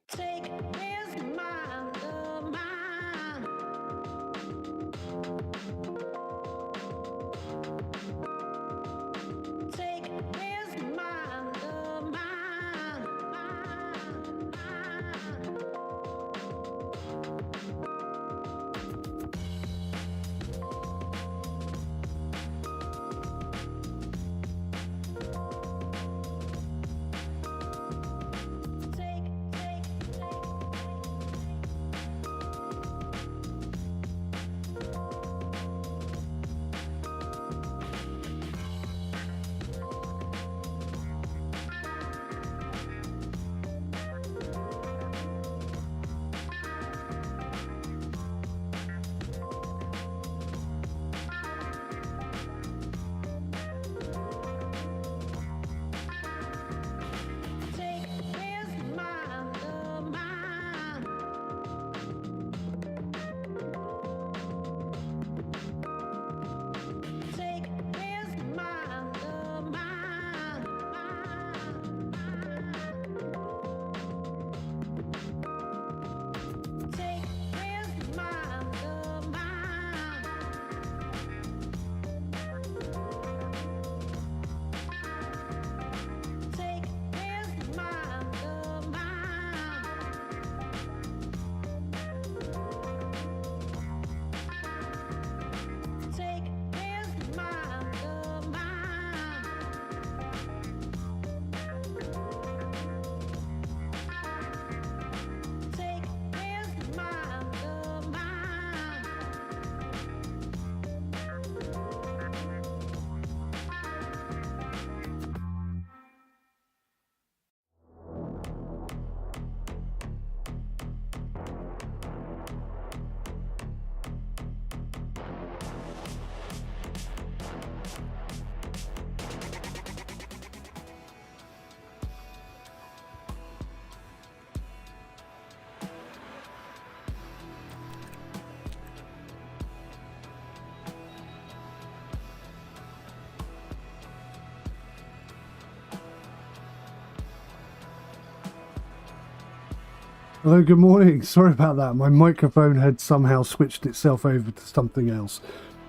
Take this mind of mine. Take this mind of mine. Hello, good morning. Sorry about that. My microphone had somehow switched itself over to something else.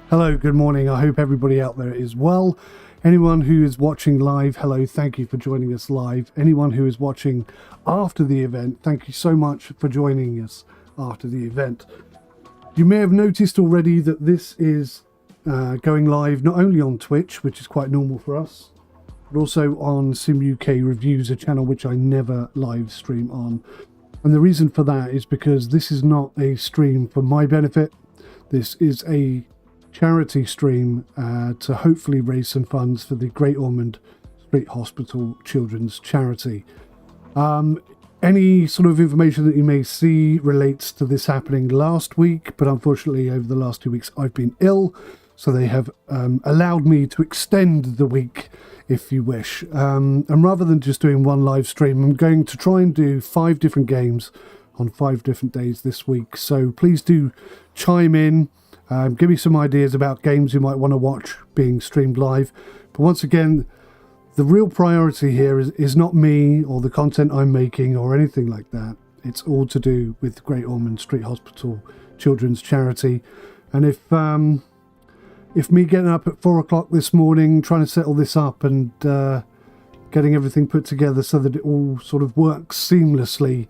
Hello, good morning. I hope everybody out there is well. Anyone who is watching live, hello, thank you for joining us live. Anyone who is watching after the event, thank you so much for joining us after the event. You may have noticed already that this is going live not only on Twitch, which is quite normal for us, but also on SimUK Reviews, a channel which I never live stream on. And the reason for that is because this is not a stream for my benefit. This is a charity stream to hopefully raise some funds for the Great Ormond Street Hospital Children's Charity. Any sort of information that you may see relates to this happening last week, but unfortunately over the last 2 weeks I've been ill, so they have allowed me to extend the week if you wish. And rather than just doing one live stream, I'm going to try and do 5 different games on 5 different days this week. So please do chime in, give me some ideas about games you might want to watch being streamed live. But once again, the real priority here is not me or the content I'm making or anything like that. It's all to do with Great Ormond Street Hospital Children's Charity. And if me getting up at 4 o'clock this morning, trying to set all this up and getting everything put together so that it all sort of works seamlessly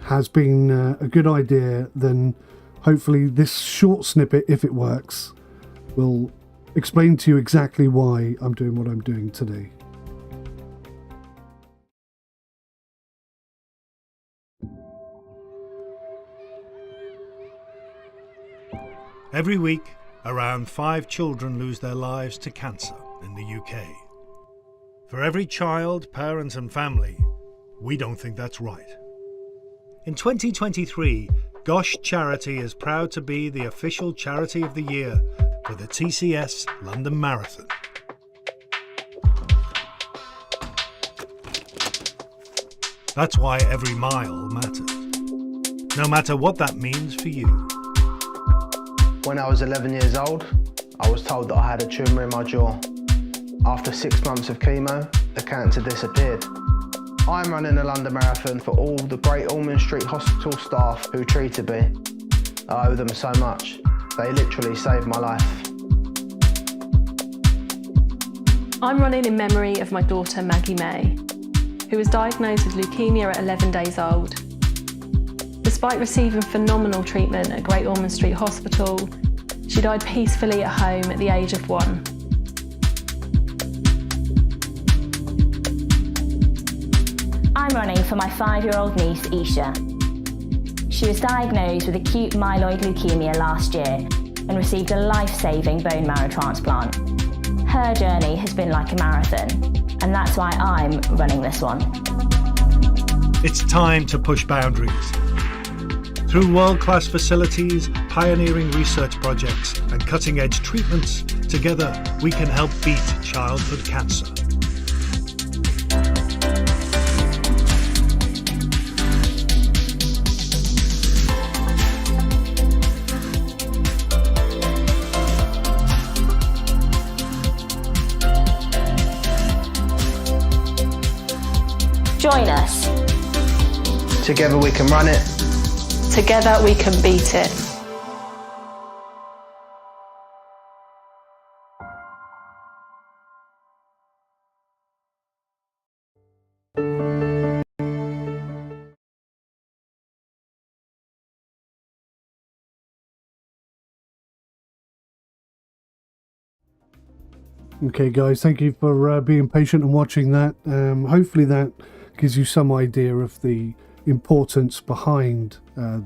has been a good idea, then hopefully this short snippet, if it works, will explain to you exactly why I'm doing what I'm doing today. Every week, around 5 children lose their lives to cancer in the UK. For every child, parent and family, we don't think that's right. In 2023, Gosh Charity is proud to be the official charity of the year for the TCS London Marathon. That's why every mile matters, no matter what that means for you. When I was 11 years old, I was told that I had a tumour in my jaw. After 6 months of chemo, the cancer disappeared. I'm running the London Marathon for all the Great Ormond Street Hospital staff who treated me. I owe them so much. They literally saved my life. I'm running in memory of my daughter Maggie May, who was diagnosed with leukemia at 11 days old. Despite receiving phenomenal treatment at Great Ormond Street Hospital, she died peacefully at home at the age of 1. I'm running for my 5-year-old niece, Isha. She was diagnosed with acute myeloid leukemia last year and received a life-saving bone marrow transplant. Her journey has been like a marathon, and that's why I'm running this one. It's time to push boundaries. Through world-class facilities, pioneering research projects and cutting-edge treatments, together we can help beat childhood cancer. Join us. Together we can run it. Together we can beat it. Okay guys, thank you for being patient and watching that. Hopefully that gives you some idea of the importance behind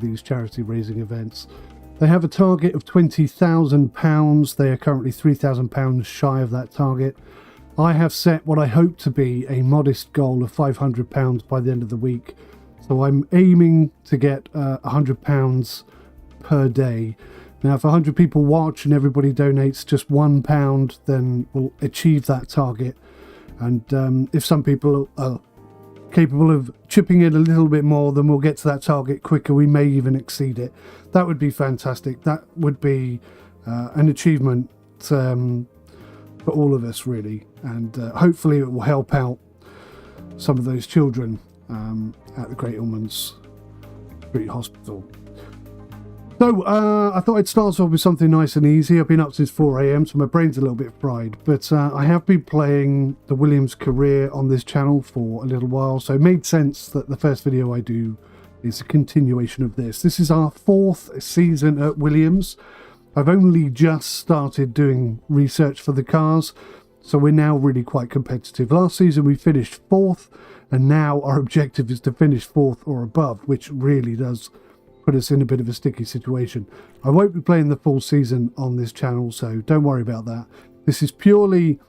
these charity raising events. They have a target of £20,000. They are currently £3,000 shy of that target. I have set what I hope to be a modest goal of £500 by the end of the week. So I'm aiming to get £100 per day. Now, if 100 people watch and everybody donates just £1, then we'll achieve that target. And if some people are capable of chipping in a little bit more, then we'll get to that target quicker. We may even exceed it. That would be fantastic. That would be an achievement for all of us, really. And hopefully it will help out some of those children at the Great Ormond's Street Hospital. So, I thought I'd start off with something nice and easy. I've been up since 4 AM, so my brain's a little bit fried. But I have been playing the Williams career on this channel for a little while, so it made sense that the first video I do is a continuation of this. This is our 4th season at Williams. I've only just started doing research for the cars, so we're now really quite competitive. Last season we finished 4th, and now our objective is to finish 4th or above, which really does put us in a bit of a sticky situation. I won't be playing the full season on this channel, so don't worry about that. This is purely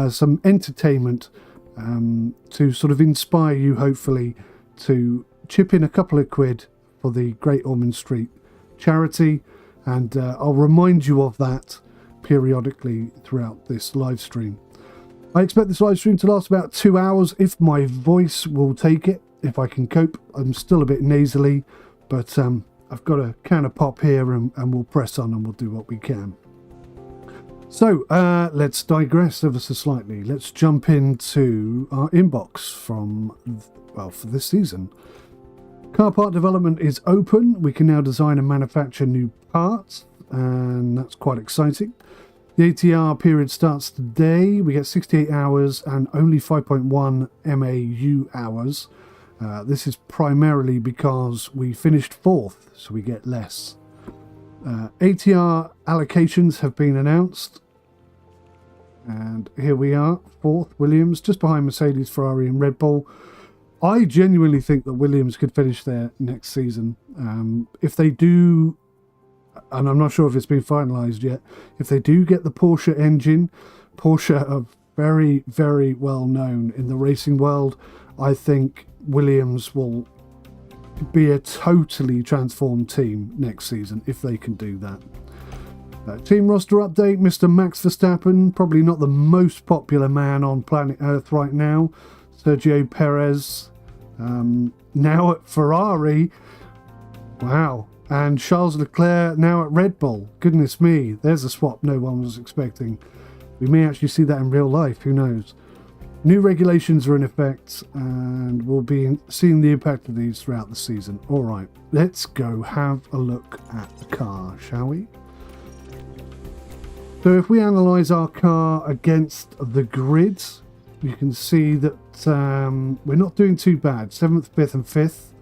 some entertainment to sort of inspire you, hopefully, to chip in a couple of quid for the Great Ormond Street charity, and I'll remind you of that periodically throughout this live stream. I expect this live stream to last about 2 hours if my voice will take it, if I can cope. I'm still a bit nasally, but I've got a can of pop here, and we'll press on and we'll do what we can. So let's digress ever so slightly. Let's jump into our inbox from, well, for this season. Car part development is open. We can now design and manufacture new parts, and that's quite exciting. The ATR period starts today. We get 68 hours and only 5.1 MAU hours. This is primarily because we finished 4th, so we get less. ATR allocations have been announced. And here we are, 4th, Williams, just behind Mercedes, Ferrari and Red Bull. I genuinely think that Williams could finish there next season. If they do, and I'm not sure if it's been finalised yet, if they do get the Porsche engine, Porsche are very, very well known in the racing world. I think Williams will be a totally transformed team next season if they can do that. Team roster update, Mr. Max Verstappen, probably not the most popular man on planet Earth right now. Sergio Perez, now at Ferrari. Wow. And Charles Leclerc now at Red Bull. Goodness me, there's a swap no one was expecting. We may actually see that in real life, who knows. New regulations are in effect, and we'll be seeing the impact of these throughout the season. All right, let's go have a look at the car, shall we? So if we analyse our car against the grid, you can see that we're not doing too bad. 7th, 5th and 5th.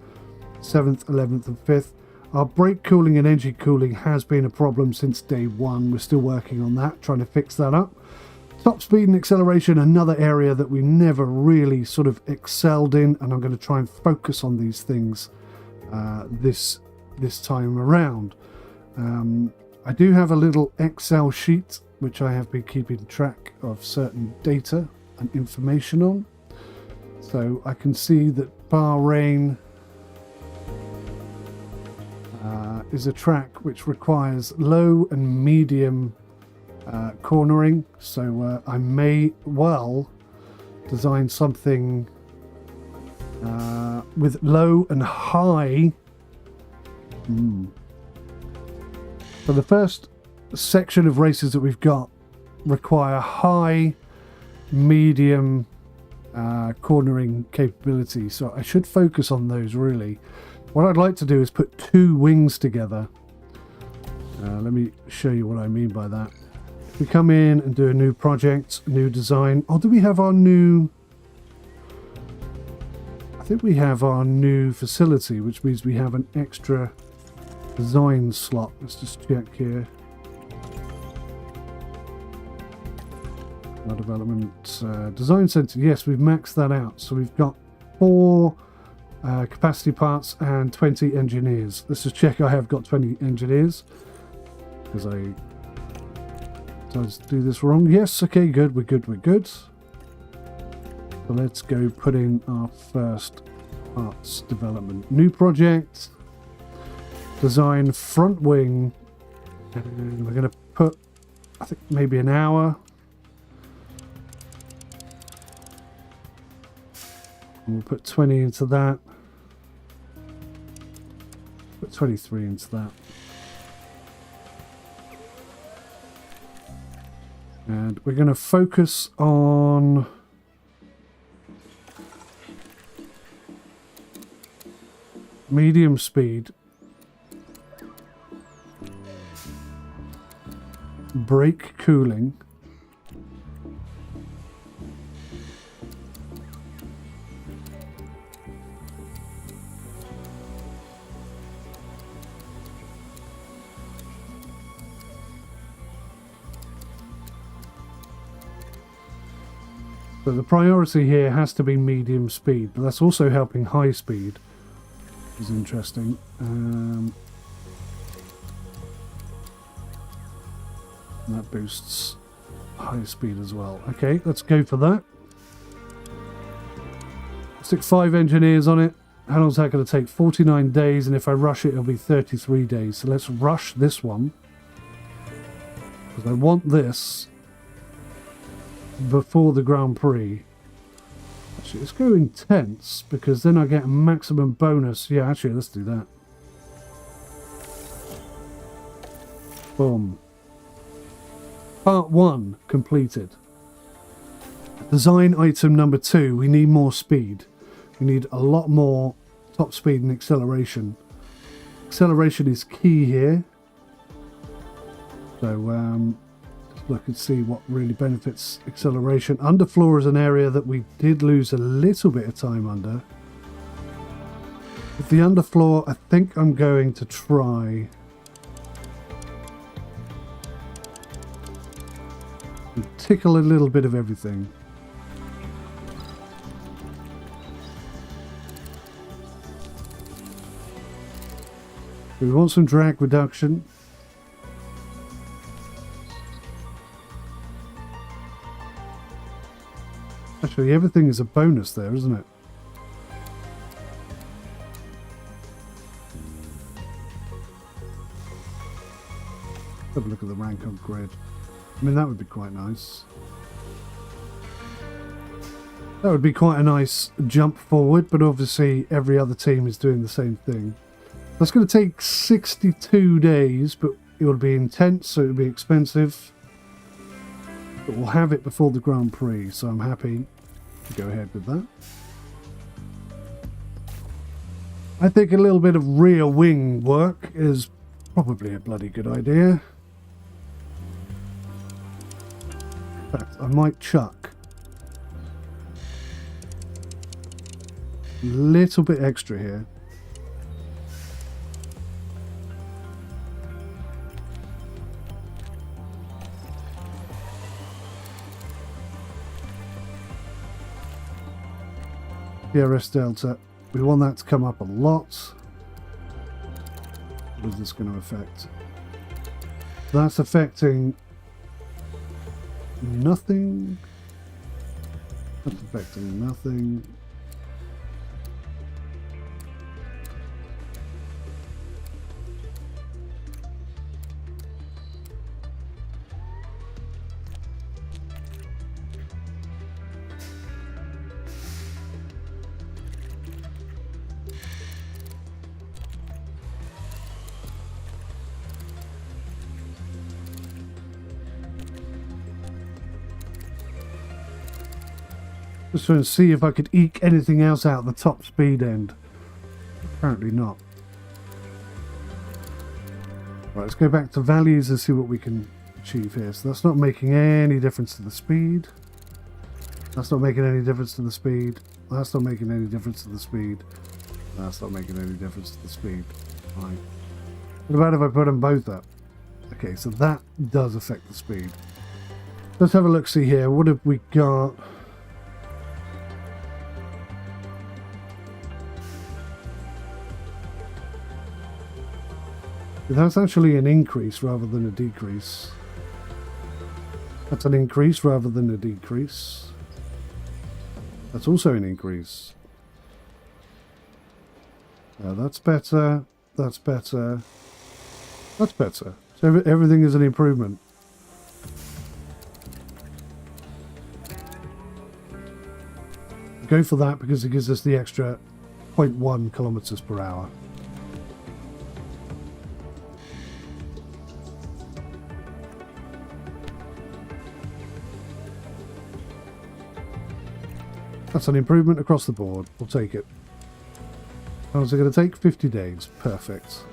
7th, 11th and 5th. Our brake cooling and engine cooling has been a problem since day one. We're still working on that, trying to fix that up. Top speed and acceleration, another area that we never really sort of excelled in, and I'm going to try and focus on these things this time around. I do have a little Excel sheet which I have been keeping track of certain data and information on. So I can see that Bahrain is a track which requires low and medium cornering, so I may well design something with low and high. So the first section of races that we've got require high, medium cornering capability, so I should focus on those really. What I'd like to do is put 2 wings together. Let me show you what I mean by that. If we come in and do a new project, new design. Oh, do we have our new... I think we have our new facility, which means we have an extra design slot. Let's just check here. Our development design center. Yes, we've maxed that out. So we've got 4 capacity parts and 20 engineers. Let's just check I have got 20 engineers, because I do this wrong. Yes, okay, good, we're good. So let's go put in our first parts development. New project, design front wing, and we're going to put, I think, maybe an hour. And we'll put 20 into that. Put 23 into that. And we're going to focus on medium speed, brake cooling, so the priority here has to be medium speed, but that's also helping high speed, which is interesting. And that boosts high speed as well. Okay, let's go for that. Stick 5 engineers on it. How long is that going to take? 49 days, and if I rush it, it'll be 33 days. So let's rush this one, because I want this before the Grand Prix. Actually, let's go intense, because then I get a maximum bonus. Yeah, actually, let's do that. Boom. Part 1 completed. Design item number 2. We need more speed. We need a lot more top speed and acceleration. Acceleration is key here. So look and see what really benefits acceleration. Underfloor is an area that we did lose a little bit of time under. With the underfloor, I think I'm going to try and tickle a little bit of everything. We want some drag reduction. Actually, everything is a bonus there, isn't it? Have a look at the rank on grid. I mean, that would be quite nice. That would be quite a nice jump forward, but obviously every other team is doing the same thing. That's going to take 62 days, but it will be intense, so it will be expensive. But we'll have it before the Grand Prix, so I'm happy to go ahead with that. I think a little bit of rear wing work is probably a bloody good idea. In fact, I might chuck a little bit extra here. PRS Delta, we want that to come up a lot. What is this going to affect? That's affecting nothing. That's affecting nothing. Just trying to see if I could eke anything else out the top speed end. Apparently not. Right, let's go back to values and see what we can achieve here. So that's not making any difference to the speed. That's not making any difference to the speed. That's not making any difference to the speed. That's not making any difference to the speed. Right. What about if I put them both up? Okay, so that does affect the speed. Let's have a look, see here. What have we got? That's actually an increase rather than a decrease. That's an increase rather than a decrease. That's also an increase. That's better. That's better. That's better. So everything is an improvement. Go for that because it gives us the extra 0.1 kilometers per hour. That's an improvement across the board. We'll take it. How long is it going to take? 50 days. Perfect.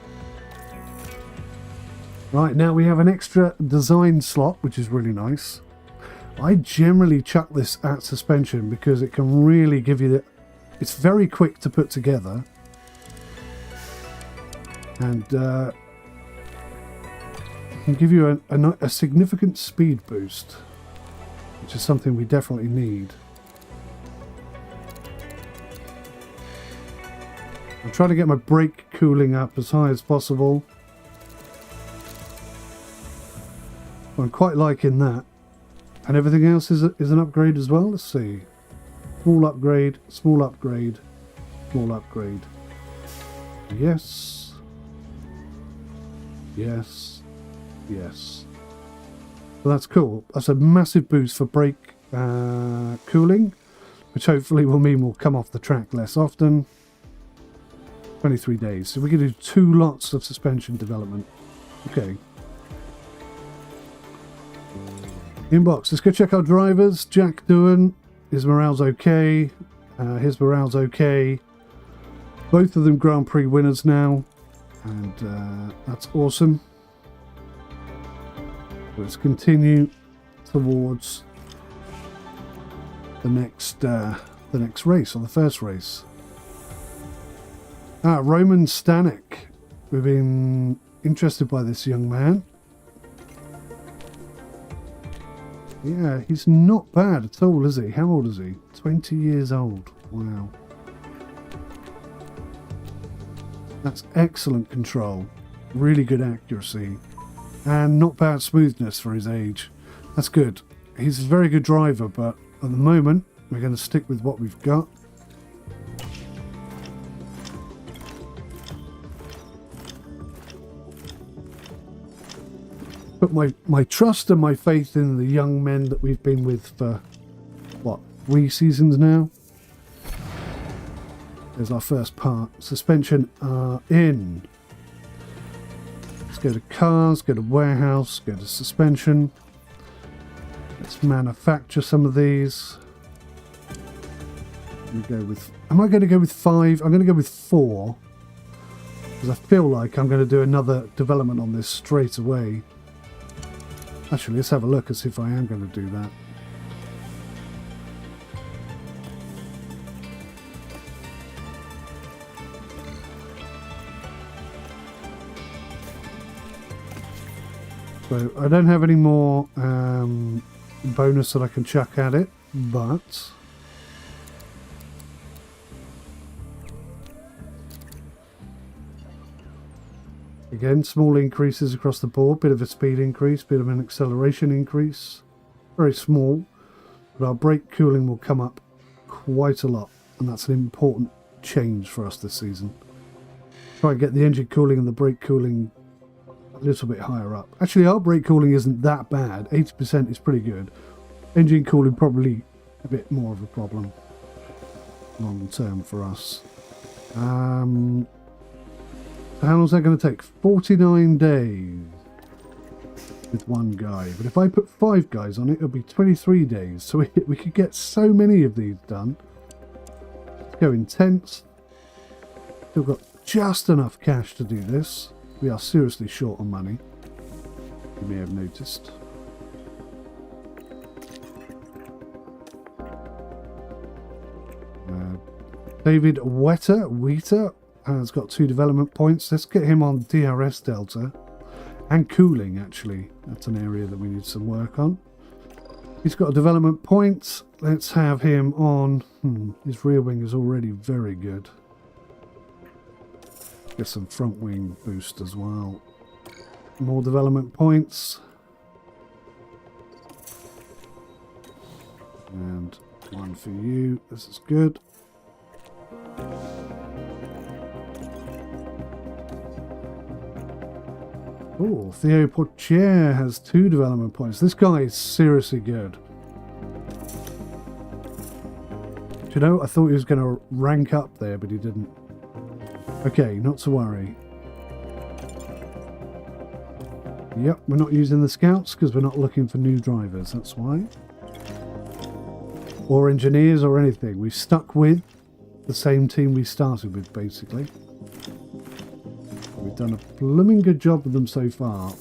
Right, now we have an extra design slot, which is really nice. I generally chuck this at suspension because it can really give you the... It's very quick to put together. And can give you a significant speed boost, which is something we definitely need. I'm trying to get my brake cooling up as high as possible. I'm quite liking that. And everything else is an upgrade as well. Let's see. Small upgrade, small upgrade, small upgrade. Yes. Yes. Yes. Well, that's cool. That's a massive boost for brake cooling, which hopefully will mean we'll come off the track less often. 23 days. So we can do 2 lots of suspension development. Okay. Inbox. Let's go check our drivers. Jack doing. His morale's okay. His morale's okay. Both of them Grand Prix winners now. And that's awesome. Let's continue towards the next race, or the first race. Roman Stanek. We've been interested by this young man. Yeah, he's not bad at all, is he? How old is he? 20 years old. Wow. That's excellent control. Really good accuracy. And not bad smoothness for his age. That's good. He's a very good driver, but at the moment, we're going to stick with what we've got. Put my trust and my faith in the young men that we've been with for, what, 3 seasons now? There's our first part. Suspension are in. Let's go to cars, go to warehouse, go to suspension. Let's manufacture some of these. Go with, am I going to go with 5? I'm going to go with 4. Because I feel like I'm going to do another development on this straight away. Actually, let's have a look and see if I am going to do that. So I don't have any more bonus that I can chuck at it, but again, small increases across the board, bit of a speed increase, bit of an acceleration increase, very small, but our brake cooling will come up quite a lot, and that's an important change for us this season. Try and get the engine cooling and the brake cooling a little bit higher up. Actually, our brake cooling isn't that bad. 80% is pretty good. Engine cooling probably a bit more of a problem long term for us. How long is that going to take? 49 days with one guy. But if I put 5 guys on it, it'll be 23 days. So we could get so many of these done. Let's go intense. Still got just enough cash to do this. We are seriously short on money. You may have noticed. David Wetter has got 2 development points. Let's get him on DRS Delta and cooling, actually. That's an area that we need some work on. He's got a development point. Let's have him on. His rear wing is already very good. Get some front wing boost as well. More development points. And 1 for you. This is good. Oh, Theo Portier has 2 development points. This guy is seriously good. Do you know, I thought he was going to rank up there, but he didn't. Okay, not to worry. Yep, we're not using the scouts because we're not looking for new drivers, that's why. Or engineers or anything. We've stuck with the same team we started with, basically. We've done a blooming good job with them so far,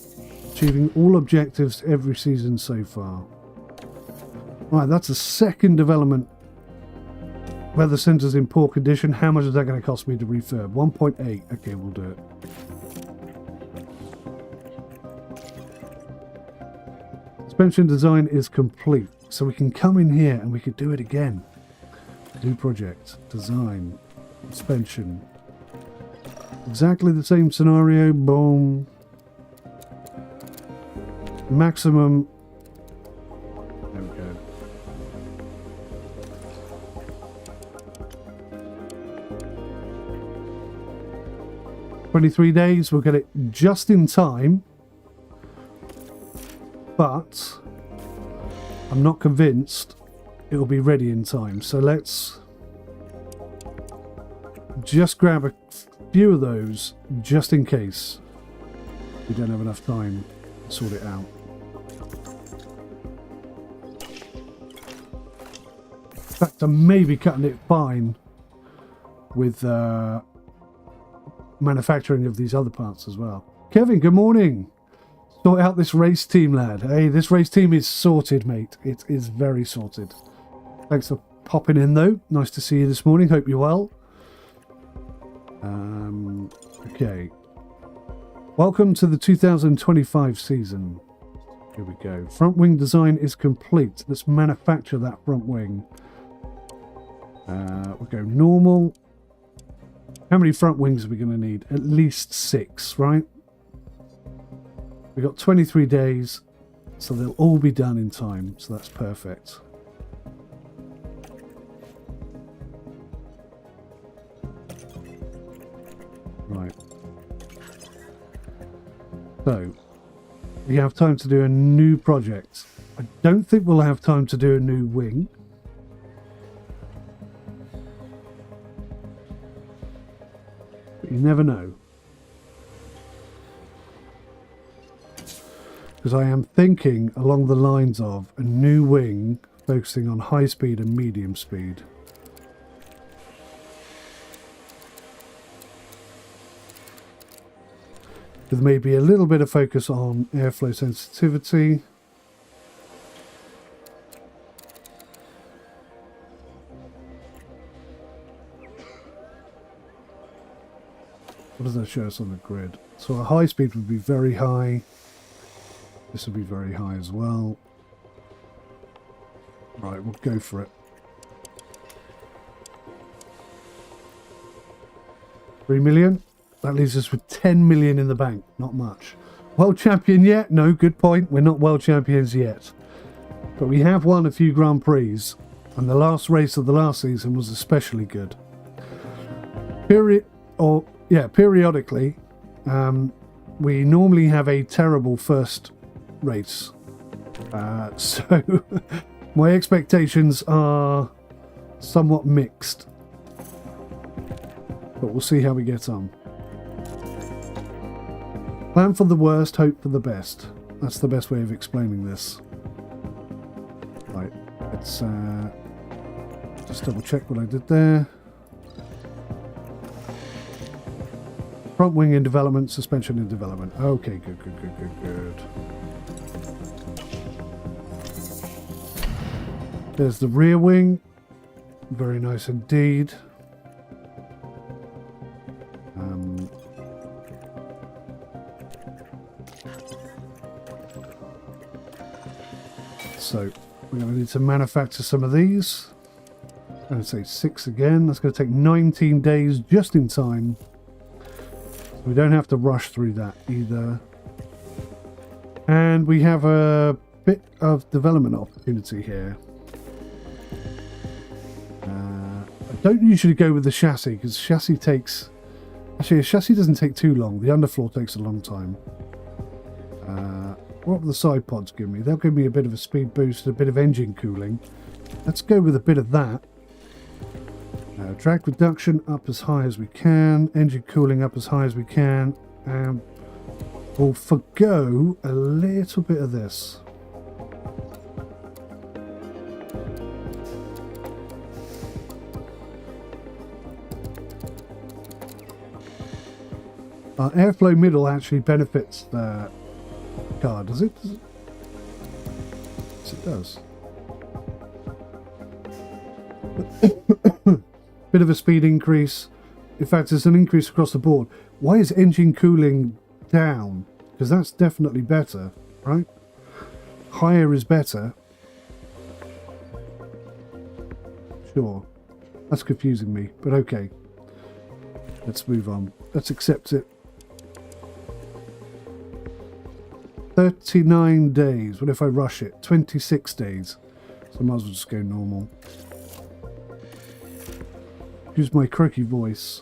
achieving all objectives every season so far. Right, that's a second development. Weather centre's in poor condition. How much is that going to cost me to refurb? 1.8. Okay, we'll do it. Suspension design is complete, so we can come in here and we could do it again. New project, design, suspension. Exactly the same scenario. Boom. Maximum. There we go. "23 days, we'll get it just in time, but I'm not convinced it'll be ready in time. So let's just grab a few of those just in case we don't have enough time to sort it out. In fact, I may be cutting it fine with manufacturing of these other parts as well. Kevin, good morning. Sort out this race team, lad. Hey, this race team is sorted, mate. It is very sorted. Thanks for popping in, though. Nice to see you this morning. Hope you're well. Okay. Welcome to the 2025 season. Here we go. Front wing design is complete. Let's manufacture that front wing. We'll go normal. How many front wings are we going to need? At least 6, right? We've got 23 days, so they'll all be done in time, so that's perfect. Right. So, we have time to do a new project. I don't think we'll have time to do a new wing. But you never know. Because I am thinking along the lines of a new wing focusing on high speed and medium speed. With maybe a little bit of focus on airflow sensitivity. What does that show us on the grid? So our high speed would be very high. This will be very high as well. Right, we'll go for it. 3 million. That leaves us with 10 million in the bank. Not much. World champion yet? No, good point. We're not world champions yet. But we have won a few Grand Prix. And the last race of the last season was especially good. Periodically, we normally have a terrible first race. So my expectations are somewhat mixed. But we'll see how we get on. Plan for the worst, hope for the best. That's the best way of explaining this. Right, let's just double check what I did there. Front wing in development, suspension in development. Okay, good. There's the rear wing. Very nice indeed. So we're going to need to manufacture some of these. I'm going to say 6 again. That's going to take 19 days just in time. We don't have to rush through that either. And we have a bit of development opportunity here. I don't usually go with the chassis because chassis takes... Actually, a chassis doesn't take too long. The underfloor takes a long time. What will the side pods give me? They'll give me a bit of a speed boost, a bit of engine cooling. Let's go with a bit of that. Drag reduction up as high as we can. Engine cooling up as high as we can. And we'll forgo a little bit of this. Airflow middle actually benefits the car, does it? Yes, it does. Bit of a speed increase. In fact, it's an increase across the board. Why is engine cooling down? Because that's definitely better, right? Higher is better. Sure. That's confusing me, but okay. Let's move on. Let's accept it. 39 days. What if I rush it? 26 days. So I might as well just go normal. Use my croaky voice.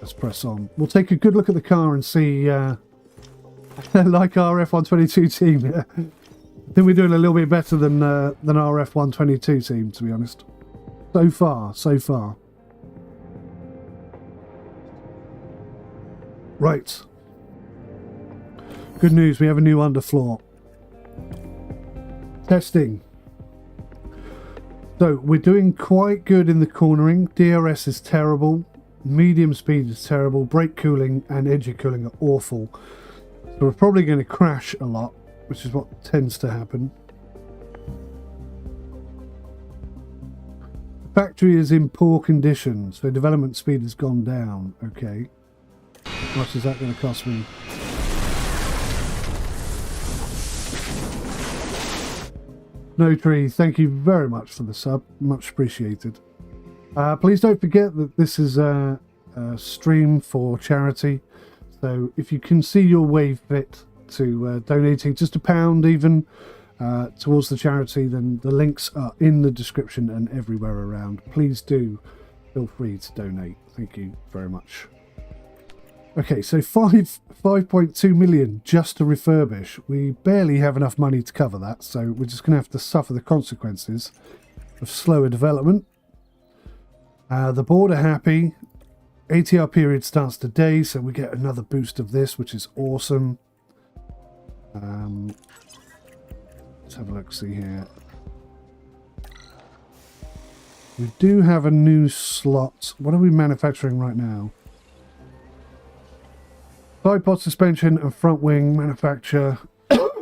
Let's press on. We'll take a good look at the car and see, like our F122 team. I think we're doing a little bit better than our F122 team, to be honest. So far. Right. Good news, we have a new underfloor. Testing. So we're doing quite good in the cornering. DRS is terrible. Medium speed is terrible. Brake cooling and engine cooling are awful. So we're probably going to crash a lot, which is what tends to happen. The factory is in poor condition, so development speed has gone down. Okay. How much is that going to cost me? No Tree, thank you very much for the sub. Much appreciated. Please don't forget that this is a stream for charity. So if you can see your way fit to donating just £1 even towards the charity, then the links are in the description and everywhere around. Please do feel free to donate. Thank you very much. Okay, so 5.2 million just to refurbish. We barely have enough money to cover that, so we're just going to have to suffer the consequences of slower development. The board are happy. ATR period starts today, so we get another boost of this, which is awesome. Let's have a look, see here. We do have a new slot. What are we manufacturing right now? Side pod suspension and front wing manufacture.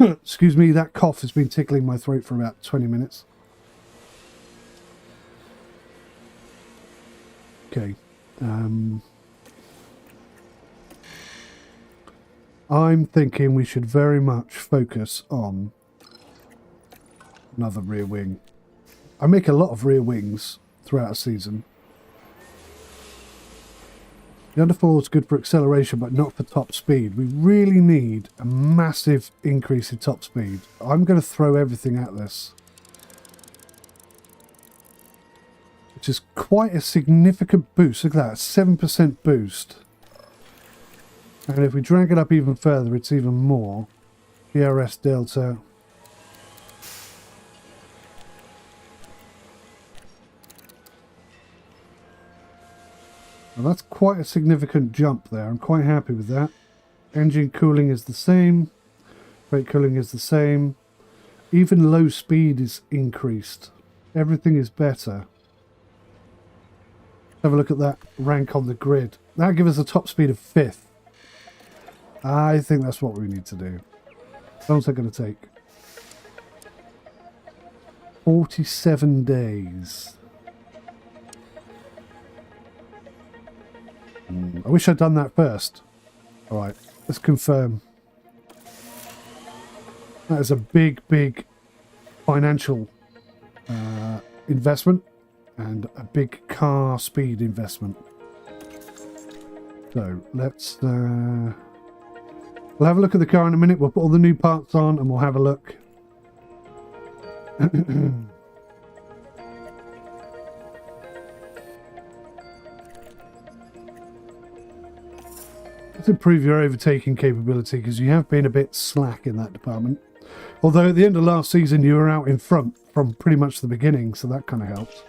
Excuse me, that cough has been tickling my throat for about 20 minutes. Okay. I'm thinking we should very much focus on another rear wing. I make a lot of rear wings throughout a season. The underfloor is good for acceleration, but not for top speed. We really need a massive increase in top speed. I'm going to throw everything at this, which is quite a significant boost. Look at that, 7% boost. And if we drag it up even further, it's even more. DRS delta. Well, that's quite a significant jump there. I'm quite happy with that. Engine cooling is the same. Brake cooling is the same. Even low speed is increased. Everything is better. Have a look at that rank on the grid. That'll give us a top speed of 5th. I think that's what we need to do. How long is that going to take? 47 days. I wish I'd done that first. Alright, let's confirm. That is a big, big financial investment and a big car speed investment. So let's we'll have a look at the car in a minute. We'll put all the new parts on and we'll have a look. Let's improve your overtaking capability, because you have been a bit slack in that department. Although at the end of last season you were out in front from pretty much the beginning, so that kind of helps.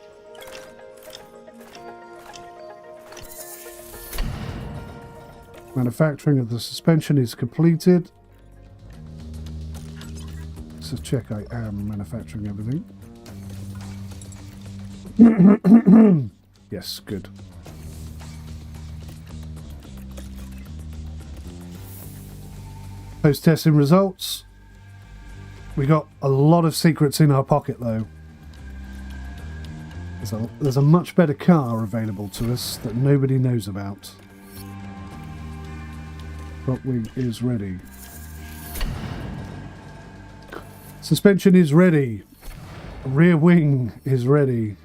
Manufacturing of the suspension is completed. So check I am manufacturing everything. Yes, good. Post-testing results. We got a lot of secrets in our pocket though. There's a much better car available to us that nobody knows about. Front wing is ready. Suspension is ready. Rear wing is ready.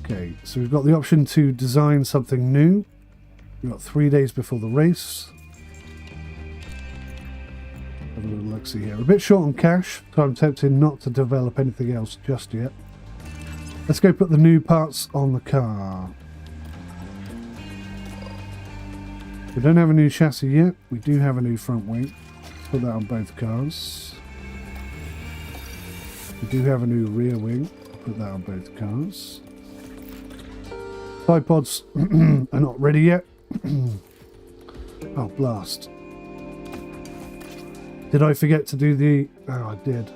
Okay, so we've got the option to design something new. We've got 3 days before the race. Have a little look-see here. A bit short on cash, so I'm tempted not to develop anything else just yet. Let's go put the new parts on the car. We don't have a new chassis yet. We do have a new front wing. Let's put that on both cars. We do have a new rear wing. Put that on both cars. Tripods are not ready yet. Oh, blast. Did I forget to do the... Oh, I did.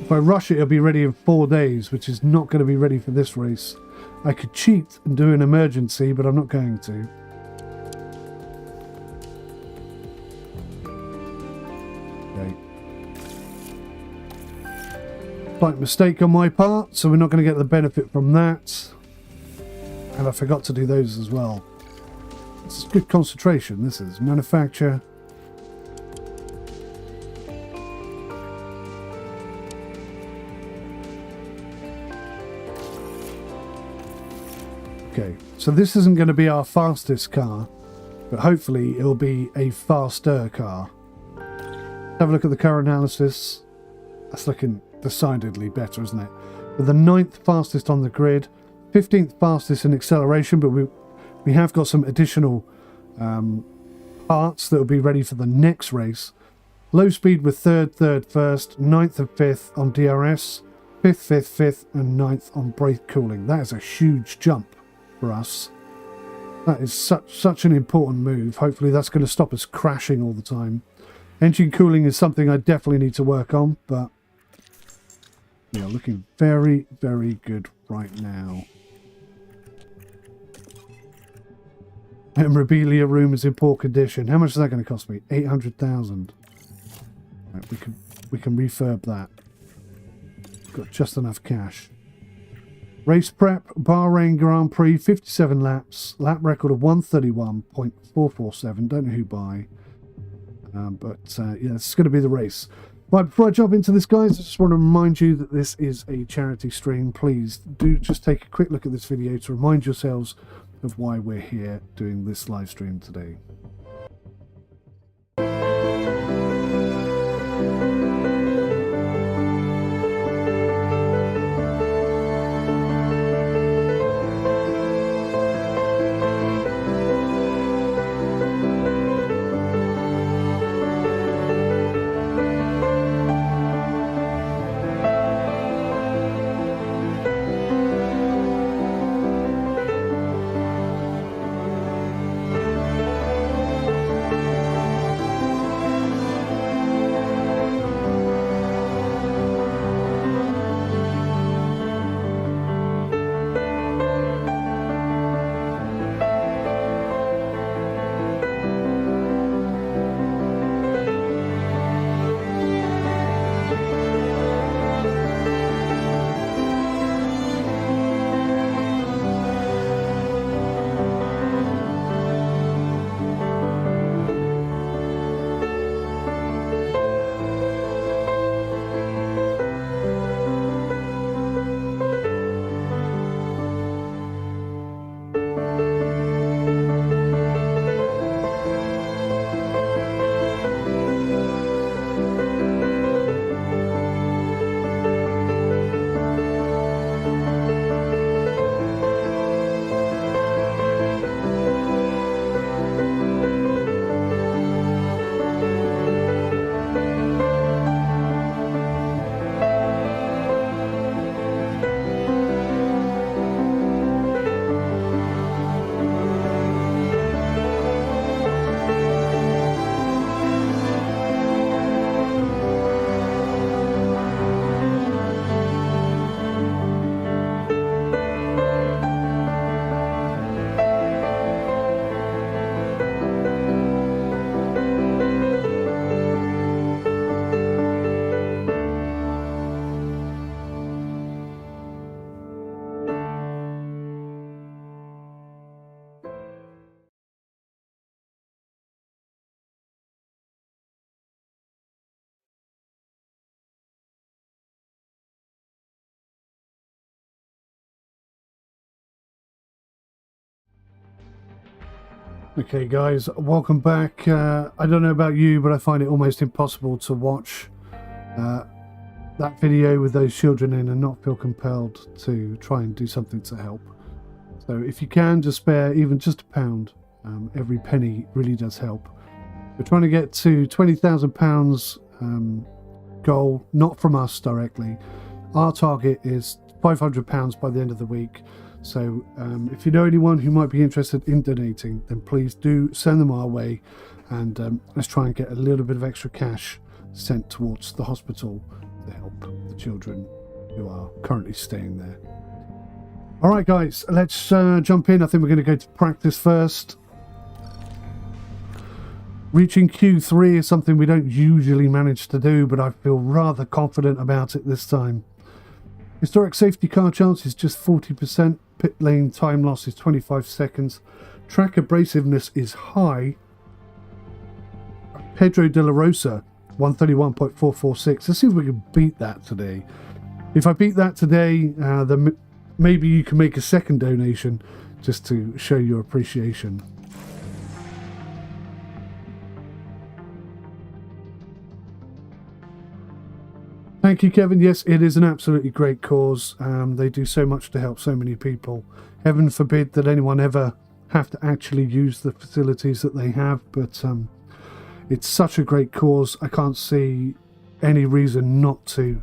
If I rush it, it'll be ready in 4 days, which is not going to be ready for this race. I could cheat and do an emergency, but I'm not going to. Okay. Slight mistake on my part, so we're not going to get the benefit from that. And I forgot to do those as well. It's good concentration, this is. Manufacture. Okay, so this isn't going to be our fastest car, but hopefully it'll be a faster car. Have a look at the car analysis. That's looking decidedly better, isn't it? We're the 9th fastest on the grid, 15th fastest in acceleration, but we have got some additional parts that will be ready for the next race. Low speed with 3rd, 1st, 9th and 5th on DRS, 5th, 5th, and 9th on brake cooling. That is a huge jump for us. That is such an important move. Hopefully that's going to stop us crashing all the time. Engine cooling is something I definitely need to work on, but we are looking very, very good right now. Memorabilia room is in poor condition. How much is that going to cost me? 800,000. Right, we can refurb that. Got just enough cash. Race prep, Bahrain Grand Prix, 57 laps, lap record of 131.447. Don't know who by, but yeah, it's going to be the race. Right, before I jump into this, guys, I just want to remind you that this is a charity stream. Please do just take a quick look at this video to remind yourselves of why we're here doing this live stream today. Okay guys, welcome back. I don't know about you, but I find it almost impossible to watch that video with those children in and not feel compelled to try and do something to help. So if you can, just spare even just £1. Every penny really does help. We're trying to get to £20,000 goal, not from us directly. Our target is £500 by the end of the week. So if you know anyone who might be interested in donating, then please do send them our way, and let's try and get a little bit of extra cash sent towards the hospital to help the children who are currently staying there. All right guys, let's jump in. I think we're going to go to practice first. Reaching Q3 is something we don't usually manage to do, but I feel rather confident about it this time. Historic safety car chance is just 40%. Pit lane time loss is 25 seconds. Track abrasiveness is high. Pedro de la Rosa, 131.446. Let's see if we can beat that today. If I beat that today, then maybe you can make a second donation just to show your appreciation. Thank you, Kevin. Yes, it is an absolutely great cause. They do so much to help so many people. Heaven forbid that anyone ever have to actually use the facilities that they have, but it's such a great cause. I can't see any reason not to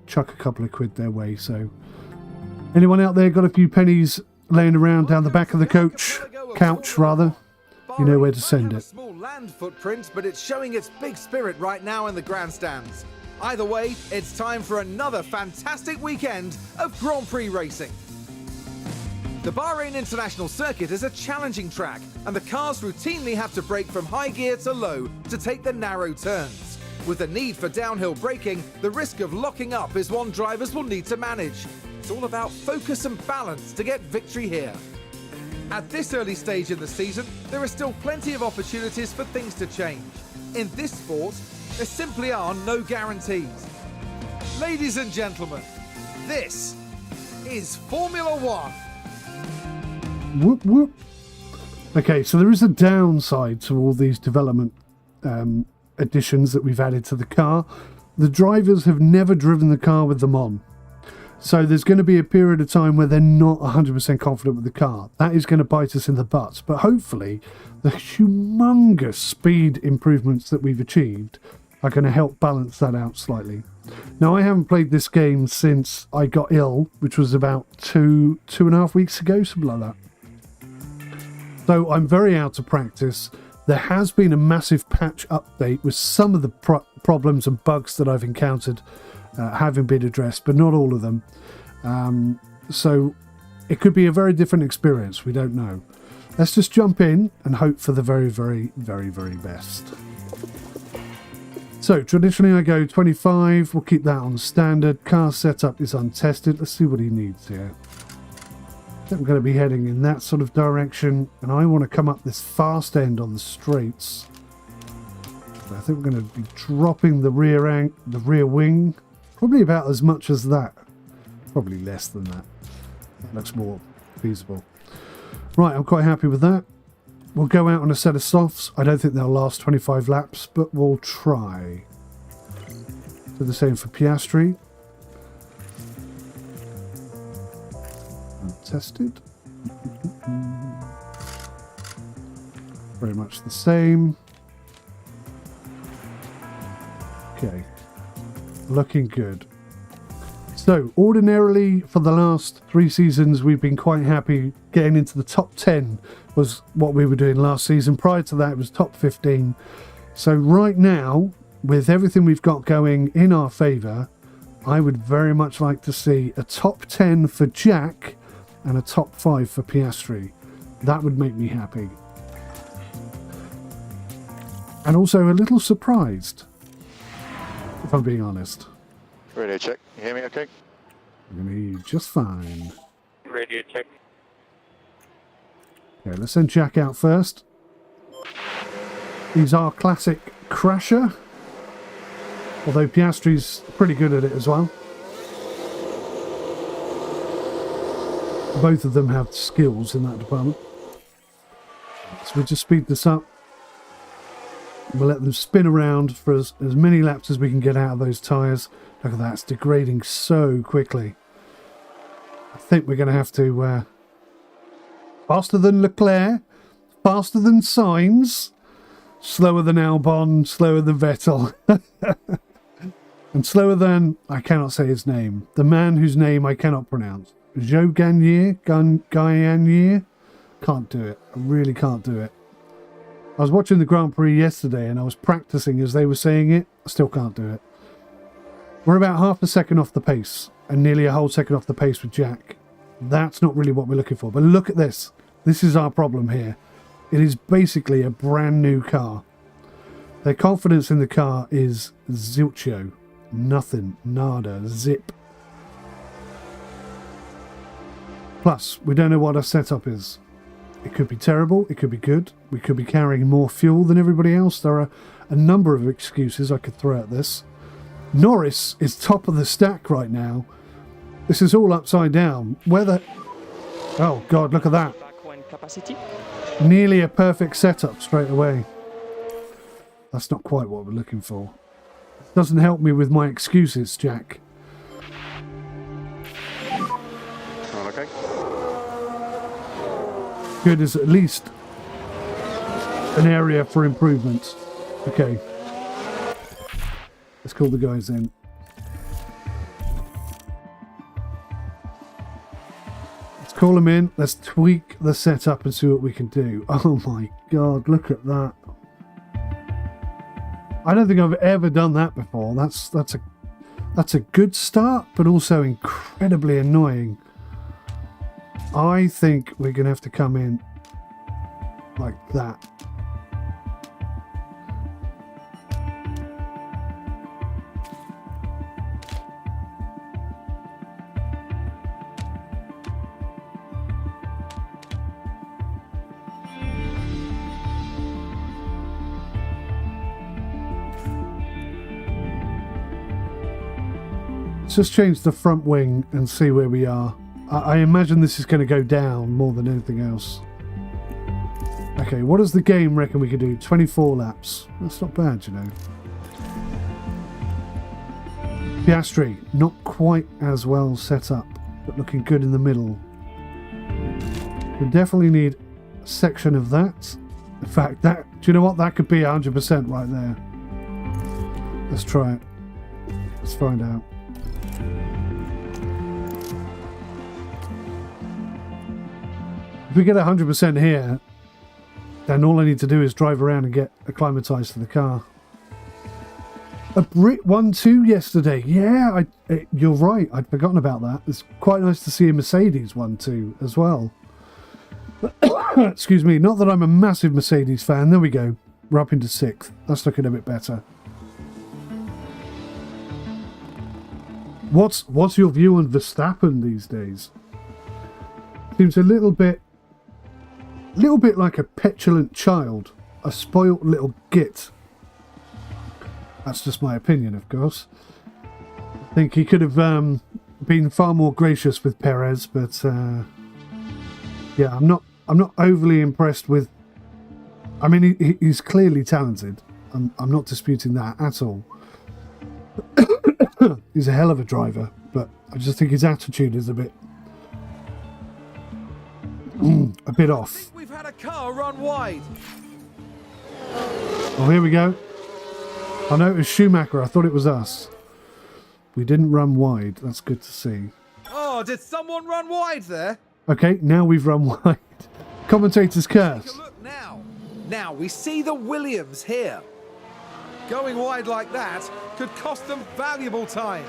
chuck a couple of quid their way. So anyone out there got a few pennies laying around down the back of the couch rather, you know where to send it. Small land footprint, but it's showing its big spirit right now in the grandstands. Either way, it's time for another fantastic weekend of Grand Prix racing. The Bahrain International Circuit is a challenging track, and the cars routinely have to brake from high gear to low to take the narrow turns. With the need for downhill braking, the risk of locking up is one drivers will need to manage. It's all about focus and balance to get victory here. At this early stage in the season, there are still plenty of opportunities for things to change. In this sport, there simply are no guarantees. Ladies and gentlemen, this is Formula One. Whoop, whoop. Okay, so there is a downside to all these development additions that we've added to the car. The drivers have never driven the car with them on. So there's going to be a period of time where they're not 100% confident with the car. That is going to bite us in the butt. But hopefully, the humongous speed improvements that we've achieved are going to help balance that out slightly. Now, I haven't played this game since I got ill, which was about two and a half weeks ago, something like that. So I'm very out of practice. There has been a massive patch update with some of the problems and bugs that I've encountered having been addressed, but not all of them. So it could be a very different experience. We don't know. Let's just jump in and hope for the very, very, very, very best. So traditionally I go 25. We'll keep that on standard. Car setup is untested. Let's see what he needs here. I think we're going to be heading in that sort of direction, and I want to come up this fast end on the straights. I think we're going to be dropping the rear wing, probably about as much as that, probably less than that. That looks more feasible. Right, I'm quite happy with that. We'll go out on a set of softs. I don't think they'll last 25 laps, but we'll try. Do the same for Piastri. Untested. Very much the same. Okay. Looking good. So, ordinarily, for the last 3 seasons, we've been quite happy getting into the top 10 was what we were doing last season. Prior to that, it was top 15. So right now, with everything we've got going in our favour, I would very much like to see a top 10 for Jack and a top 5 for Piastri. That would make me happy. And also a little surprised, if I'm being honest. Radio check. You hear me okay? I'm going to hear you just fine. Radio check. Okay, let's send Jack out first. He's our classic crasher. Although Piastri's pretty good at it as well. Both of them have skills in that department. So we'll just speed this up. We'll let them spin around for as many laps as we can get out of those tyres. Look at that, it's degrading so quickly. I think we're going to have to... faster than Leclerc, faster than Sainz, slower than Albon, slower than Vettel. And slower than... I cannot say his name. The man whose name I cannot pronounce. Joe Gagnier? Gagnier? Can't do it. I really can't do it. I was watching the Grand Prix yesterday and I was practicing as they were saying it. I still can't do it. We're about half a second off the pace and nearly a whole second off the pace with Jack. That's not really what we're looking for. But look at this. This is our problem here. It is basically a brand new car. Their confidence in the car is zilcho. Nothing. Nada. Zip. Plus, we don't know what our setup is. It could be terrible, it could be good, we could be carrying more fuel than everybody else. There are a number of excuses I could throw at this. Norris is top of the stack right now. This is all upside down. Whether... Oh God, look at that. Nearly a perfect setup straight away. That's not quite what we're looking for. Doesn't help me with my excuses, Jack. Okay. Good is at least an area for improvement. Okay. Let's call the guys in. Let's call them in. Let's tweak the setup and see what we can do. Oh my God, look at that. I don't think I've ever done that before. That's a good start, but also incredibly annoying. I think we're going to have to come in like that. Let's just change the front wing and see where we are. I imagine this is going to go down more than anything else. Okay, what does the game reckon we could do? 24 laps. That's not bad, you know. Piastri, not quite as well set up, but looking good in the middle. We definitely need a section of that. In fact, that, do you know what? That could be 100% right there. Let's try it. Let's find out. If we get 100% here, then all I need to do is drive around and get acclimatized to the car. A Brit 1-2 yesterday. Yeah, you're right. I'd forgotten about that. It's quite nice to see a Mercedes 1-2 as well. Excuse me. Not that I'm a massive Mercedes fan. There we go. We're up into 6th. That's looking a bit better. What's your view on Verstappen these days? Seems a little bit like a petulant child, a spoilt little git. That's just my opinion, of course. I think he could have been far more gracious with Perez, but yeah, I'm not overly impressed with. I mean, he's clearly talented. I'm not disputing that at all. He's a hell of a driver, but I just think his attitude is a bit off. We've had a car run wide. Oh, here we go. I know it was Schumacher. I thought it was us. We didn't run wide. That's good to see. Oh, did someone run wide there? Okay, now we've run wide. Commentator's curse. Take a look now. Now we see the Williams here. Going wide like that could cost them valuable time.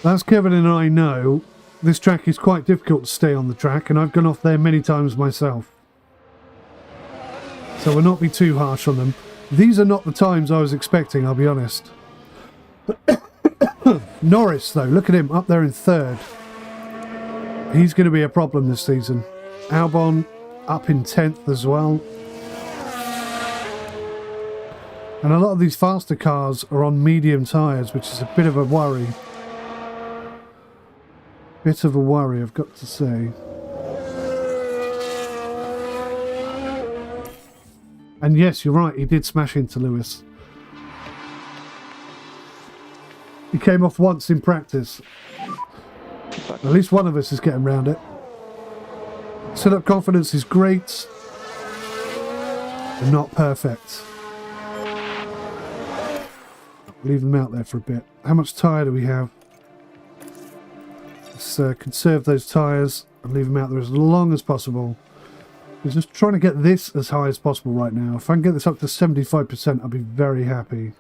As Kevin and I know, this track is quite difficult to stay on the track, and I've gone off there many times myself. So we'll not be too harsh on them. These are not the times I was expecting, I'll be honest. Norris, though, look at him up there in 3rd. He's going to be a problem this season. Albon up in 10th as well. And a lot of these faster cars are on medium tyres, which is a bit of a worry. Bit of a worry, I've got to say. And yes, you're right, he did smash into Lewis. He came off once in practice. At least one of us is getting round it. Sit-up confidence is great, but not perfect. Leave them out there for a bit. How much tyre do we have? Let's conserve those tyres and leave them out there as long as possible. We're just trying to get this as high as possible right now. If I can get this up to 75%, I'll be very happy.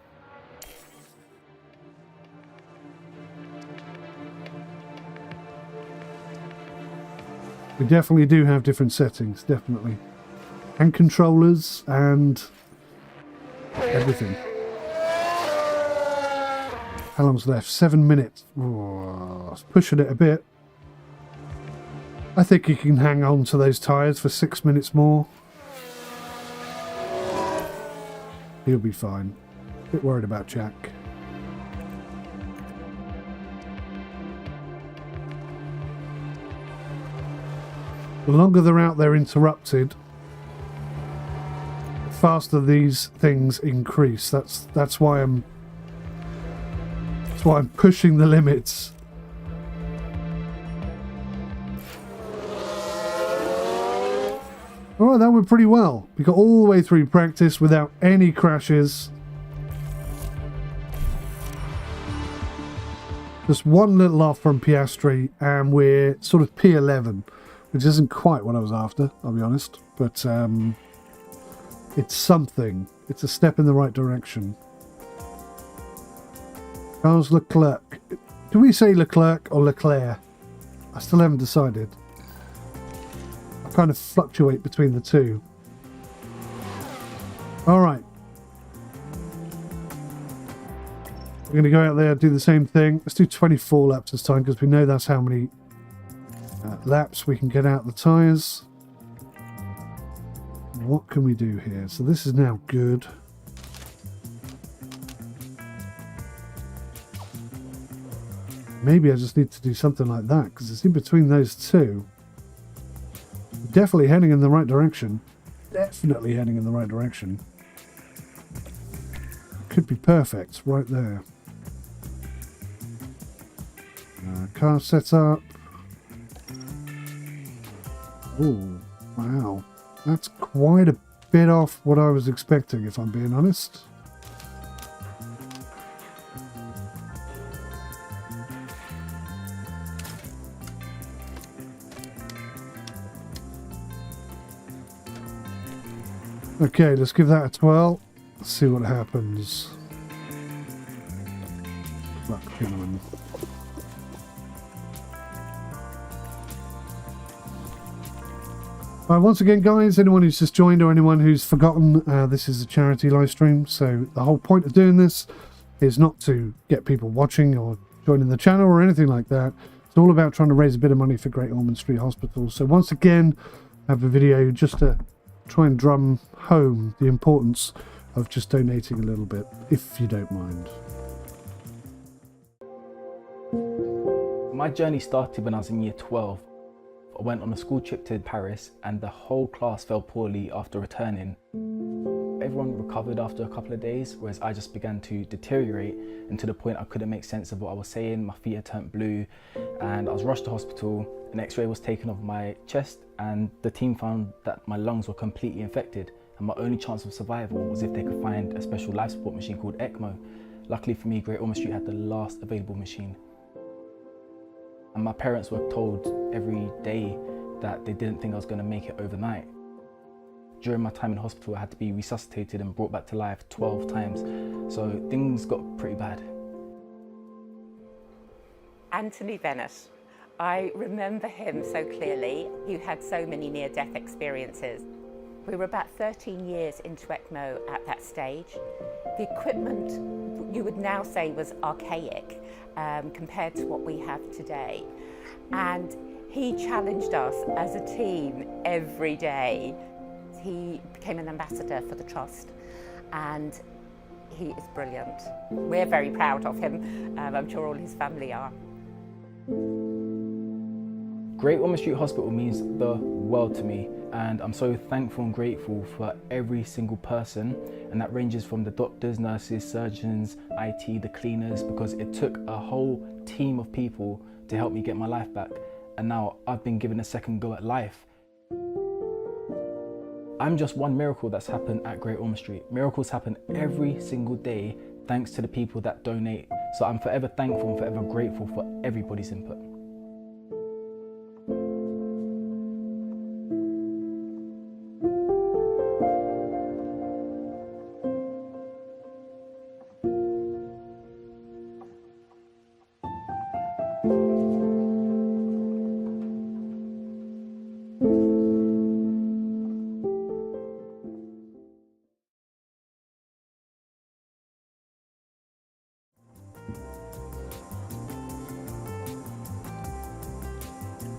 We definitely do have different settings, definitely. And controllers and everything. How long's left? 7 minutes. Oh, it's pushing it a bit. I think he can hang on to those tyres for 6 minutes more. He'll be fine. A bit worried about Jack. The longer they're out there interrupted, the faster these things increase. That's why I'm pushing the limits. Alright, that went pretty well. We got all the way through practice without any crashes. Just one little off from Piastri, and we're sort of P11, which isn't quite what I was after, I'll be honest. But it's something. It's a step in the right direction. Charles Leclerc. Do we say Leclerc or Leclerc? I still haven't decided. I kind of fluctuate between the two. Alright. We're going to go out there and do the same thing. Let's do 24 laps this time, because we know that's how many laps we can get out the tyres. What can we do here? So this is now good. Maybe I just need to do something like that, because it's in between those two. Definitely heading in the right direction. Definitely heading in the right direction. Could be perfect right there. Car set up. Oh, wow. That's quite a bit off what I was expecting, if I'm being honest. Okay, let's give that a twirl. Let's see what happens. Luck, gentlemen. Once again, guys, anyone who's just joined or anyone who's forgotten, this is a charity live stream. So the whole point of doing this is not to get people watching or joining the channel or anything like that. It's all about trying to raise a bit of money for Great Ormond Street Hospital. So once again, I have a video just to try and drum home the importance of just donating a little bit, if you don't mind. My journey started when I was in year 12. I went on a school trip to Paris and the whole class fell poorly after returning. Everyone recovered after a couple of days, whereas I just began to deteriorate, and to the point I couldn't make sense of what I was saying. My feet had turned blue and I was rushed to hospital. An x-ray was taken of my chest and the team found that my lungs were completely infected, and my only chance of survival was if they could find a special life support machine called ECMO. Luckily for me, Great Ormond Street had the last available machine. And my parents were told every day that they didn't think I was going to make it overnight. During my time in hospital, I had to be resuscitated and brought back to life 12 times. So things got pretty bad. Anthony Bennett. I remember him so clearly. He had so many near-death experiences. We were about 13 years into ECMO at that stage. The equipment, you would now say, was archaic compared to what we have today. And he challenged us as a team every day. He became an ambassador for the Trust, and he is brilliant. We're very proud of him. I'm sure all his family are. Great Ormond Street Hospital means the world to me, and I'm so thankful and grateful for every single person, and that ranges from the doctors, nurses, surgeons, IT, the cleaners, because it took a whole team of people to help me get my life back, and now I've been given a second go at life. I'm just one miracle that's happened at Great Ormond Street. Miracles happen every single day thanks to the people that donate. So I'm forever thankful and forever grateful for everybody's input.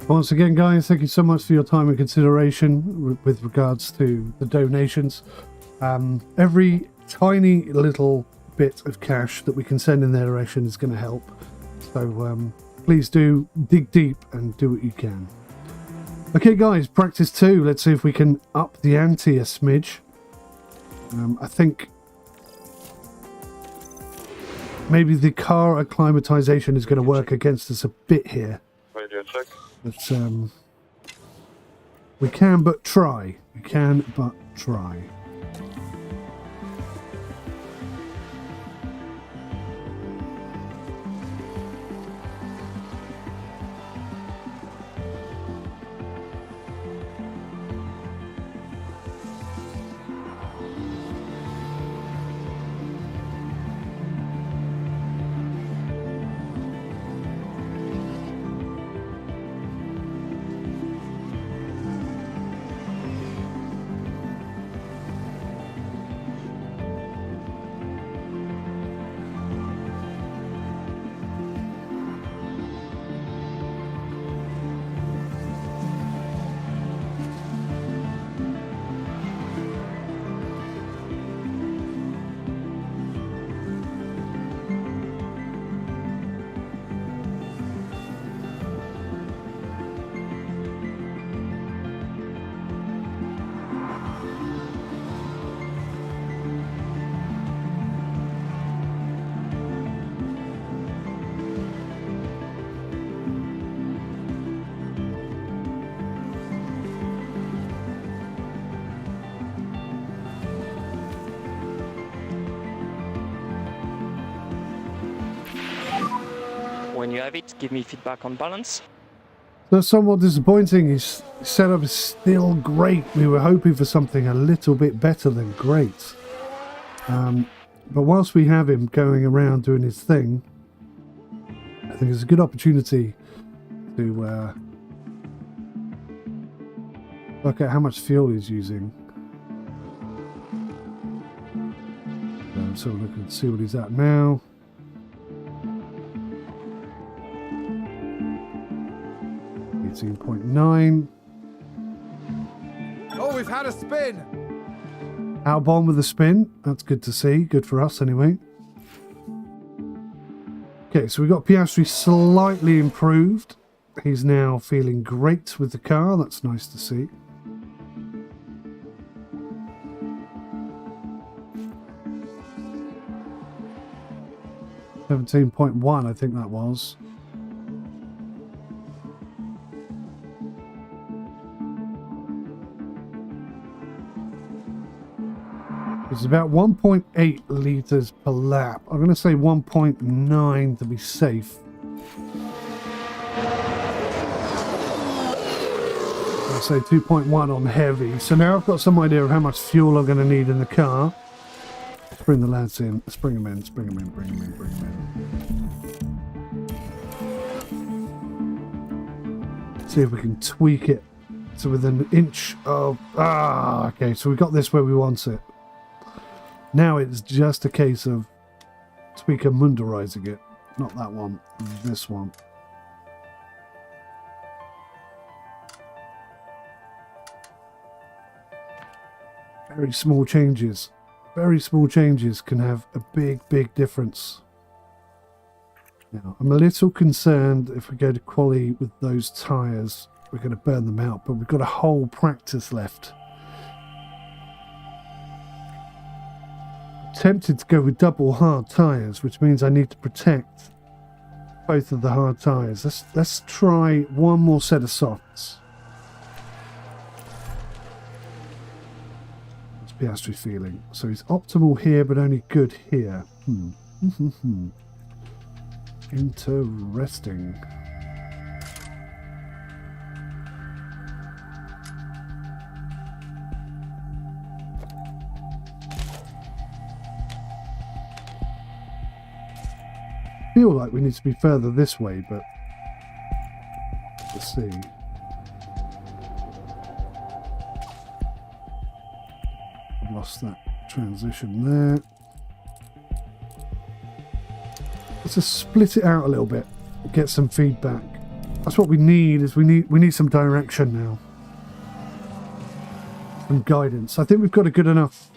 Once again, guys, thank you so much for your time and consideration with regards to the donations. Every tiny little bit of cash that we can send in their direction is going to help. So please do dig deep and do what you can. Okay, guys, practice 2. Let's see if we can up the ante a smidge. I think maybe the car acclimatization is going to work against us a bit here. Check. But we can but try. We can but try. When you have it, give me feedback on balance. That's somewhat disappointing. His setup is still great. We were hoping for something a little bit better than great. But whilst we have him going around doing his thing, I think it's a good opportunity to look at how much fuel he's using. So look and see what he's at now. .9. Oh, we've had a spin. Outbound with a spin. That's good to see. Good for us anyway. Okay, so we got Piastri slightly improved. He's now feeling great with the car. That's nice to see. .1, I think that was. It's about 1.8 litres per lap. I'm going to say 1.9 to be safe. I'll say 2.1 on heavy. So now I've got some idea of how much fuel I'm going to need in the car. Let's bring the lads in. Let's bring them in. Let's bring them in. Bring them in. Bring them in. See if we can tweak it to within an inch of... okay, so we got this where we want it. Now it's just a case of tweaker mundarizing it. Not that one, this one. Very small changes. Very small changes can have a big, big difference. Now, I'm a little concerned if we go to quali with those tyres, we're going to burn them out, but we've got a whole practice left. Tempted to go with double hard tyres, which means I need to protect both of the hard tyres. Let's try one more set of softs. What's Piastri feeling? So he's optimal here, but only good here. Interesting. I feel like we need to be further this way, but let's see. I've lost that transition there. Let's just split it out a little bit, get some feedback. That's what we need. Is we need some direction now, some guidance. I think we've got a good enough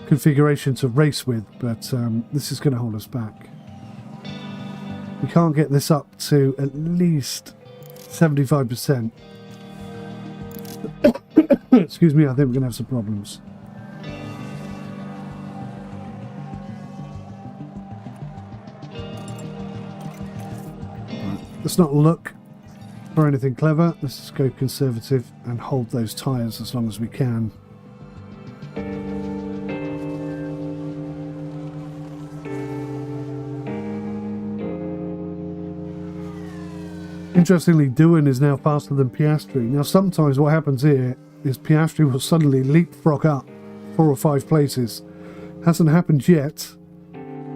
configuration to race with, but this is going to hold us back. We can't get this up to at least 75%. Excuse me, I think we're going to have some problems. Right, let's not look for anything clever. Let's just go conservative and hold those tyres as long as we can. Interestingly, Doohan is now faster than Piastri. Now, sometimes what happens here is Piastri will suddenly leapfrog up 4 or 5 places. Hasn't happened yet,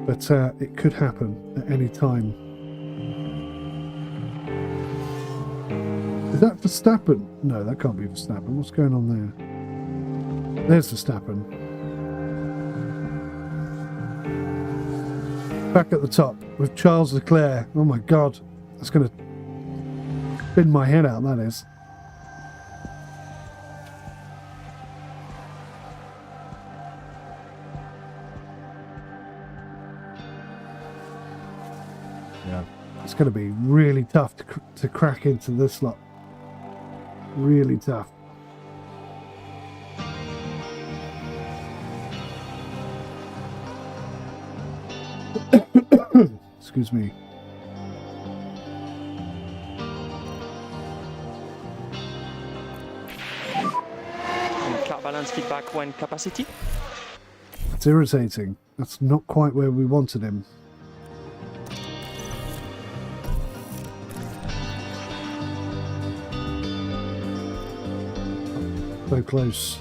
but it could happen at any time. Is that Verstappen? No, that can't be Verstappen. What's going on there? There's Verstappen. Back at the top with Charles Leclerc. Oh my God, that's going to spin my head out, that is. Yeah, it's going to be really tough to crack into this lot. Really tough. Excuse me. Car balance feedback when capacity. It's irritating. That's not quite where we wanted him. So close.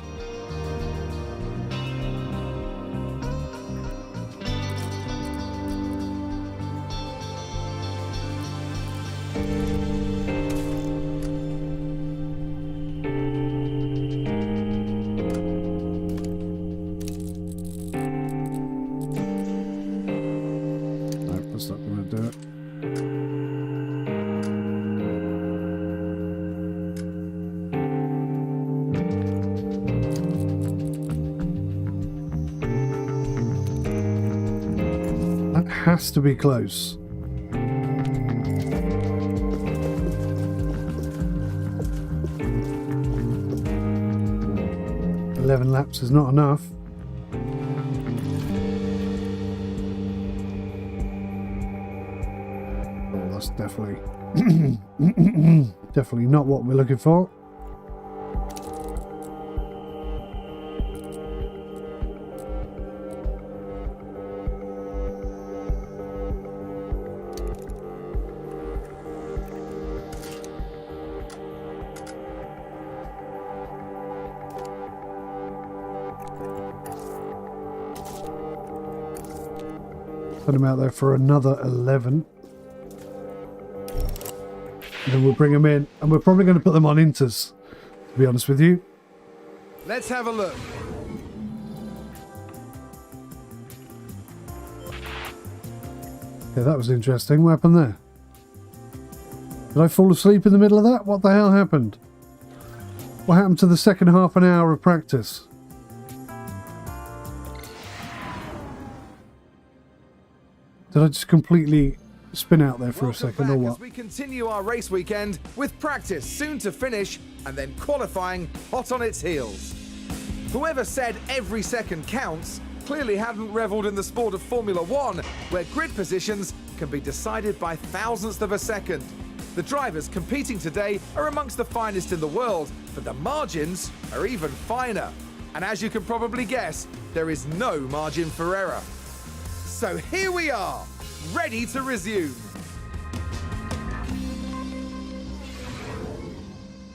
That's not going to do it. That has to be close. "11 laps is not enough." Oh, that's definitely definitely not what we're looking for. Put him out there for another 11. And then we'll bring them in. And we're probably going to put them on inters, to be honest with you. Let's have a look. Yeah, that was interesting. What happened there? Did I fall asleep in the middle of that? What the hell happened? What happened to the second half an hour of practice? Did I just completely spin out there for a Welcome second, back or what? as we continue our race weekend with practice soon to finish and then qualifying hot on its heels. Whoever said every second counts clearly hadn't revelled in the sport of Formula One, where grid positions can be decided by thousandths of a second. The drivers competing today are amongst the finest in the world, but the margins are even finer. And as you can probably guess, there is no margin for error. So here we are, ready to resume.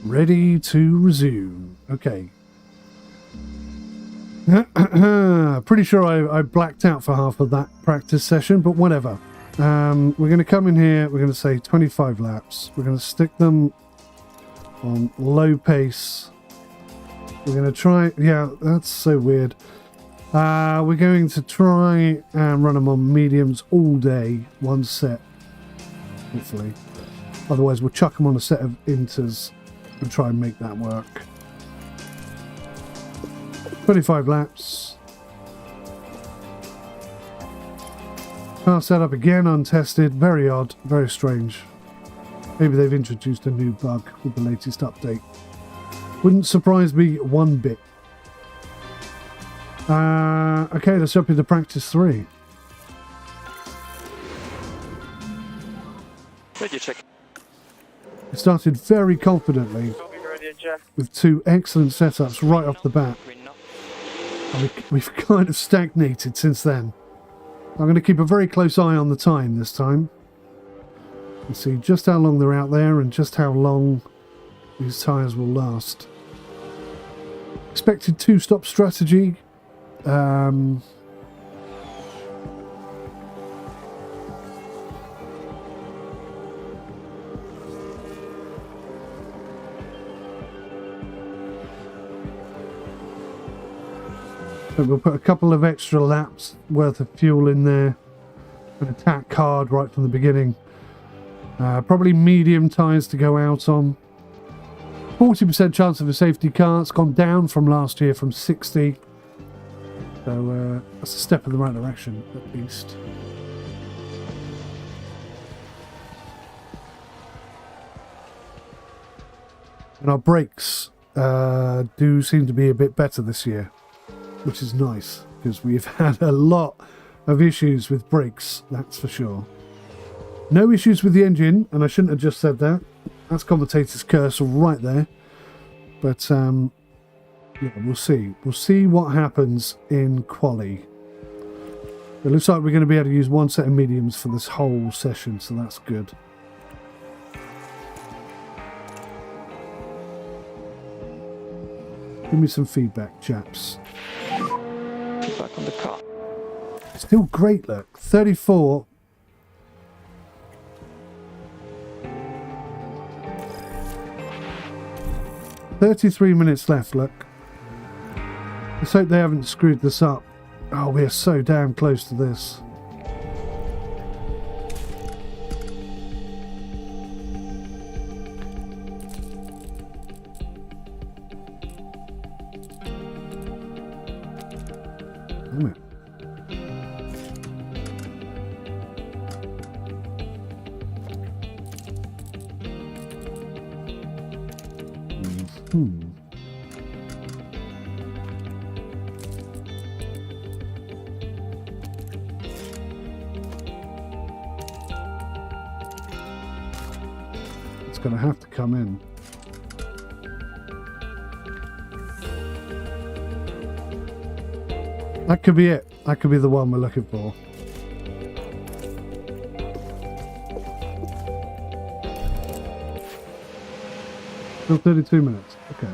Ready to resume. Okay. Pretty sure I blacked out for half of that practice session, but whatever. We're going to come in here, we're going to say 25 laps. We're going to stick them on low pace. We're going to try... Yeah, that's so weird. We're going to try and run them on mediums all day, one set, hopefully. Otherwise, we'll chuck them on a set of inters and try and make that work. 25 laps. Car setup again, untested. Very odd, very strange. Maybe they've introduced a new bug with the latest update. Wouldn't surprise me one bit. Okay, let's jump into practice 3. Ready, check. It started very confidently with 2 excellent setups right off the bat. And we've kind of stagnated since then. I'm going to keep a very close eye on the time this time. And see just how long they're out there and just how long these tyres will last. Expected 2-stop strategy. So we'll put a couple of extra laps worth of fuel in there and attack hard right from the beginning. Probably medium tyres to go out on. 40% chance of a safety car. It's gone down from last year from 60. So that's a step in the right direction at least. And our brakes do seem to be a bit better this year, which is nice because we've had a lot of issues with brakes, that's for sure. No issues with the engine, and I shouldn't have just said that. That's commentator's curse right there. But yeah, we'll see. We'll see what happens in quali. It looks like we're going to be able to use one set of mediums for this whole session, so that's good. Give me some feedback, chaps. Feedback on the car. Still great, look. 34. $33 minutes left, look. Let's hope they haven't screwed this up. Oh, we are so damn close to this. Damn it. It's going to have to come in. That could be it. That could be the one we're looking for. Still 32 minutes. Okay.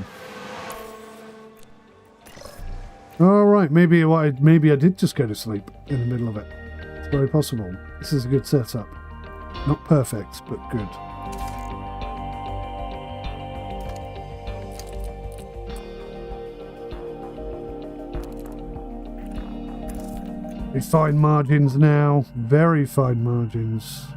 All right. Maybe I did just go to sleep in the middle of it. It's very possible. This is a good setup. Not perfect, but good. Very fine margins now. Very fine margins.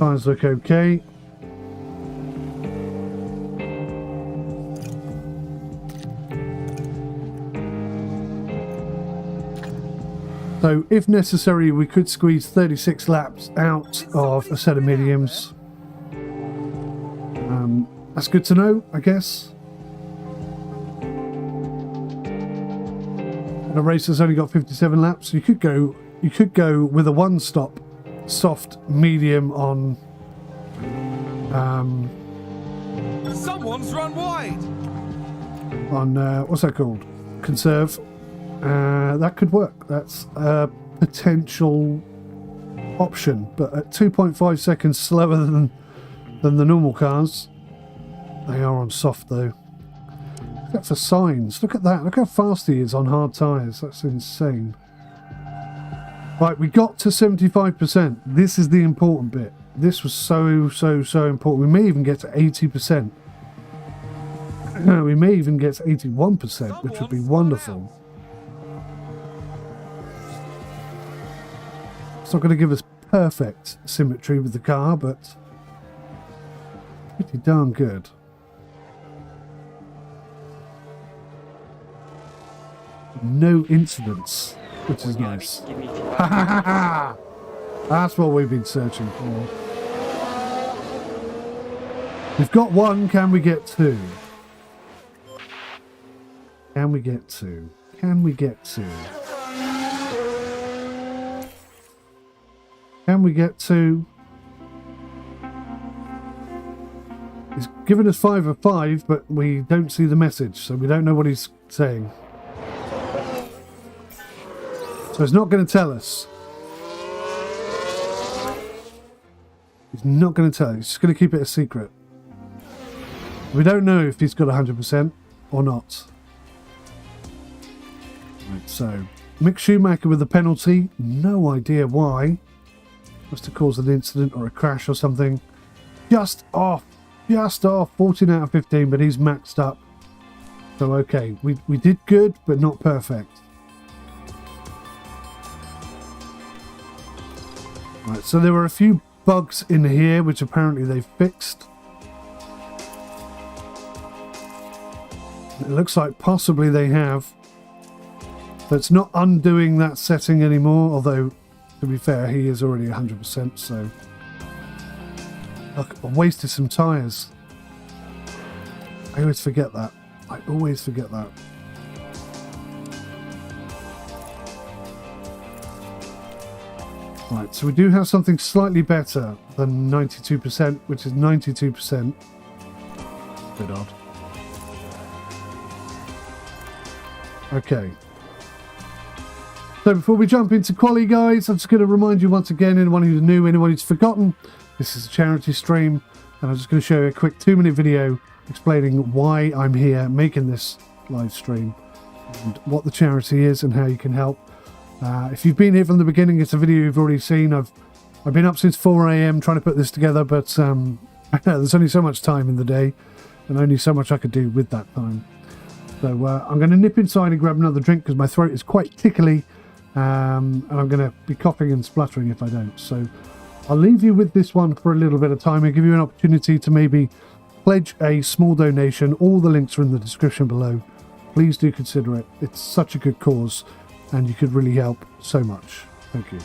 Tires look okay. So if necessary, we could squeeze 36 laps out of a set of mediums. That's good to know, I guess. And a racer's only got 57 laps. You could go with a one-stop soft medium on. Someone's run wide. On what's that called? Conserve. That could work. That's a potential option, but at 2.5 seconds slower than the normal cars. They are on soft though. Look for signs. Look at that. Look how fast he is on hard tyres. That's insane. Right, we got to 75%. This is the important bit. This was so important. We may even get to 80%. We may even get to 81%, which would be wonderful. It's not going to give us perfect symmetry with the car, but pretty darn good. No incidents, which is nice. That's what we've been searching for. We've got one. Can we get two? Can we get two? Can we get two? Can we get two? He's given us 5 of 5, but we don't see the message, so we don't know what he's saying. So he's not going to tell us. He's not going to tell us. He's just going to keep it a secret. We don't know if he's got 100% or not. Right, so Mick Schumacher with the penalty. No idea why. Must have caused an incident or a crash or something. Just off. 14 out of 15, but he's maxed up. So okay, we did good, but not perfect. Right, so there were a few bugs in here, which apparently they've fixed. It looks like possibly they have. So it's not undoing that setting anymore, although, to be fair, he is already 100%, so... Look, I wasted some tyres. I always forget that. Right, so we do have something slightly better than 92%, which is 92%. A bit odd. Okay. So before we jump into quali, guys, I'm just going to remind you once again, anyone who's new, anyone who's forgotten, this is a charity stream, and I'm just going to show you a quick 2-minute video explaining why I'm here making this live stream and what the charity is and how you can help. If you've been here from the beginning, it's a video you've already seen. I've been up since 4 AM trying to put this together, but there's only so much time in the day and only so much I could do with that time. So I'm going to nip inside and grab another drink because my throat is quite tickly, and I'm going to be coughing and spluttering if I don't. So I'll leave you with this one for a little bit of time and give you an opportunity to maybe pledge a small donation. All the links are in the description below. Please do consider it. It's such a good cause and you could really help so much. Thank you.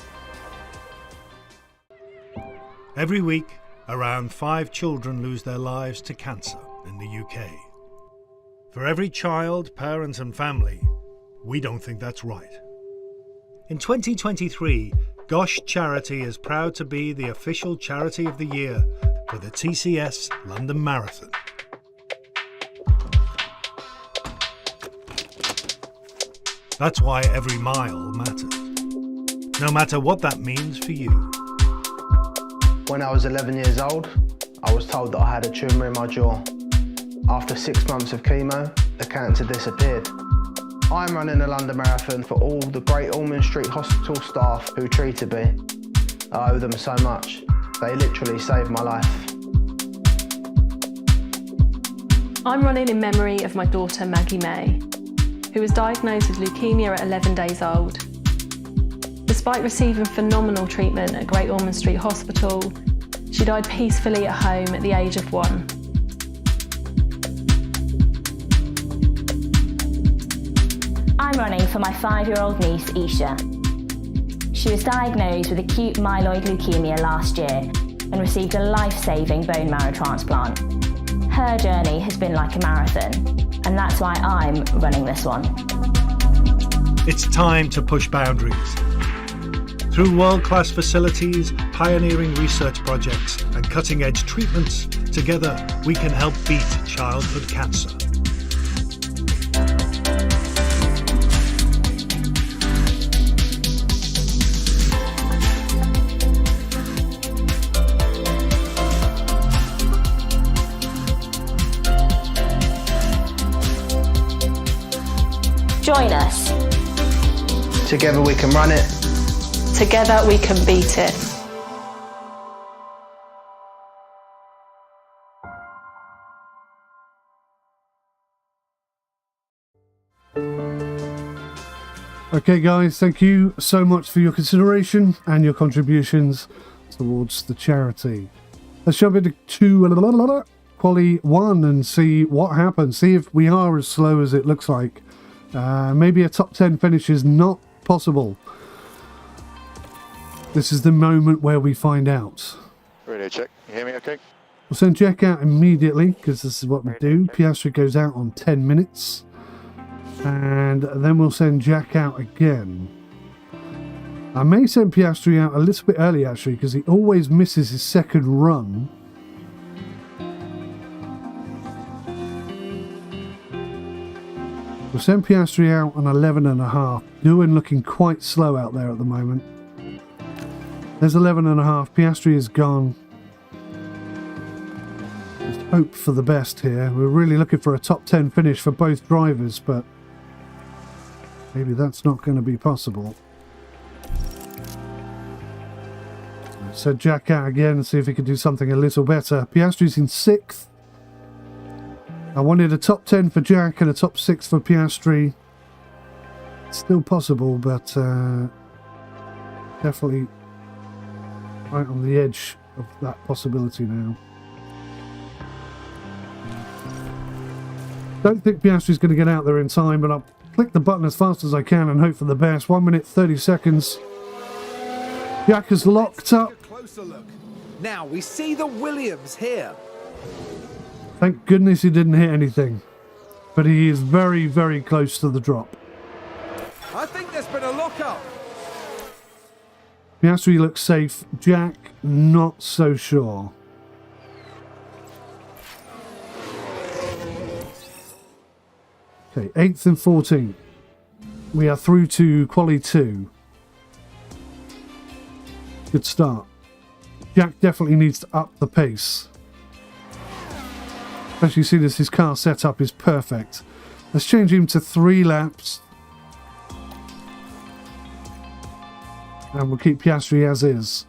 Every week, around 5 children lose their lives to cancer in the UK. For every child, parent and family, we don't think that's right. In 2023, Gosh Charity is proud to be the official Charity of the Year for the TCS London Marathon. That's why every mile matters, no matter what that means for you. When I was 11 years old, I was told that I had a tumour in my jaw. After 6 months of chemo, the cancer disappeared. I'm running a London Marathon for all the great Ormond Street Hospital staff who treated me. I owe them so much. They literally saved my life. I'm running in memory of my daughter Maggie May, who was diagnosed with leukemia at 11 days old. Despite receiving phenomenal treatment at Great Ormond Street Hospital, She died peacefully at home at the age of 1. I'm running for my 5-year-old niece, Isha. She was diagnosed with acute myeloid leukemia last year and received a life-saving bone marrow transplant. Her journey has been like a marathon, and that's why I'm running this one. It's time to push boundaries. Through world-class facilities, pioneering research projects, and cutting-edge treatments, together we can help beat childhood cancer. Join us. Together we can run it. Together we can beat it. Okay guys, thank you so much for your consideration and your contributions towards the charity. Let's jump into Quali 1 and see what happens. See if we are as slow as it looks like. Maybe a top 10 finish is not possible. This is the moment where we find out. Radio check. You hear me okay? We'll send Jack out immediately because this is what we do. Piastri goes out on 10 minutes. And then we'll send Jack out again. I may send Piastri out a little bit early actually because he always misses his second run. We'll send Piastri out on 11.5. Doohan looking quite slow out there at the moment. There's 11.5. Piastri is gone. Just hope for the best here. We're really looking for a top 10 finish for both drivers, but maybe that's not going to be possible. So Jack out again and see if he can do something a little better. Piastri's in 6th. I wanted a top 10 for Jack and a top 6 for Piastri. It's still possible, but definitely right on the edge of that possibility now. Don't think Piastri's going to get out there in time, but I'll click the button as fast as I can and hope for the best. 1 minute 30 seconds. Jack is locked up. Closer look. Now we see the Williams here. Thank goodness he didn't hit anything. But he is very, very close to the drop. I think there's been a lock-up. Piastri looks safe. Jack, not so sure. Okay, 8th and 14th. We are through to Quali 2. Good start. Jack definitely needs to up the pace. Especially seeing as his car setup is perfect. Let's change him to 3 laps. And we'll keep Piastri as is.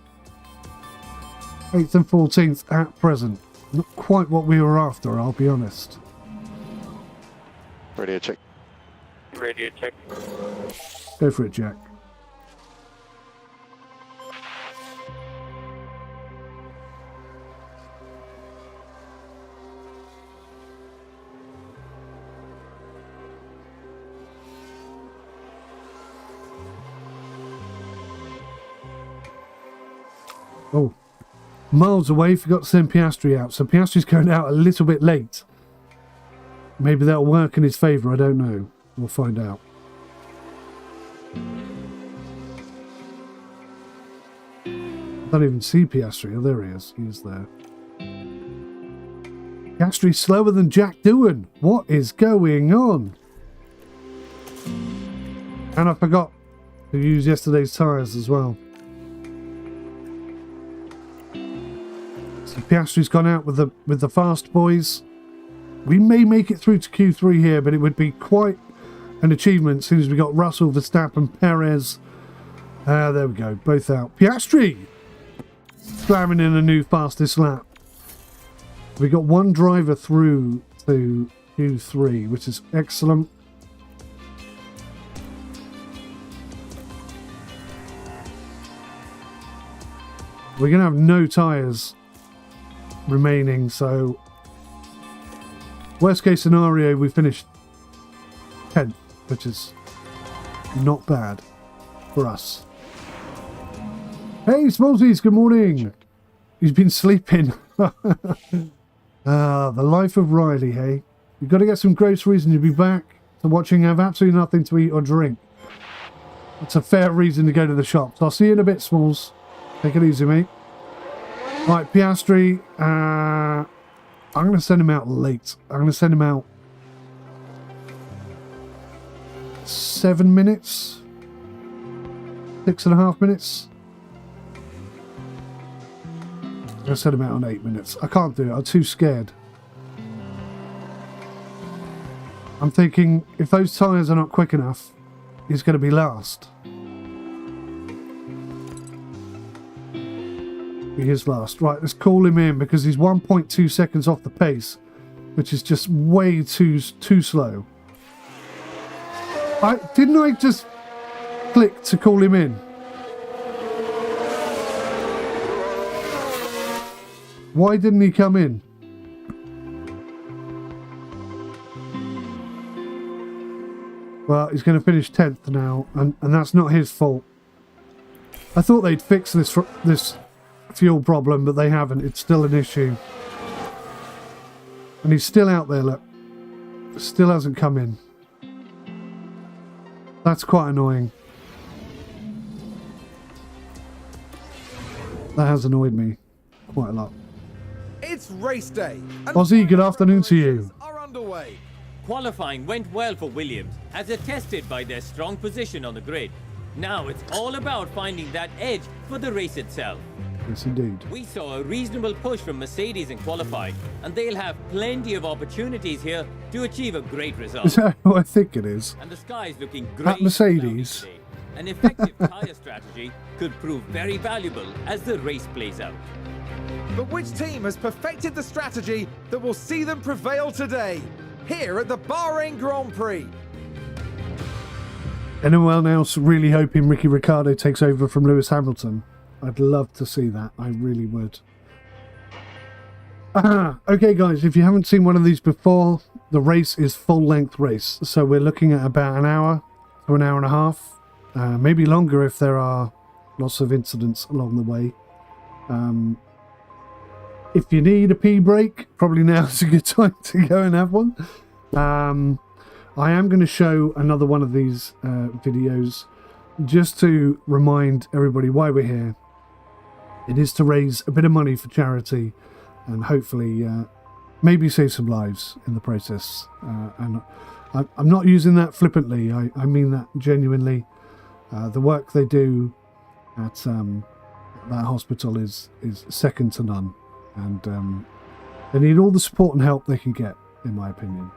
8th and 14th at present. Not quite what we were after, I'll be honest. Radio check. Radio check. Go for it, Jack. Oh, miles away, forgot to send Piastri out. So Piastri's going out a little bit late. Maybe that'll work in his favour, I don't know. We'll find out. I don't even see Piastri. Oh, there he is. He is there. Piastri's slower than Jack Doohan. What is going on? And I forgot to use yesterday's tyres as well. So Piastri's gone out with the fast boys. We may make it through to Q3 here, but it would be quite an achievement as soon as we got Russell, Verstappen, Perez. There we go, both out. Piastri slamming in a new fastest lap. We got one driver through to Q3, which is excellent. We're going to have no tyres remaining, so worst case scenario, we finished 10th, which is not bad for us. Hey, Smallsies, good morning. He's been sleeping. The life of Riley, hey? You've got to get some groceries and you'll be back to watching have absolutely nothing to eat or drink. That's a fair reason to go to the shops. I'll see you in a bit, Smalls. Take it easy, mate. Right, Piastri. I'm going to send him out late. I'm going to send him out 7 minutes. 6.5 minutes. I'm going to send him out on 8 minutes. I can't do it. I'm too scared. I'm thinking if those tyres are not quick enough, he's going to be last. He is last. Right, let's call him in because he's 1.2 seconds off the pace, which is just way too slow. Didn't I just click to call him in? Why didn't he come in? Well, he's going to finish 10th now, and that's not his fault. I thought they'd fix this fuel problem, but they haven't. It's still an issue. And he's still out there, look. Still hasn't come in. That's quite annoying. That has annoyed me quite a lot. It's race day. And Ozzy, good afternoon to you. are underway. Qualifying went well for Williams, as attested by their strong position on the grid. Now it's all about finding that edge for the race itself. Yes, indeed. We saw a reasonable push from Mercedes in qualifying, and they'll have plenty of opportunities here to achieve a great result. Is that who I think it is? And the sky's looking great. At Mercedes. Today. An effective tyre strategy could prove very valuable as the race plays out. But which team has perfected the strategy that will see them prevail today? Here at the Bahrain Grand Prix. Anyone else really hoping Ricky Ricciardo takes over from Lewis Hamilton? I'd love to see that. I really would. Okay, guys, if you haven't seen one of these before, the race is full-length race. So we're looking at about an hour to an hour and a half. Maybe longer if there are lots of incidents along the way. If you need a pee break, probably now's a good time to go and have one. I am going to show another one of these videos just to remind everybody why we're here. It is to raise a bit of money for charity and hopefully maybe save some lives in the process. And I'm not using that flippantly. I mean that genuinely. The work they do at that hospital is second to none. And they need all the support and help they can get, in my opinion.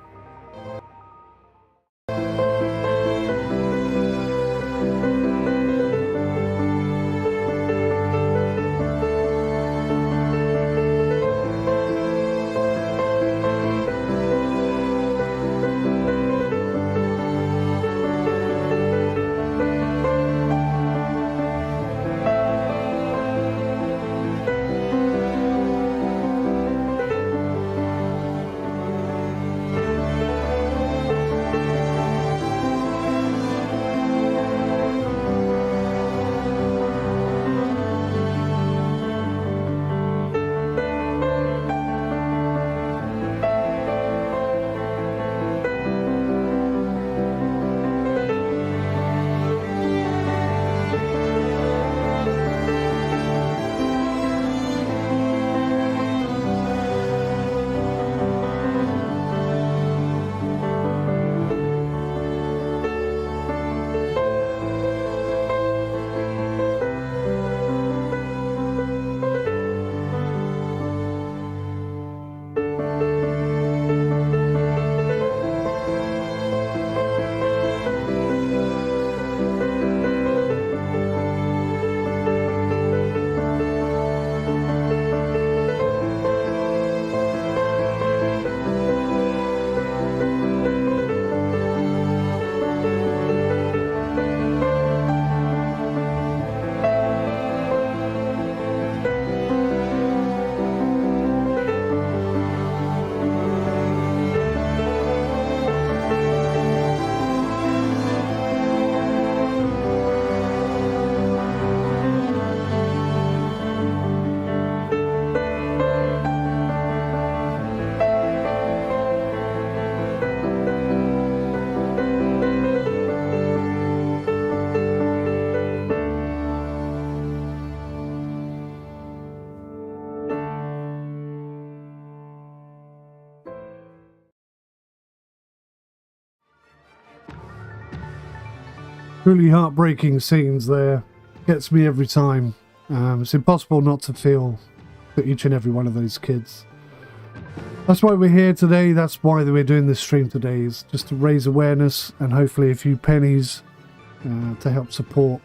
Truly heartbreaking scenes there. Gets me every time. It's impossible not to feel for each and every one of those kids. That's why we're here today. That's why we're doing this stream today, is just to raise awareness and hopefully a few pennies to help support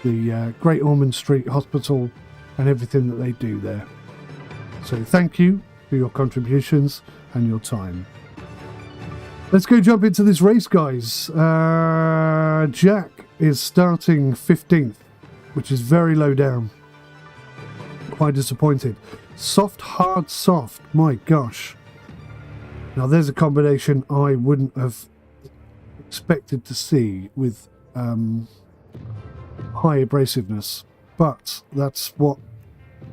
the Great Ormond Street Hospital and everything that they do there. So thank you for your contributions and your time. Let's go jump into this race, guys. Jack is starting 15th, which is very low down. Quite disappointed. Soft, hard, soft. My gosh. Now there's a combination I wouldn't have expected to see with high abrasiveness, but that's what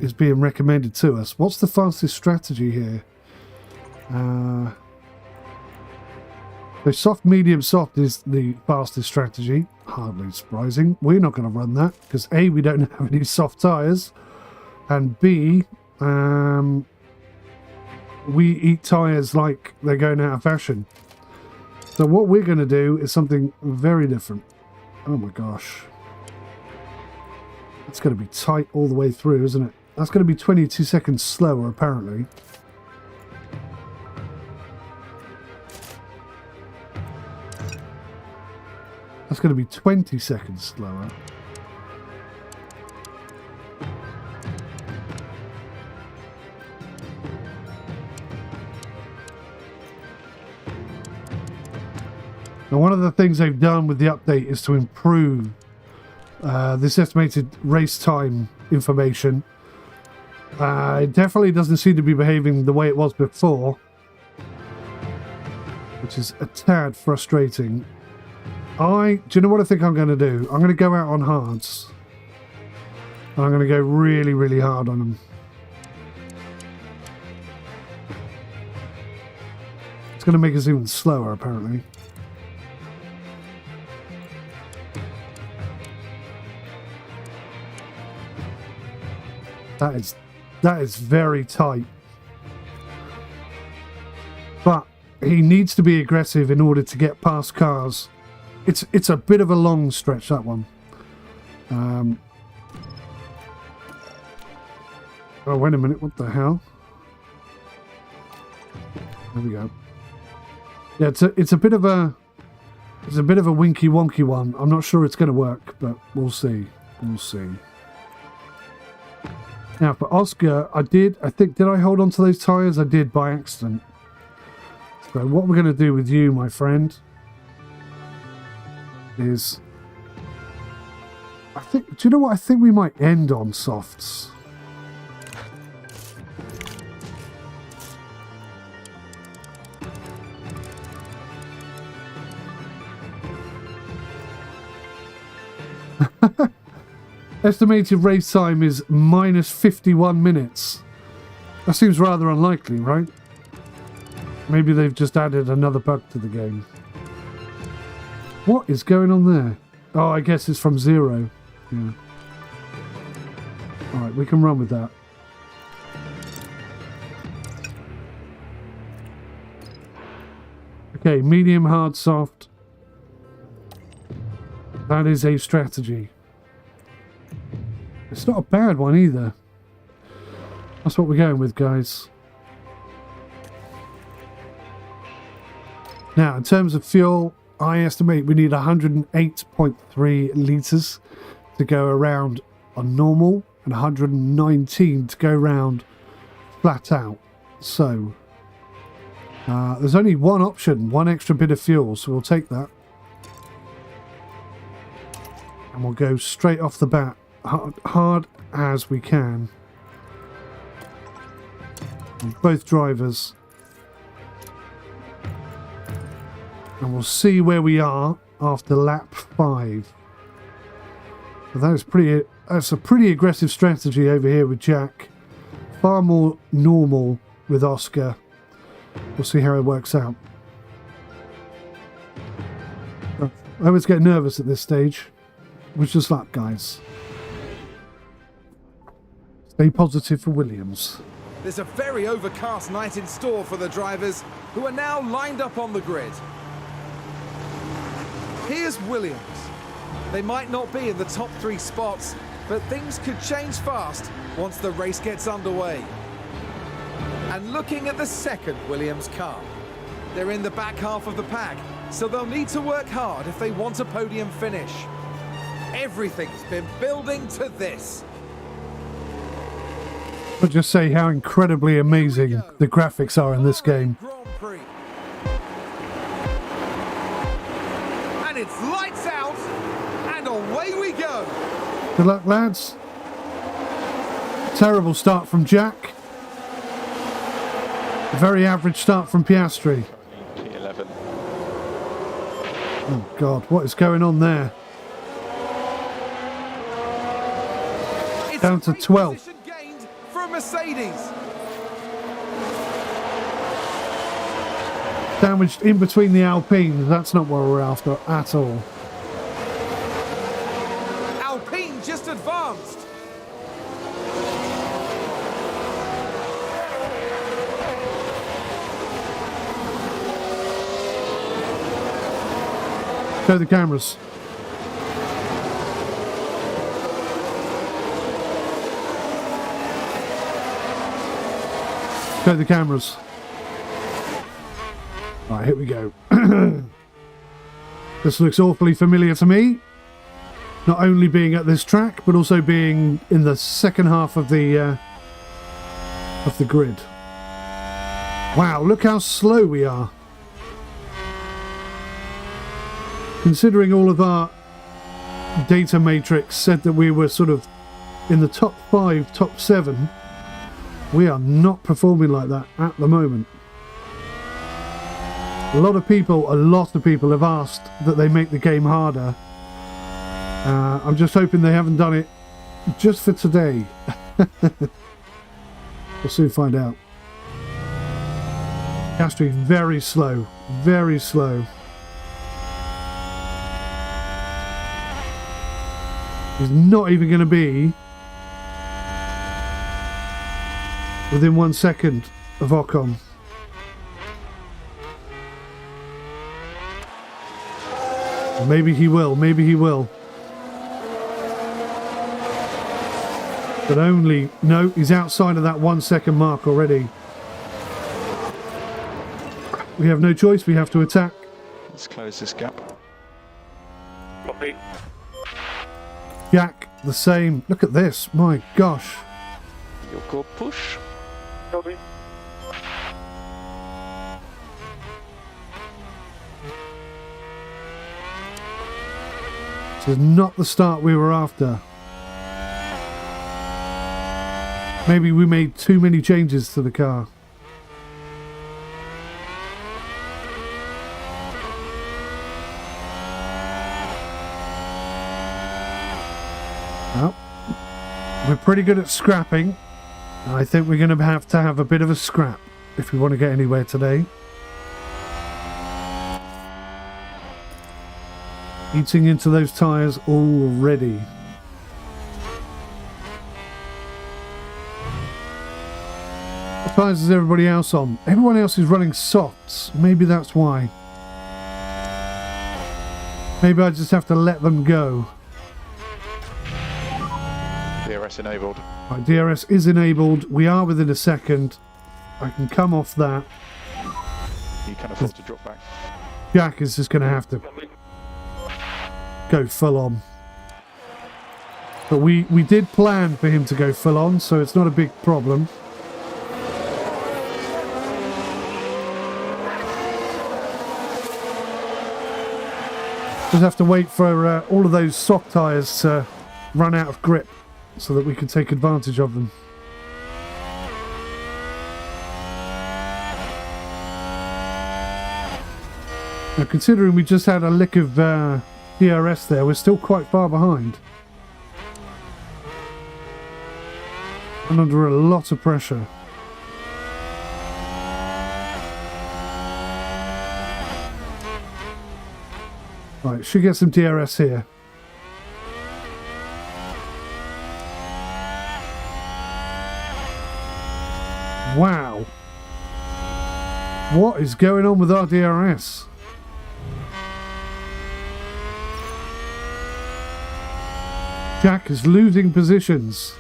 is being recommended to us. What's the fastest strategy here? So soft, medium, soft is the fastest strategy. Hardly surprising. We're not going to run that because A, we don't have any soft tyres, and B, we eat tyres like they're going out of fashion. So what we're going to do is something very different. Oh my gosh. It's going to be tight all the way through, isn't it? That's going to be 22 seconds slower, apparently. That's going to be 20 seconds slower. Now, one of the things they've done with the update is to improve this estimated race time information. It definitely doesn't seem to be behaving the way it was before, which is a tad frustrating. Do you know what I think I'm going to do? I'm going to go out on hards. I'm going to go really, really hard on them. It's going to make us even slower, apparently. That is very tight. But he needs to be aggressive in order to get past cars. It's a bit of a long stretch, that one. Oh, wait a minute, what the hell? There we go. Yeah, it's a bit of a winky wonky one. I'm not sure it's going to work, but we'll see. We'll see. Now for Oscar, did I hold on to those tyres? I did by accident. So what we're going to do with you, my friend, is do you know what? I think we might end on softs. Estimated race time is minus 51 minutes. That seems rather unlikely, right? Maybe they've just added another bug to the game. What is going on there? Oh, I guess it's from 0. Yeah. Alright, we can run with that. Okay, medium, hard, soft. That is a strategy. It's not a bad one either. That's what we're going with, guys. Now, in terms of fuel, I estimate we need 108.3 litres to go around on normal and 119 to go around flat out. So, there's only one option, one extra bit of fuel, so we'll take that. And we'll go straight off the bat, hard as we can. And both drivers. And we'll see where we are after lap 5. But that's a pretty aggressive strategy over here with Jack. Far more normal with Oscar. We'll see how it works out. I always get nervous at this stage. Wish us luck, guys. Stay positive for Williams. There's a very overcast night in store for the drivers who are now lined up on the grid. Here's Williams. They might not be in the top 3 spots, but things could change fast once the race gets underway. And looking at the second Williams car, they're in the back half of the pack, so they'll need to work hard if they want a podium finish. Everything's been building to this. I'll just say how incredibly amazing the graphics are in this game. Grand Prix. And it's lights out, and away we go. Good luck, lads. Terrible start from Jack. A very average start from Piastri. P11. Oh God, what is going on there? It's Down to a great 12. position gained for Mercedes. Damaged in between the Alpines. That's not what we're after at all. Alpine just advanced. Show the cameras. Show the cameras. Right, here we go. This looks awfully familiar to me. Not only being at this track, but also being in the second half of the grid. Wow, look how slow we are. Considering all of our data matrix said that we were sort of in the top 5, top 7, we are not performing like that at the moment. A lot of people have asked that they make the game harder. I'm just hoping they haven't done it just for today. We'll soon find out. Piastri very slow, very slow. He's not even going to be within 1 second of Ocon. Maybe he will, maybe he will. But only, no, he's outside of that 1 second mark already. We have no choice, we have to attack. Let's close this gap. Copy. Jack, the same. Look at this, my gosh. Your core push. Copy. This is not the start we were after. Maybe we made too many changes to the car. Well, we're pretty good at scrapping. I think we're going to have a bit of a scrap if we want to get anywhere today. Eating into those tyres already. What tyres is everybody else on? Everyone else is running softs. Maybe that's why. Maybe I just have to let them go. DRS enabled. Right, DRS is enabled. We are within a second. I can come off that. You can afford to drop back. Jack is just going to have to go full on. But we did plan for him to go full on, so it's not a big problem. Just have to wait for all of those soft tyres to run out of grip so that we can take advantage of them. Now, considering we just had a lick of DRS there, we're still quite far behind. And under a lot of pressure. Right, should get some DRS here. Wow. What is going on with our DRS? Jack is losing positions.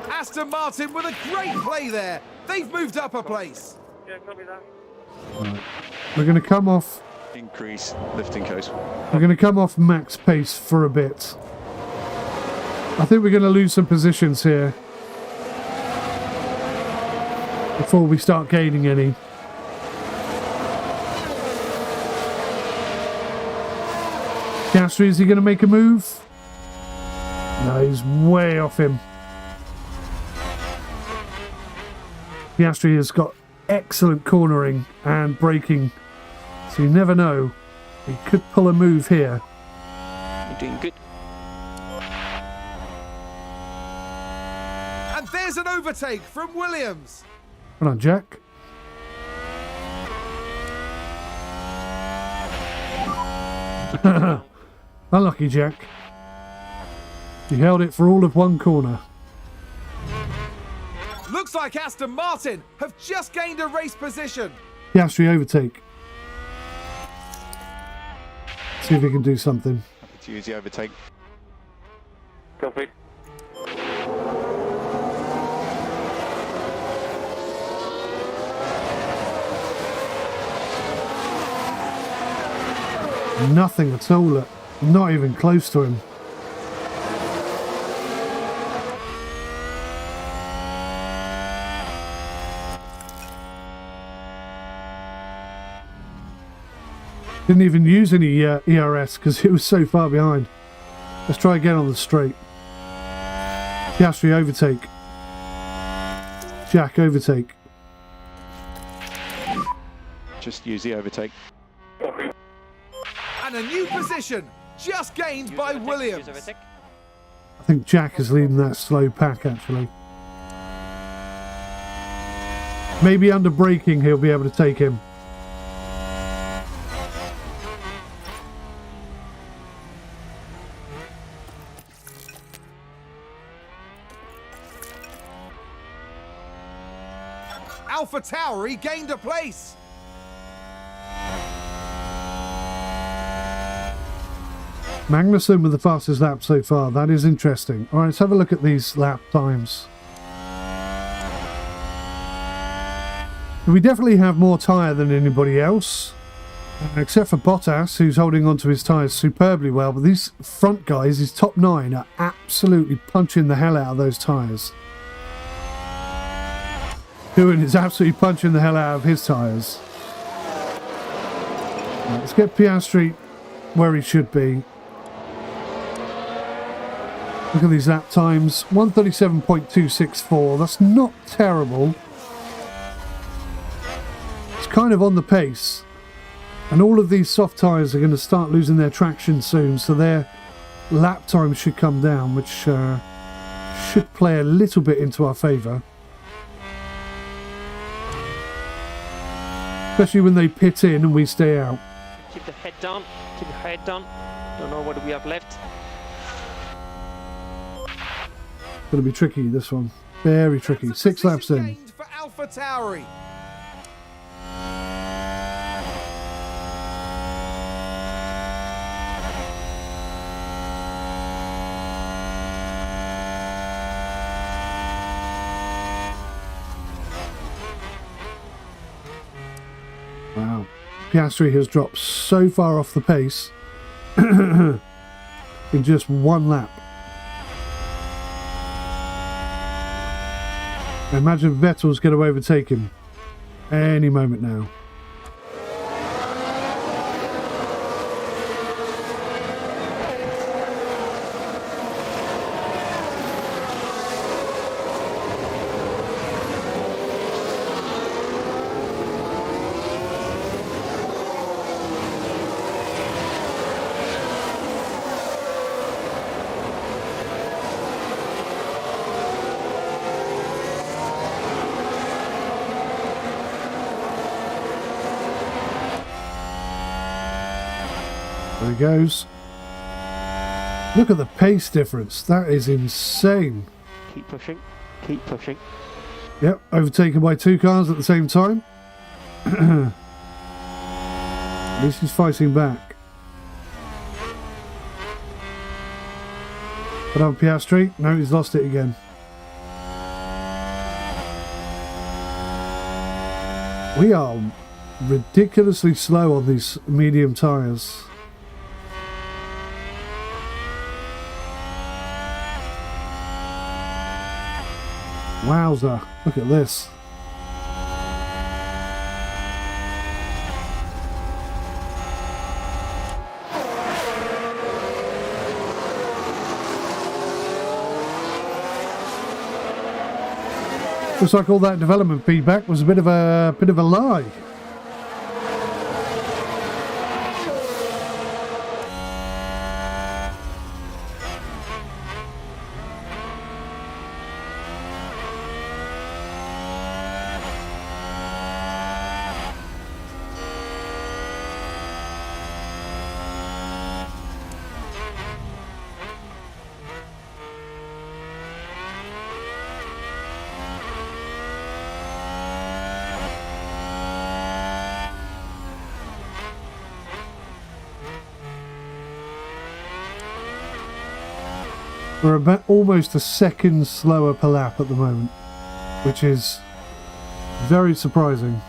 Aston Martin with a great play there. They've moved up a place. Yeah, copy that. Right. We're going to come off. Increase lifting coast. We're going to come off max pace for a bit. I think we're going to lose some positions here before we start gaining any. Piastri, is he going to make a move? No, he's way off him. Piastri has got excellent cornering and braking, so you never know. He could pull a move here. You're doing good. And there's an overtake from Williams. Hold on, Jack. Unlucky, Jack. You held it for all of one corner. Looks like Aston Martin have just gained a race position. Piastri overtake. See if he can do something. Happy to use the overtake. Copy. Nothing at all. Not even close to him. Didn't even use any ERS because it was so far behind. Let's try again on the straight. Piastri overtake. Jack overtake. Just use the overtake. Copy. And a new position just gained by Williams. I think Jack is leading that slow pack actually. Maybe under braking he'll be able to take him. AlphaTauri gained a place. Magnussen with the fastest lap so far. That is interesting. Alright, let's have a look at these lap times. We definitely have more tyre than anybody else. Except for Bottas, who's holding onto his tyres superbly well. But these front guys, his top 9, are absolutely punching the hell out of those tyres. Ewan is absolutely punching the hell out of his tyres. Right, let's get Piastri where he should be. Look at these lap times. 1:37.264. That's not terrible. It's kind of on the pace. And all of these soft tyres are going to start losing their traction soon, so their lap time should come down, which should play a little bit into our favour. Especially when they pit in and we stay out. Keep the head down. Keep the head down. Don't know what we have left. Going to be tricky, this one. Very tricky. 6 laps in. For AlphaTauri. Wow. Piastri has dropped so far off the pace in just one lap. I imagine Vettel's going to overtake him any moment now. There he goes. Look at the pace difference. That is insane. Keep pushing. Keep pushing. Yep, overtaken by 2 cars at the same time. At least he's fighting back. But on Piastri, no, he's lost it again. We are ridiculously slow on these medium tyres. Wowza, look at this. Looks like all that development feedback was a bit of a lie. We're about almost a second slower per lap at the moment, which is very surprising.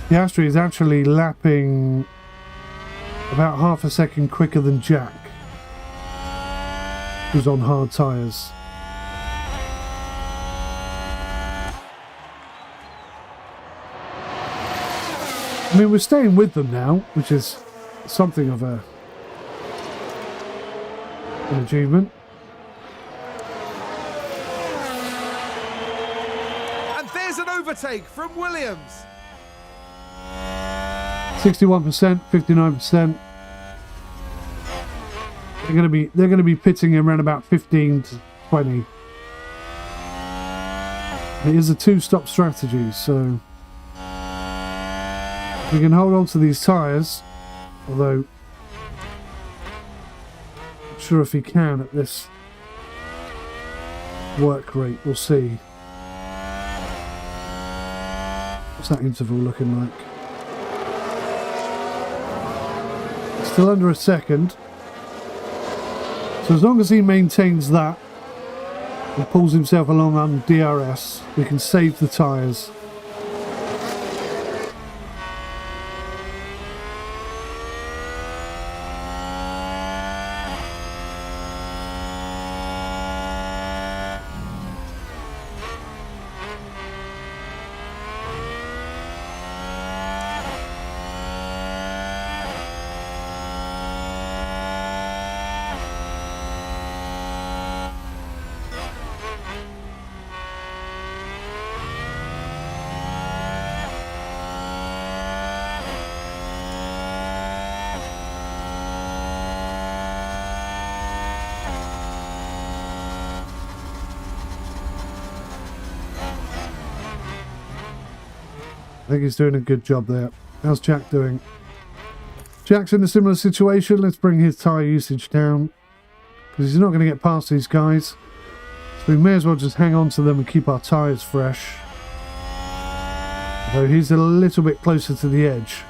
Piastri is actually lapping about half a second quicker than Jack, who's on hard tyres. I mean, we're staying with them now, which is something of an achievement. And there's an overtake from Williams. 61%, 59%. They're gonna be pitting around about 15 to 20. It is a two-stop strategy, so we can hold on to these tyres. Although, not sure if he can at this work rate. We'll see. What's that interval looking like? Still under a second. So as long as he maintains that and pulls himself along on DRS, we can save the tyres. I think he's doing a good job there. How's Jack doing? Jack's in a similar situation. Let's bring his tyre usage down, because he's not going to get past these guys. So we may as well just hang on to them and keep our tyres fresh. Though he's a little bit closer to the edge.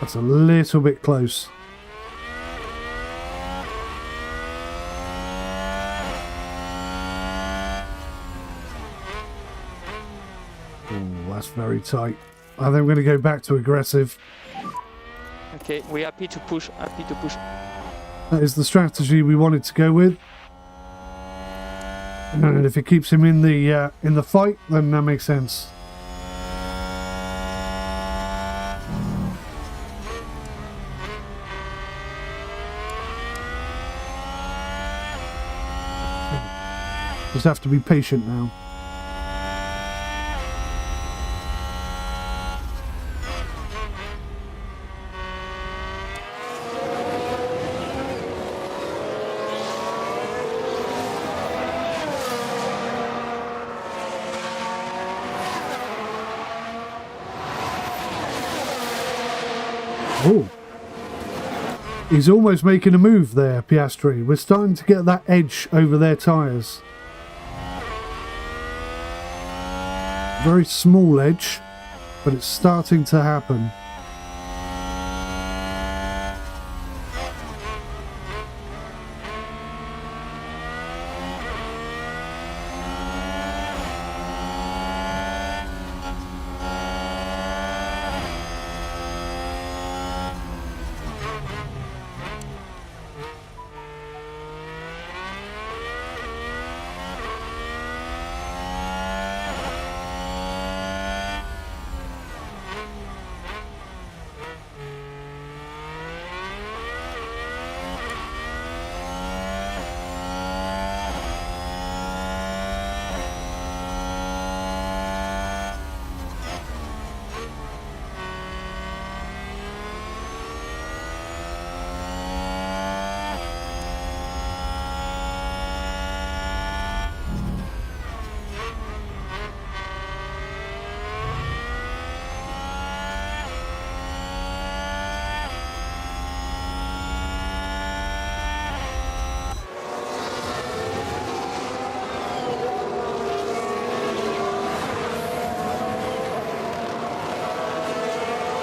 That's a little bit close. Ooh, that's very tight. I think we're going to go back to aggressive. Okay, we're happy to push, That is the strategy we wanted to go with. And if it keeps him in the fight, then that makes sense. Just have to be patient now. Oh. He's almost making a move there, Piastri. We're starting to get that edge over their tyres. Very small edge, but it's starting to happen.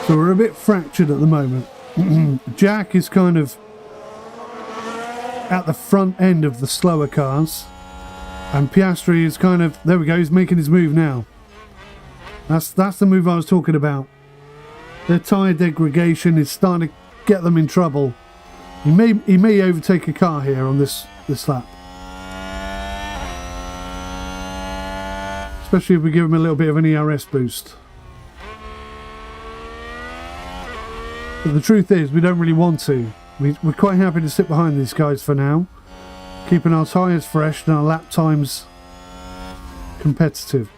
So we're a bit fractured at the moment. Jack is kind of at the front end of the slower cars, and Piastri is kind of, there we go, he's making his move now. That's the move I was talking about. Their tyre degradation is starting to get them in trouble. He may overtake a car here on this lap. Especially if we give him a little bit of an ERS boost. But the truth is, we don't really want to. We're quite happy to sit behind these guys for now, keeping our tyres fresh and our lap times competitive.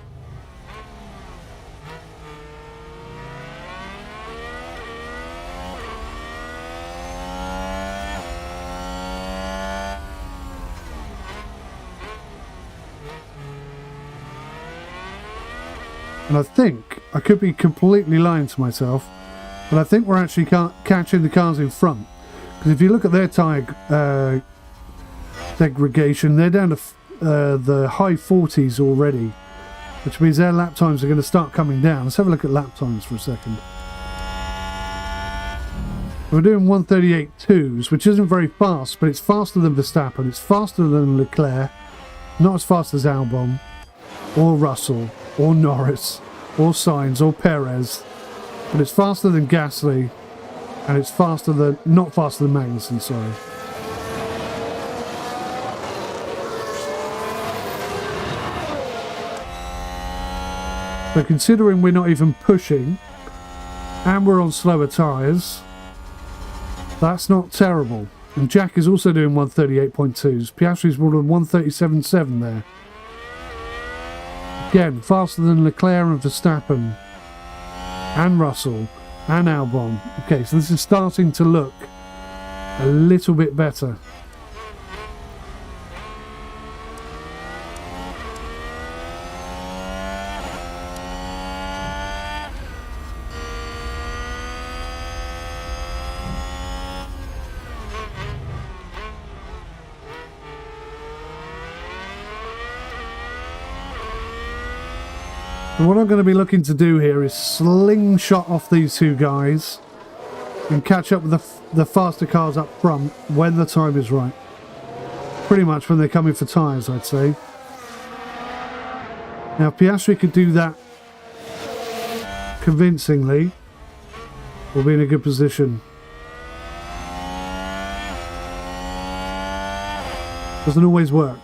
And I think, I could be completely lying to myself, but I think we're actually catching the cars in front. Because if you look at their tyre degradation, they're down to the high 40s already, which means their lap times are going to start coming down. Let's have a look at lap times for a second. We're doing 1:38.2s, which isn't very fast, but it's faster than Verstappen, it's faster than Leclerc, not as fast as Albon, or Russell, or Norris, or Sainz, or Perez, but it's faster than Gasly, and it's not faster than Magnussen, sorry. So considering we're not even pushing, and we're on slower tyres, that's not terrible. And Jack is also doing 1:38.2s. Piastri's running 1:37.7 there. Again, faster than Leclerc and Verstappen, and Russell, and Albon. Okay, so this is starting to look a little bit better. And what I'm going to be looking to do here is slingshot off these two guys and catch up with the faster cars up front when the time is right. Pretty much when they're coming for tyres, I'd say. Now, if Piastri could do that convincingly, we'll be in a good position. Doesn't always work.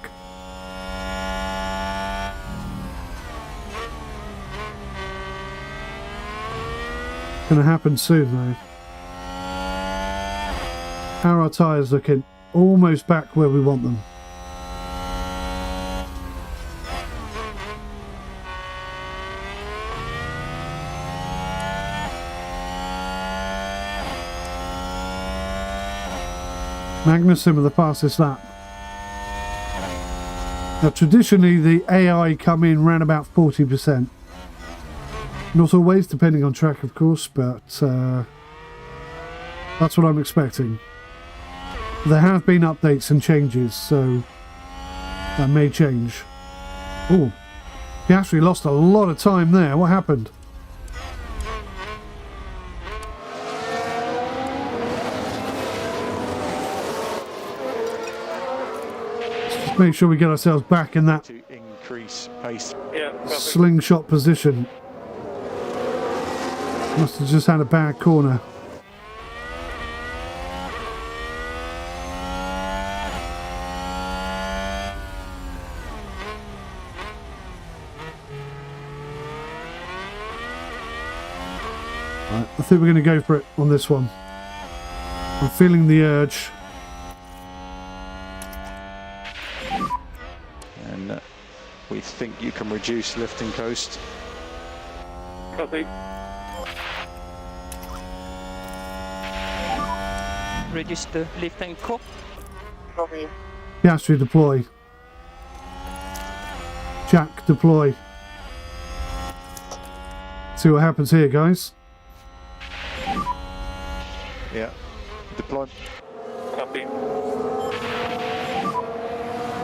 Gonna happen soon though. How are our tyres looking? Almost back where we want them. Magnussen with the fastest lap. Now traditionally the AI come in around about 40%. Not always, depending on track of course, but That's what I'm expecting. There have been updates and changes, so that may change. Oh, he actually lost a lot of time there. What happened? Let's just make sure we get ourselves back in that To increase pace. Yeah, perfect. slingshot position. Must have just had a bad corner. Right, I think we're going to go for it on this one. I'm feeling the urge. And we think you can reduce lift and coast. Copy. Reduce the lift and co. Copy. Piastri deploy. Jack deploy. See what happens here, guys. Yeah. Deploy. Copy.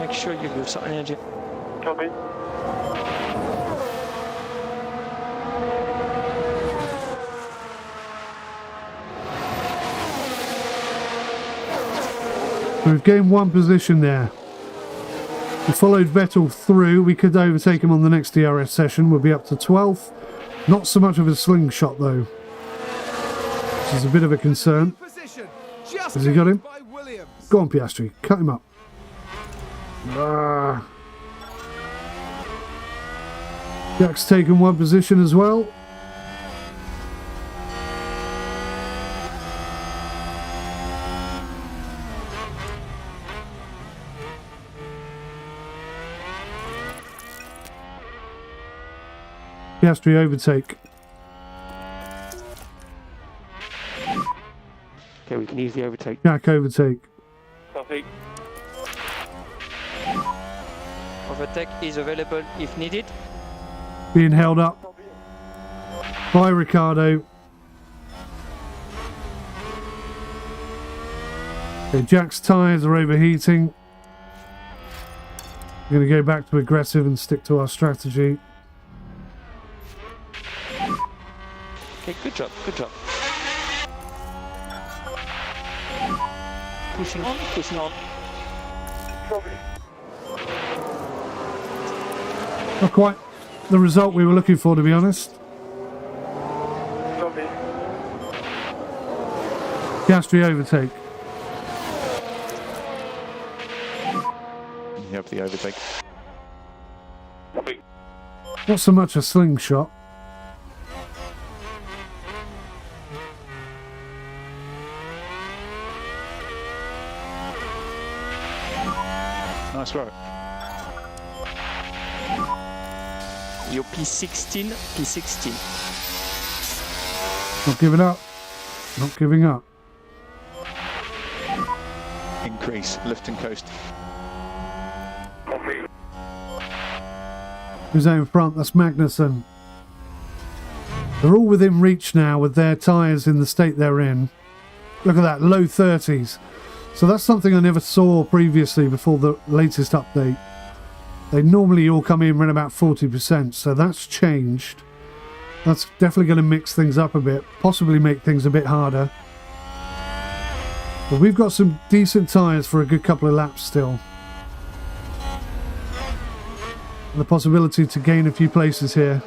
Make sure you lose some energy. Copy. We've gained one position there. We followed Vettel through. We could overtake him on the next DRS session. We'll be up to 12th. Not so much of a slingshot though, which is a bit of a concern. Position. Just Has he got him? by Williams. Go on, Piastri. Cut him up. Jack's taken one position as well. Piastri overtake. Okay, we can easily overtake. Jack overtake. Copy. Overtake is available if needed. Being held up by Ricardo. Okay, Jack's tyres are overheating. We're going to go back to aggressive and stick to our strategy. Okay, good job, good job. Pushing on, pushing on. Copy. Not quite the result we were looking for, to be honest. Copy. Piastri overtake. You have the overtake. Copy. Not so much a slingshot. Nice work. You're P16, P16. Not giving up. Not giving up. Increase lift and coast. Copy. Who's out in front? That's Magnussen. They're all within reach now with their tyres in the state they're in. Look at that, low 30s. So that's something I never saw previously before the latest update. They normally all come in around about 40%, so that's changed. That's definitely going to mix things up a bit, possibly make things a bit harder. But we've got some decent tyres for a good couple of laps still. And the possibility to gain a few places here.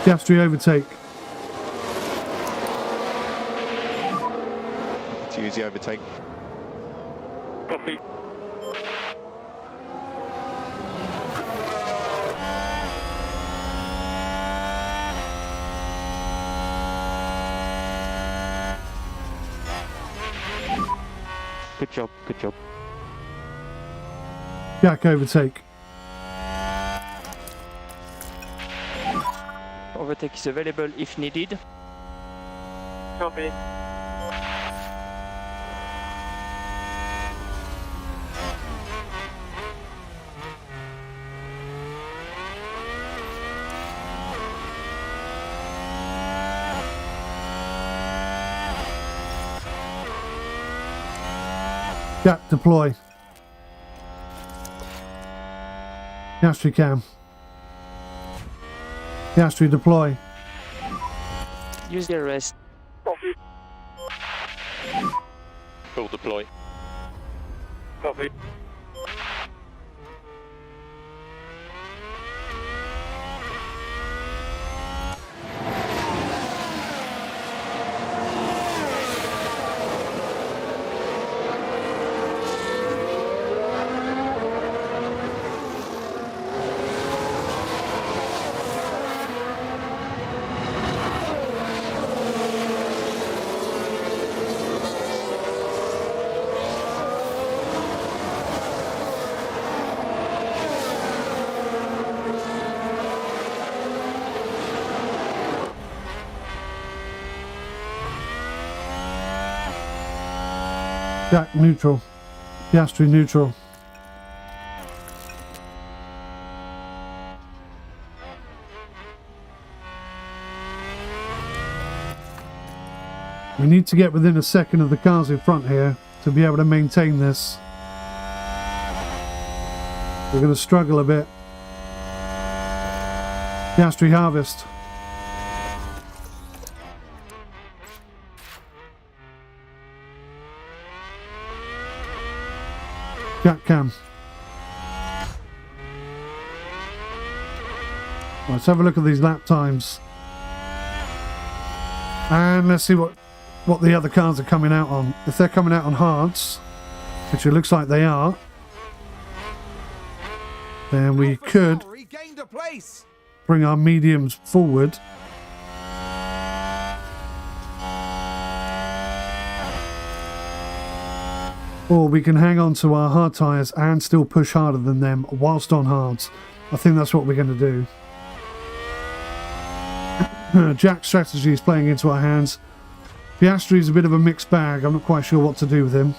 Piastri overtake. To use the overtake. Copy. Good job, good job. Jack overtake. Overtake is available if needed. Copy. Jack, deploy. Piastri cam. Piastri, deploy. Use the arrest. Copy. Full deploy. Copy. Jack, neutral. Piastri, neutral. We need to get within a second of the cars in front here to be able to maintain this. We're going to struggle a bit. Piastri, harvest. Jack cam. Let's have a look at these lap times. And let's see what the other cars are coming out on. If they're coming out on hards, which it looks like they are, then we could bring our mediums forward. Or we can hang on to our hard tyres and still push harder than them whilst on hards. I think that's what we're going to do. Jack's strategy is playing into our hands. Piastri is a bit of a mixed bag. I'm not quite sure what to do with him.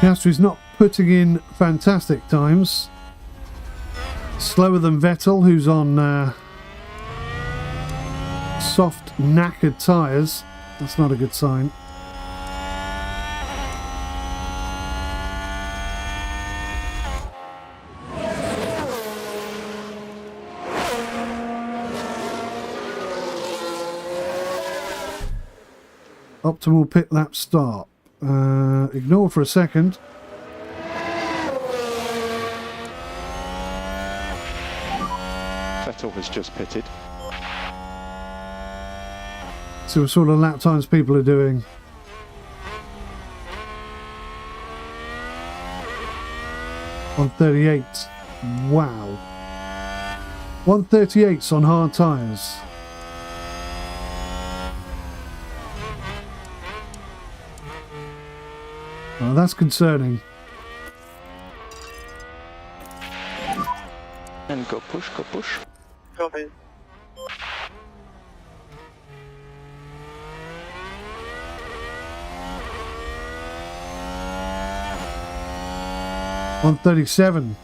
Piastri's not putting in fantastic times. Slower than Vettel, who's on soft, knackered tyres. That's not a good sign. Optimal pit lap start. Ignore for a second. Vettel has just pitted. See what sort of lap times people are doing. On 38. Wow. 138's on hard tyres. Well, that's concerning. And go push, go push. Copy. $137.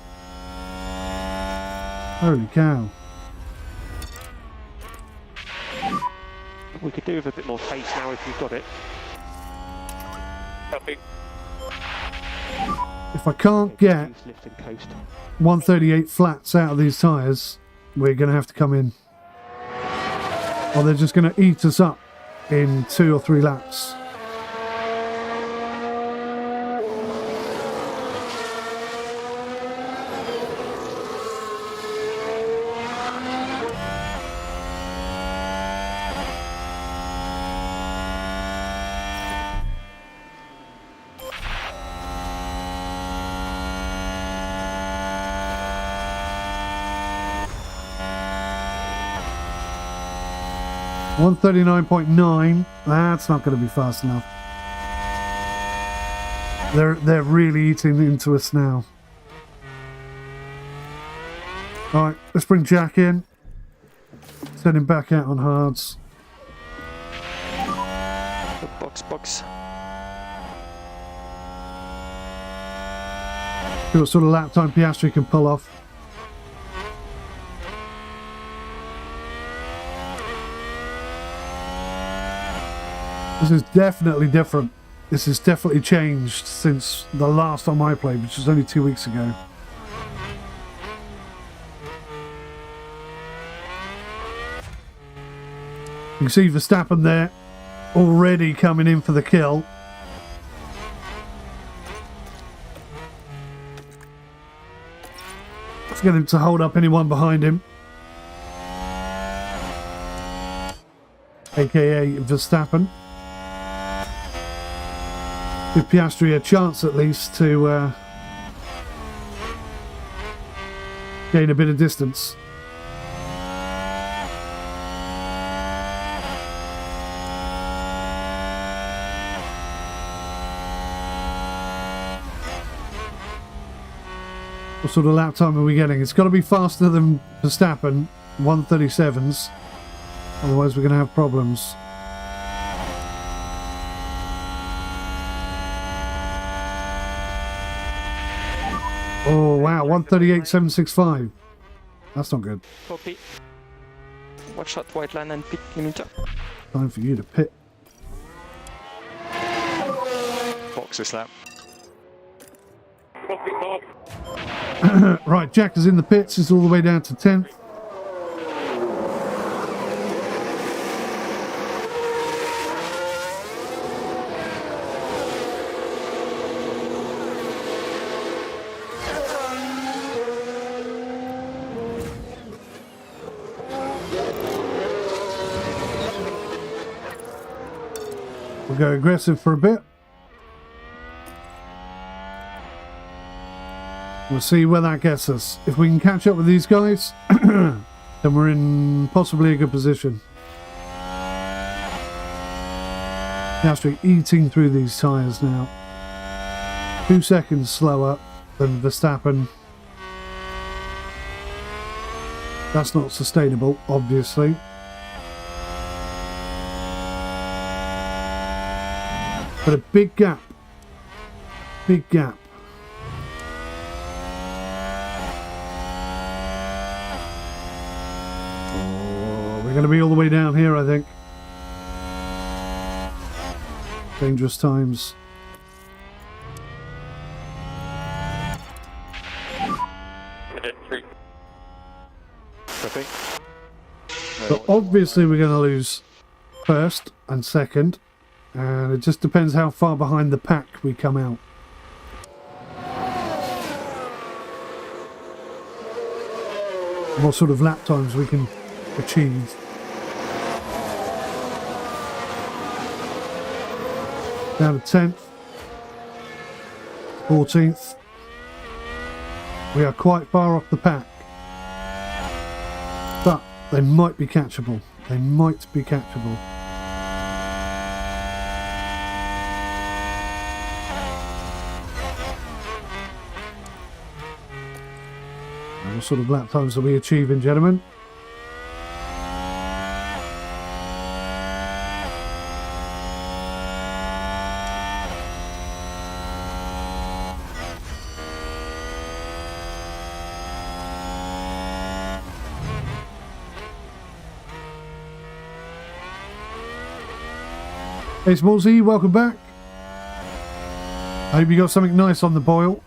Holy cow. We could do with a bit more pace now if you've got it. Copy. If I can't get 138 flats out of these tyres, we're going to have to come in. Or they're just going to eat us up in 2 or 3 laps. $139.9. That's not going to be fast enough. They're really eating into us now. Alright, let's bring Jack in. Send him back out on hards. Box. See what sort of lap time Piastri can pull off. This is definitely different. This has definitely changed since the last time I played, which was only 2 weeks ago. You can see Verstappen there, already coming in for the kill. Let's get him to hold up anyone behind him. AKA Verstappen. Give Piastri a chance at least to gain a bit of distance. What sort of lap time are we getting? It's got to be faster than Verstappen, 1:37s. Otherwise we're going to have problems. Oh wow, 1:38.765. That's not good. Copy. Watch that white line and pit limiter. Time for you to pit. Box this lap. Copy, Bob. Right, Jack is in the pits. He's all the way down to 10th. We'll go aggressive for a bit. We'll see where that gets us. If we can catch up with these guys, then we're in possibly a good position. Piastri eating through these tyres now. 2 seconds slower than Verstappen. That's not sustainable, obviously. But a big gap. Big gap. We're going to be all the way down here, I think. Dangerous times. But obviously we're going to lose first and second. And it just depends how far behind the pack we come out. What sort of lap times we can achieve. Down to 10th, 14th. We are quite far off the pack. But they might be catchable. They might be catchable. What sort of lap times are we achieving, gentlemen? Hey Smallsy, welcome back. I hope you got something nice on the boil.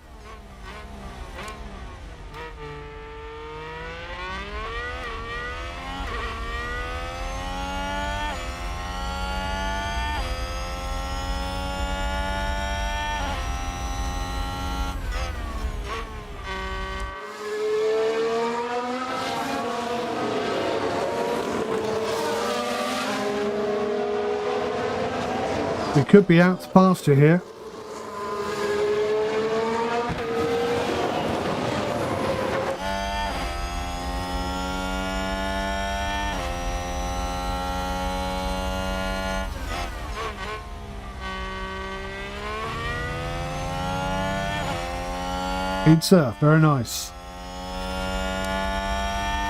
We could be out to pasture here. Pizza, very nice.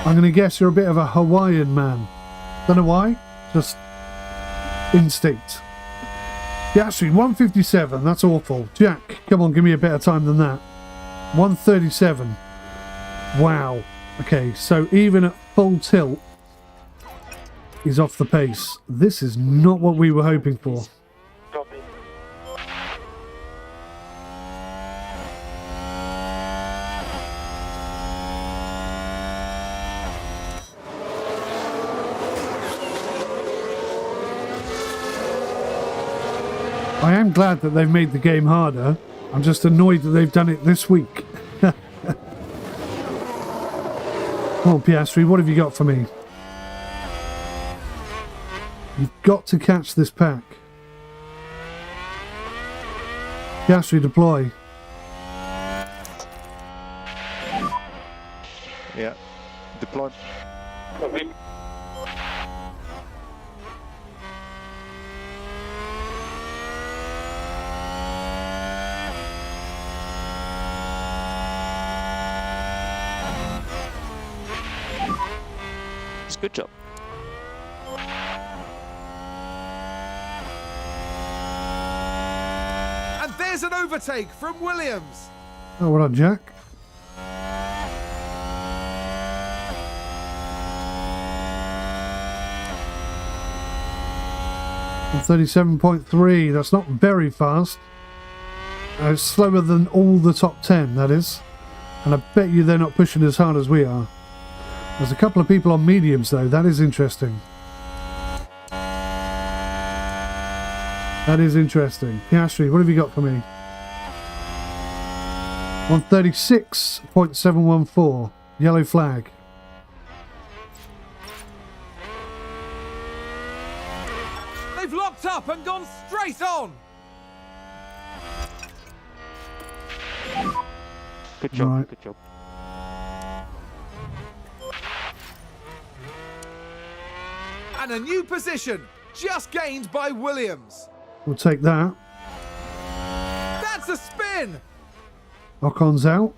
I'm going to guess you're a bit of a Hawaiian man. Don't know why. Just instinct. Yeah, actually, 157. That's awful. Jack, come on, give me a better time than that. 137. Wow. Okay, so even at full tilt, he's off the pace. This is not what we were hoping for. Copy. I am glad that they've made the game harder. I'm just annoyed that they've done it this week. Come on, Piastri, what have you got for me? You've got to catch this pack. Piastri, deploy. Yeah. Deploy. Copy. Good job. And there's an overtake from Williams. Oh, well done, Jack. And 37.3. That's not very fast. It's slower than all the top 10, that is. And I bet you they're not pushing as hard as we are. There's a couple of people on mediums, though. That is interesting. That is interesting. Piastri, what have you got for me? 136.714. Yellow flag. They've locked up and gone straight on. Good job. Right. Good job. And a new position just gained by Williams. We'll take that. That's a spin. Ocon's out.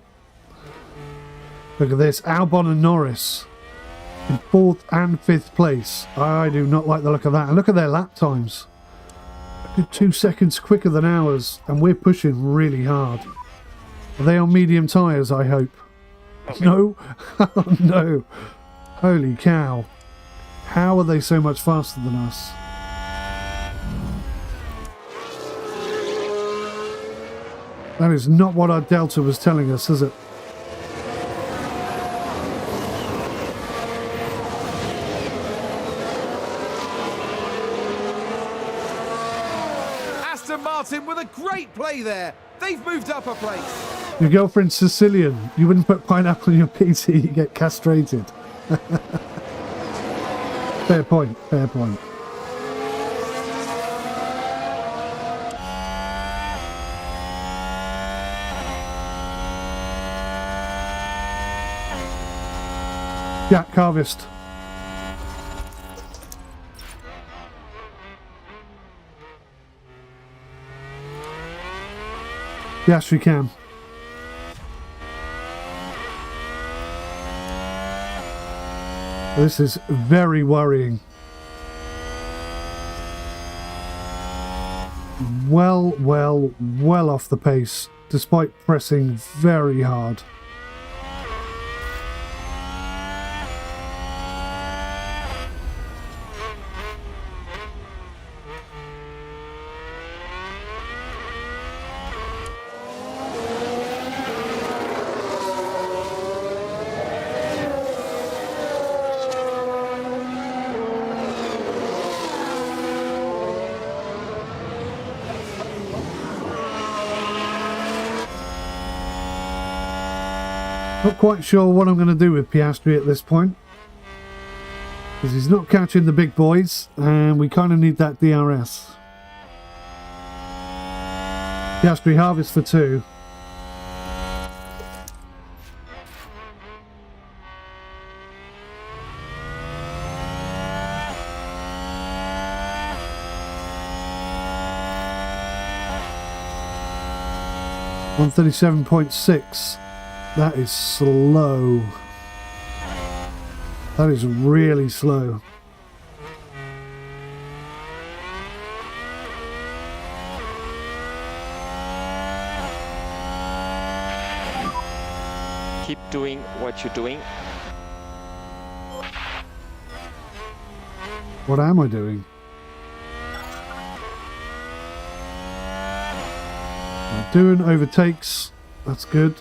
Look at this. Albon and Norris in 4th and 5th place. I do not like the look of that. And look at their lap times. A good 2 seconds quicker than ours. And we're pushing really hard. Are they on medium tyres, I hope? No? Oh, no. Holy cow. How are they so much faster than us? That is not what our Delta was telling us, is it? Aston Martin with a great play there. They've moved up a place. Your girlfriend's Sicilian. You wouldn't put pineapple in your PT, you get castrated. Fair point, fair point. Jack Harvest. Yes, we can. This is very worrying. Well off the pace, despite pressing very hard. Not quite sure what I'm going to do with Piastri at this point, because he's not catching the big boys and we kind of need that DRS. Piastri harvest for 2. .137.6. That is slow. That is really slow. Keep doing what you're doing. What am I doing? I'm doing overtakes. That's good.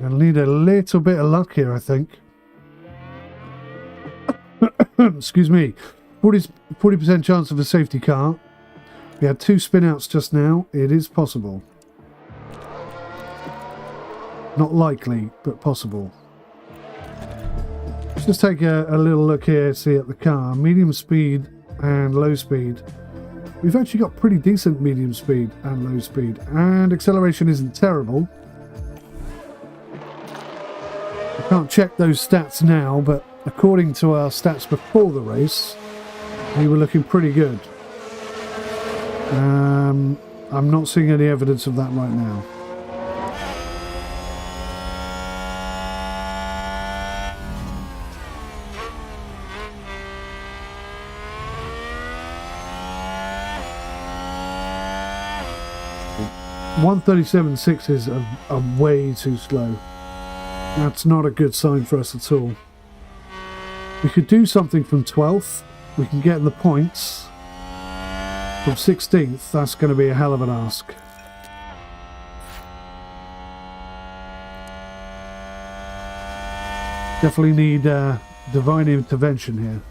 I'll need a little bit of luck here, I think. Excuse me. 40% chance of a safety car. We had 2 spin-outs just now. It is possible. Not likely, but possible. Let's just take a little look here, see at the car. Medium speed and low speed. We've actually got pretty decent medium speed and low speed. And acceleration isn't terrible. I can't check those stats now, but according to our stats before the race, we were looking pretty good. I'm not seeing any evidence of that right now. .137.6 is a way too slow. That's not a good sign for us at all. We could do something from 12th. We can get in the points. From 16th, that's going to be a hell of an ask. Definitely need divine intervention here.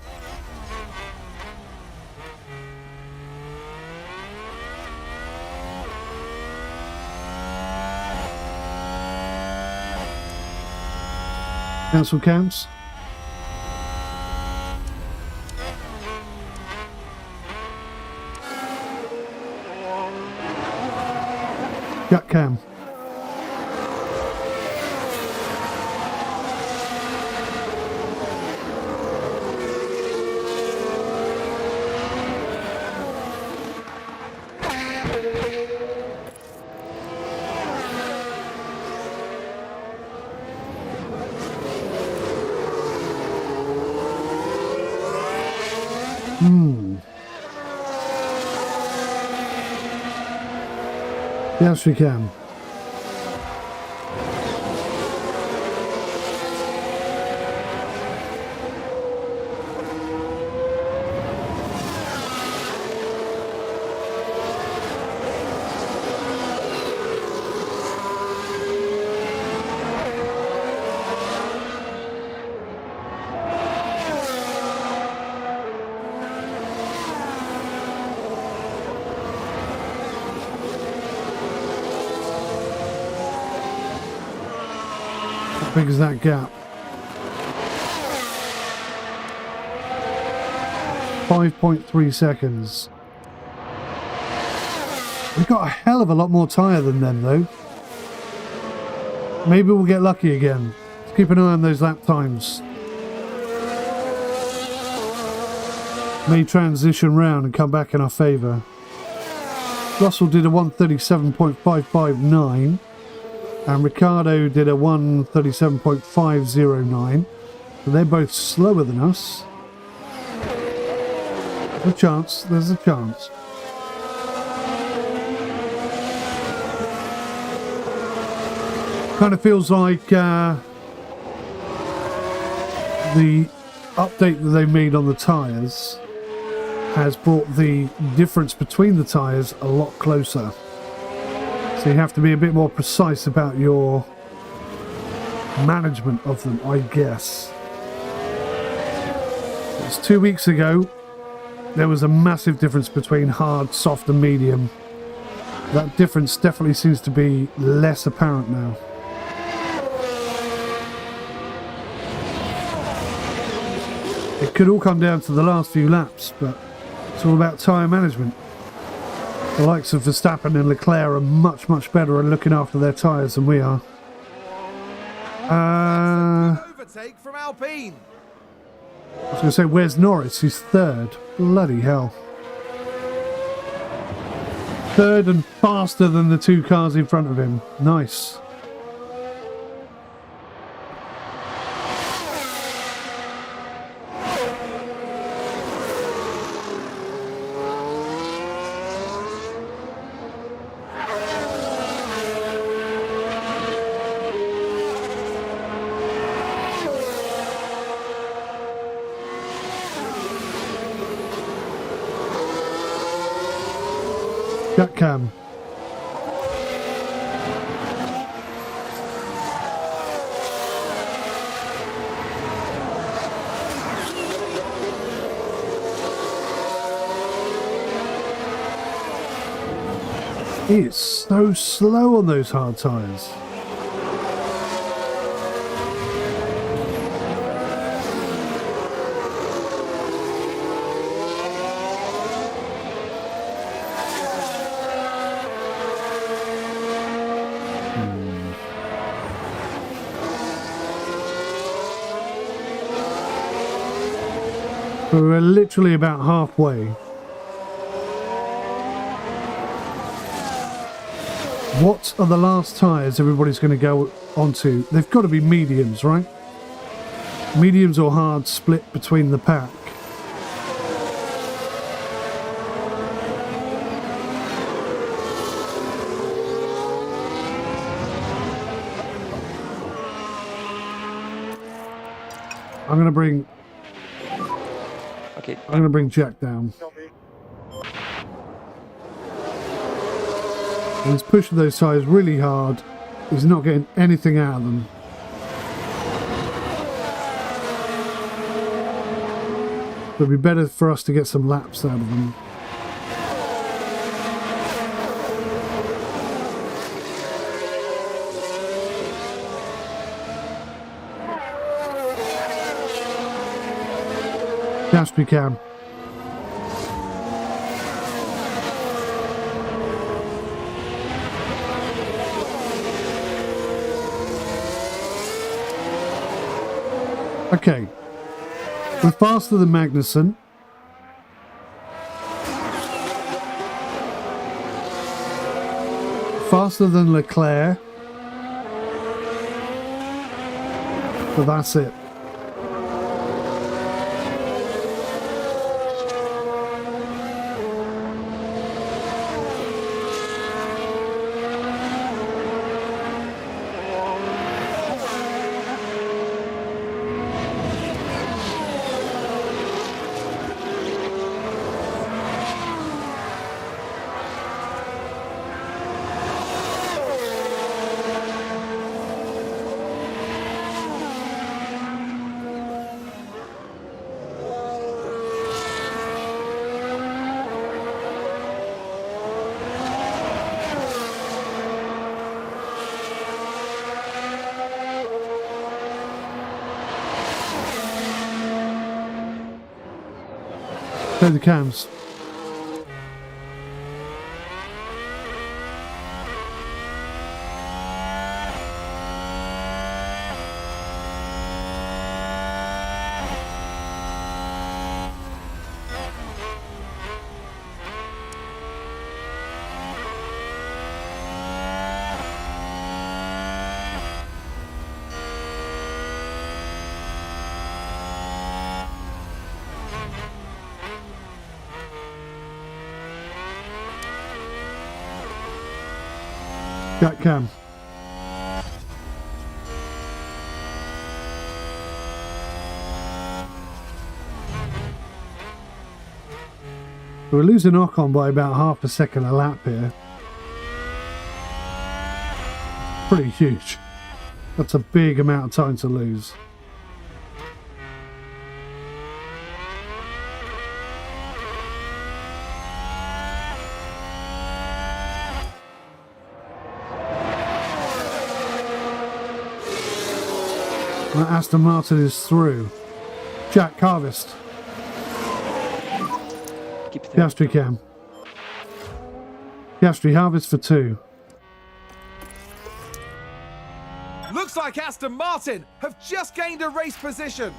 Council counts. Jack cam. Yes, we can. How big is that gap? 5.3 seconds. We've got a hell of a lot more tyre than them though. Maybe we'll get lucky again. Let's keep an eye on those lap times. May transition round and come back in our favour. Russell did a 137.559 and Ricardo did a 137.509. So they're both slower than us. There's a chance, there's a chance. Kind of feels like the update that they made on the tyres has brought the difference between the tyres a lot closer. So you have to be a bit more precise about your management of them, I guess. It was 2 weeks ago. There was a massive difference between hard, soft and medium. That difference definitely seems to be less apparent now. It could all come down to the last few laps, but it's all about tyre management. The likes of Verstappen and Leclerc are much, much better at looking after their tyres than we are. Overtake from Alpine. I was going to say, where's Norris? He's third. Bloody hell. Third and faster than the two cars in front of him. Nice. Jack cam. It's so slow on those hard tyres. We're literally about halfway. What are the last tyres everybody's going to go onto? They've got to be mediums, right? Mediums or hard split between the pack. I'm going to bring... Okay. I'm going to bring Jack down. And he's pushing those tyres really hard. He's not getting anything out of them. It'd be better for us to get some laps out of them. Yes, we can. Okay, we're faster than Magnussen. Faster than Leclerc. But that's it. Play the cams. Jack cam. We're losing Ocon by about half a second a lap here. Pretty huge. That's a big amount of time to lose. Aston Martin is through. Jack, harvest. Piastri cam. Piastri, harvest for 2. Looks like Aston Martin have just gained a race position.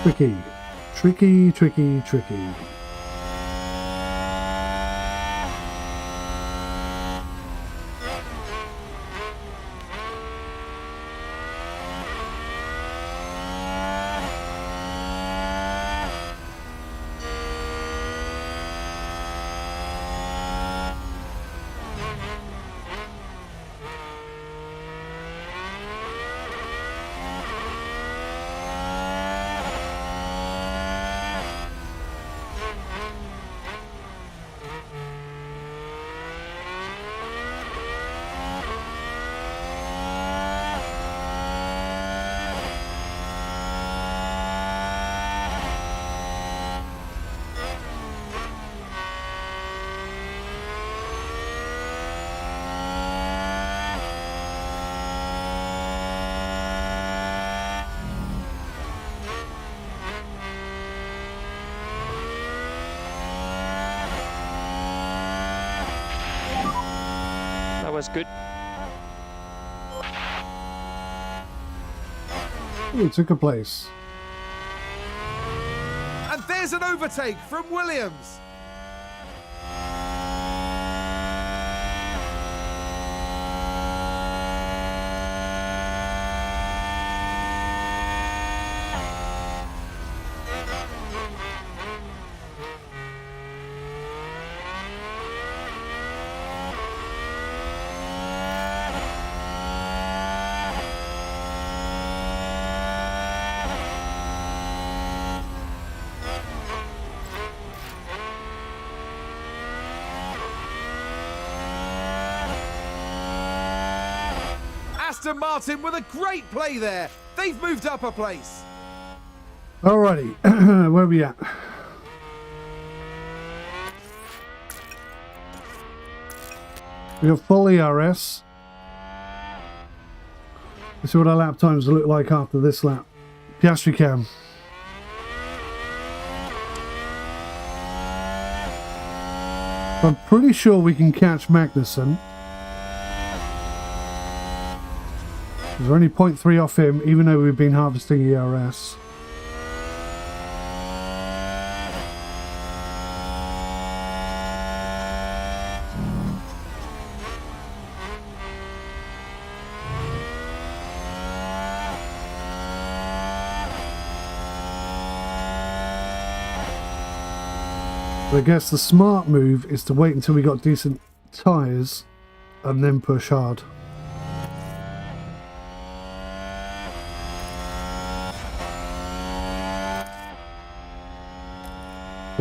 Tricky. Tricky, tricky, tricky. was good. Ooh, took a place. And there's an overtake from Williams. Aston Martin with a great play there. They've moved up a place. Alrighty, where are we at? We got full ERS. Let's see what our lap times look like after this lap. Piastri cam. I'm pretty sure we can catch Magnussen. We're only 0.3 off him, even though we've been harvesting ERS. So I guess the smart move is to wait until we got decent tyres and then push hard.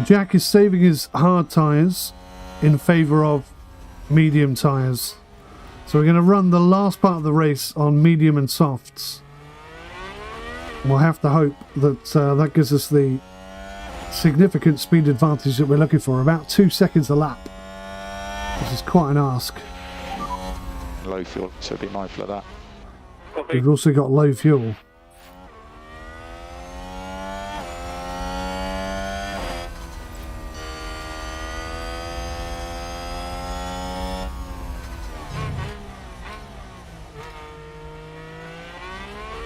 Jack is saving his hard tyres in favour of medium tyres. So we're going to run the last part of the race on medium and softs. We'll have to hope that that gives us the significant speed advantage that we're looking for, about 2 seconds a lap, which is quite an ask. Low fuel, so be mindful of that. We've also got low fuel.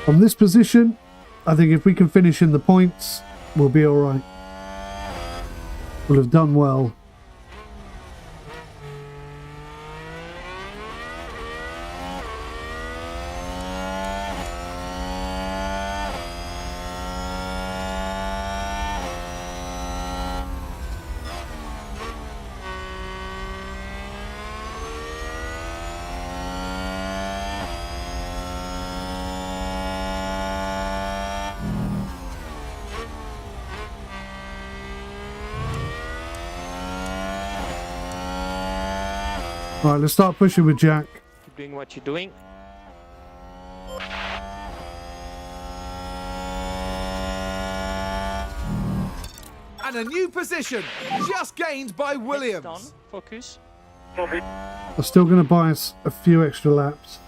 From this position, I think if we can finish in the points, we'll be alright. We'll have done well. Right, let's start pushing with Jack. Keep doing what you're doing. And a new position, just gained by Williams. Done. Focus. They're still going to buy us a few extra laps.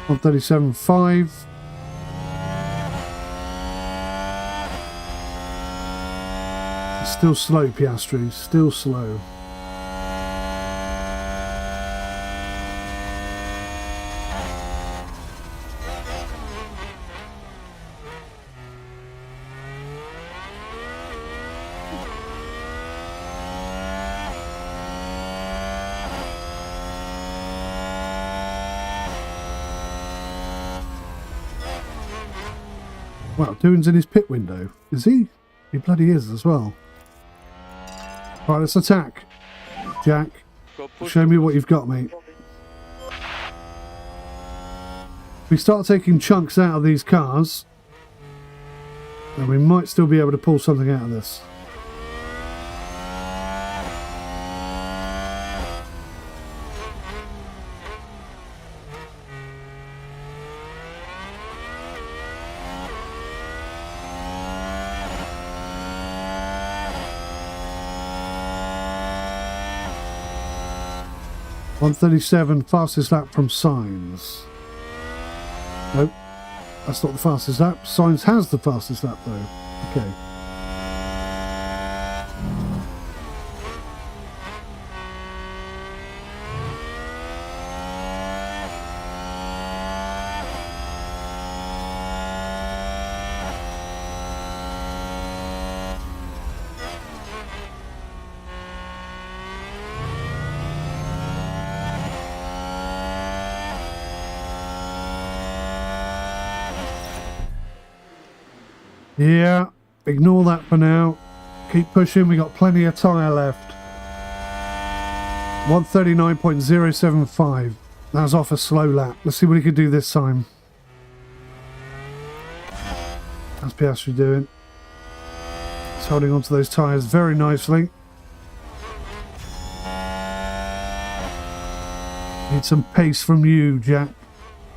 On 37.5. Still slow, Piastri. Still slow. Wow, Doohan's in his pit window. Is he? He bloody is as well. Right, let's attack. Jack, show me what you've got, mate. If we start taking chunks out of these cars, then we might still be able to pull something out of this. .137, fastest lap from Sainz. Nope, that's not the fastest lap. Sainz has the fastest lap though. Okay. Yeah, ignore that for now. Keep pushing, we got plenty of tyre left. 139.075. That was off a slow lap. Let's see what he can do this time. How's Piastri doing? He's holding onto those tyres very nicely. Need some pace from you, Jack.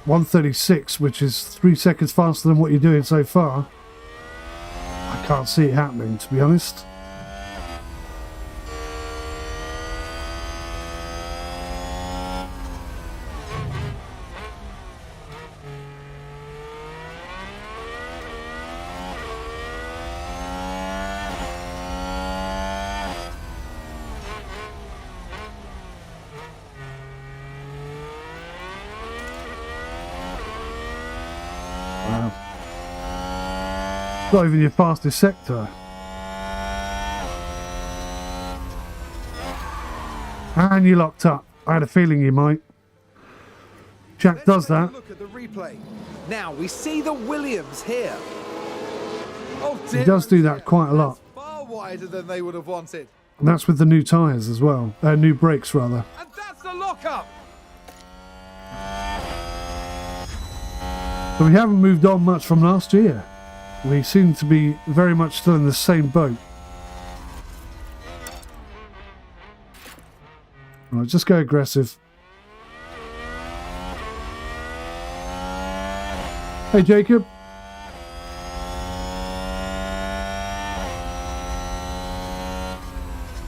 136, which is 3 seconds faster than what you're doing so far. I can't see it happening, to be honest. Not even your fastest sector. And you locked up. I had a feeling you might. Jack does that. Look at the replay. Now we see the Williams here. Oh dear, He does do that quite a lot. far wider than they would have wanted. And that's with the new tyres as well. New brakes, rather. And that's the lockup. So we haven't moved on much from last year. We seem to be very much still in the same boat. Right, just go aggressive. Hey, Jacob.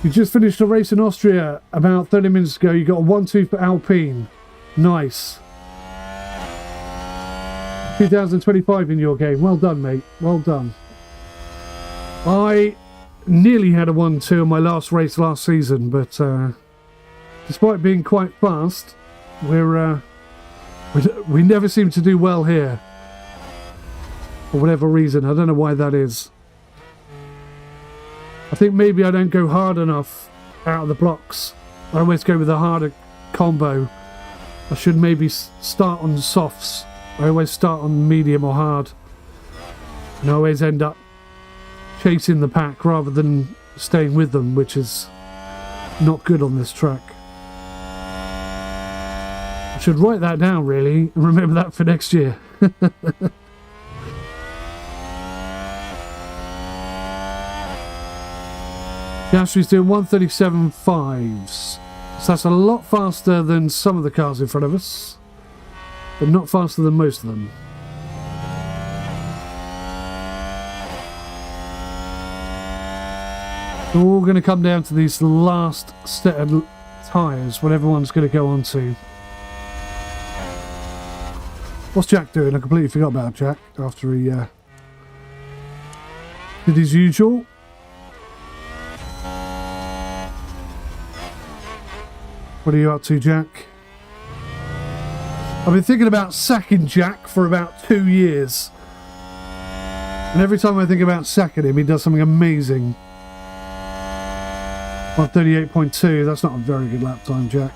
You just finished a race in Austria about 30 minutes ago. You got a 1-2 for Alpine. Nice. 2025 in your game. Well done, mate. Well done. I nearly had a 1-2 in my last race last season, but despite being quite fast, we never seem to do well here. For whatever reason. I don't know why that is. I think maybe I don't go hard enough out of the blocks. I always go with a harder combo. I should maybe start on softs. I always start on medium or hard. And I always end up chasing the pack rather than staying with them, which is not good on this track. I should write that down, really, and remember that for next year. Piastri's doing 137.5s. So that's a lot faster than some of the cars in front of us, but not faster than most of them. It's all going to come down to these last set of tyres, what everyone's going to go on to. What's Jack doing? I completely forgot about Jack after he did his usual. What are you up to, Jack? I've been thinking about sacking Jack for about 2 years. And every time I think about sacking him, he does something amazing. 138.2, that's not a very good lap time, Jack.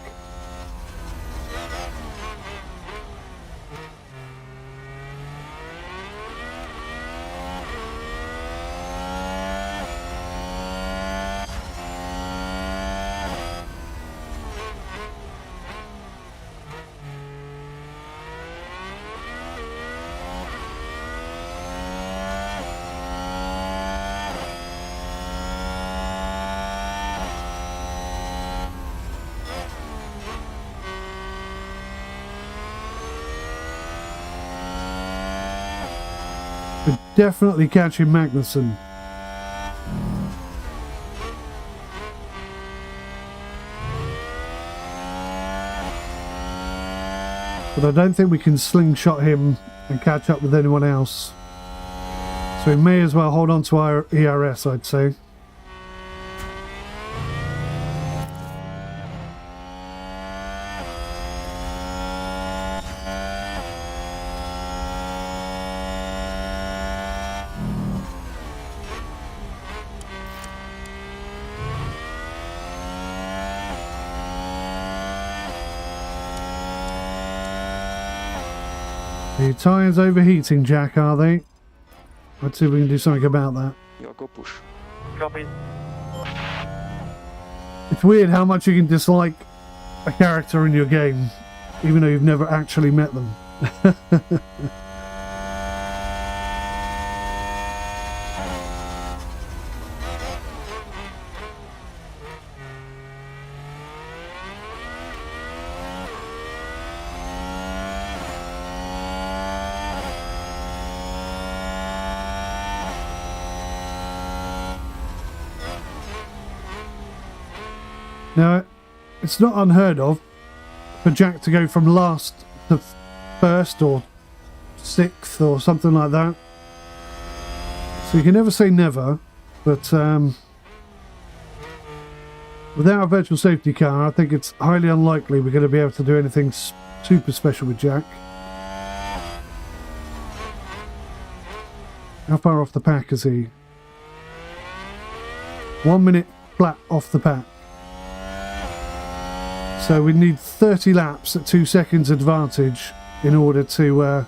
We're definitely catching Magnussen. But I don't think we can slingshot him and catch up with anyone else. So we may as well hold on to our ERS, I'd say. Your tyres overheating, Jack, are they? Let's see if we can do something about that. You gotta go push. Copy. It's weird how much you can dislike a character in your game, even though you've never actually met them. Now, it's not unheard of for Jack to go from last to first or sixth or something like that. So you can never say never, but without a virtual safety car, I think it's highly unlikely we're going to be able to do anything super special with Jack. How far off the pack is he? 1 minute flat off the pack. So we need 30 laps at 2 seconds advantage in order to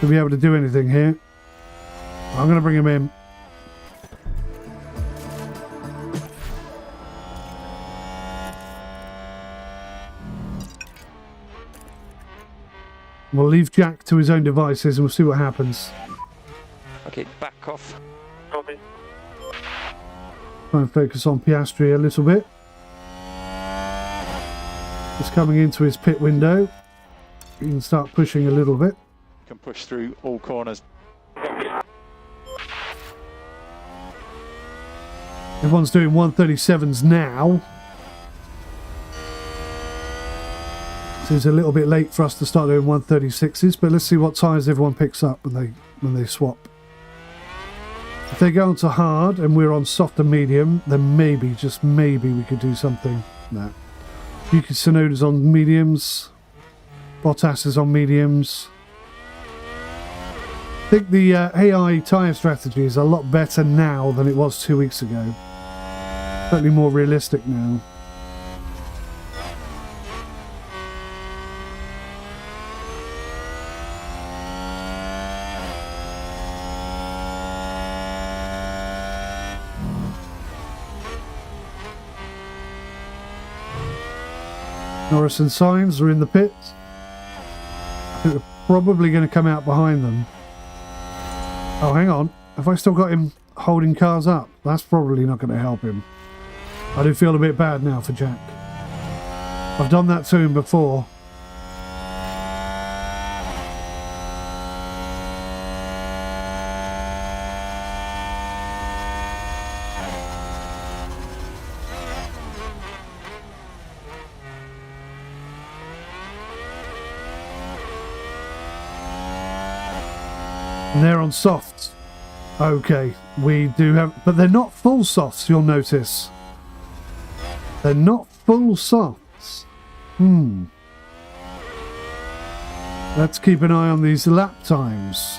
be able to do anything here. I'm going to bring him in. We'll leave Jack to his own devices and we'll see what happens. Okay, back off. Copy. Try and focus on Piastri a little bit. He's coming into his pit window. You can start pushing a little bit. Can push through all corners. Everyone's doing 137s now. So it's a little bit late for us to start doing 136s, but let's see what tyres everyone picks up when they swap. If they go on to hard and we're on soft and medium, then maybe, just maybe, we could do something. No. Yuki Tsunoda's on mediums. Bottas is on mediums. I think the AI tyre strategy is a lot better now than it was 2 weeks ago. Certainly more realistic now. Norris and Sainz are in the pit. I think we're probably going to come out behind them. Oh, hang on. Have I still got him holding cars up? That's probably not going to help him. I do feel a bit bad now for Jack. I've done that to him before. And they're on softs. Okay, we do have... But they're not full softs, you'll notice. They're not full softs. Let's keep an eye on these lap times.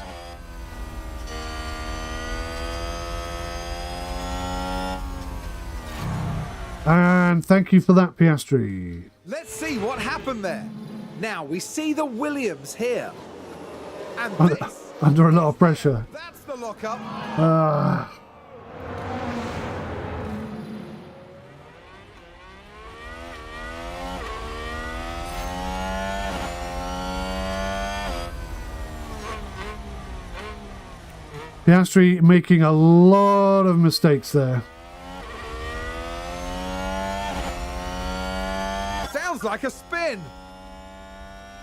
And thank you for that, Piastri. Let's see what happened there. Now we see the Williams here. And this... Under a lot of pressure. That's the lockup. Piastri making a lot of mistakes there. Sounds like a spin.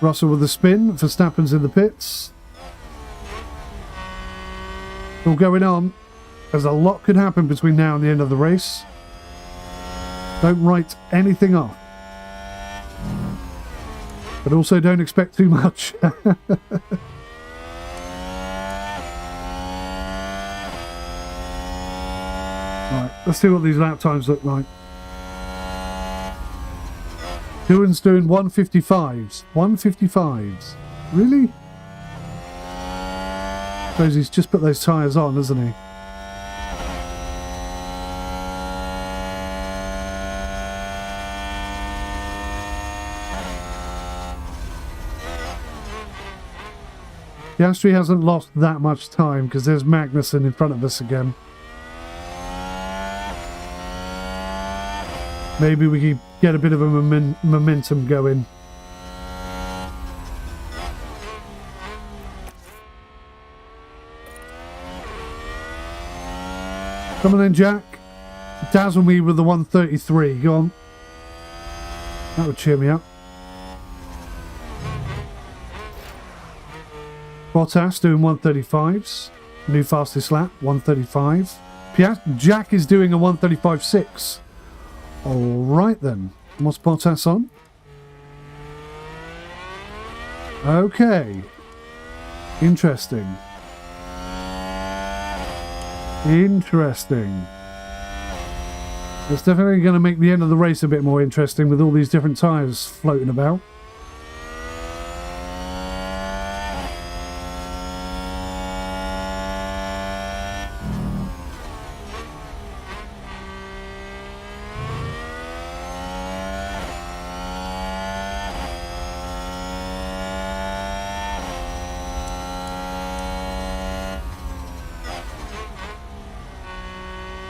Russell with the spin. Verstappen's in the pits. All going on. There's a lot could happen between now and the end of the race. Don't write anything off. But also don't expect too much. Right, let's see what these lap times look like. Doohan's doing 155s. 155s. Really? I suppose he's just put those tyres on, hasn't he? Piastri hasn't lost that much time because there's Magnussen in front of us again. Maybe we can get a bit of a momentum going. Come on then, Jack. Dazzle me with the 133. Go on. That would cheer me up. Bottas doing 135s. New fastest lap, 135. Jack is doing a 135.6. Alright then. What's Bottas on? Okay. Interesting. Interesting. It's definitely going to make the end of the race a bit more interesting with all these different tyres floating about.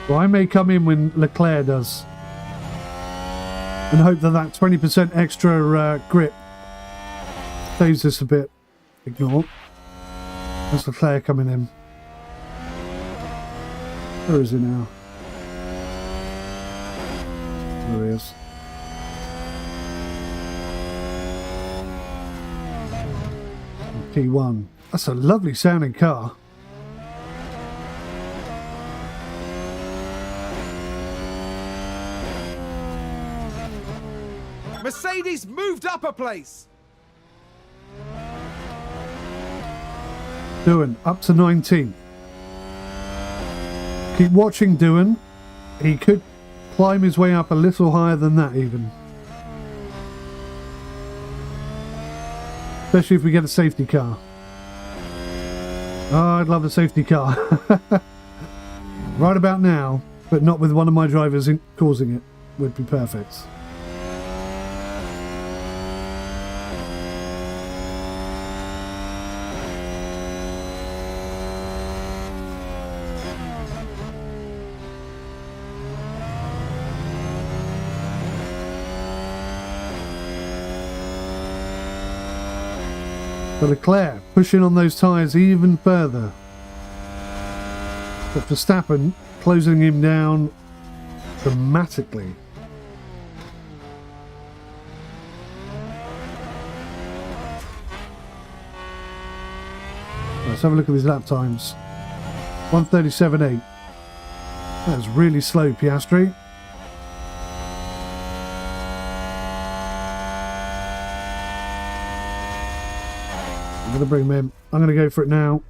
Well, I may come in when Leclerc does and hope that that 20% extra grip saves us a bit. Ignore. There's Leclerc coming in. Where is he now? There he is. P1. That's a lovely sounding car. Mercedes moved up a place. Doohan up to 19. Keep watching Doohan. He could climb his way up a little higher than that even. Especially if we get a safety car. Oh, I'd love a safety car. Right about now, but not with one of my drivers causing it, would be perfect. But Leclerc pushing on those tyres even further. But Verstappen closing him down dramatically. Let's have a look at these lap times. 1:37.8. That is really slow, Piastri. I'm going to bring him in. I'm going to go for it now.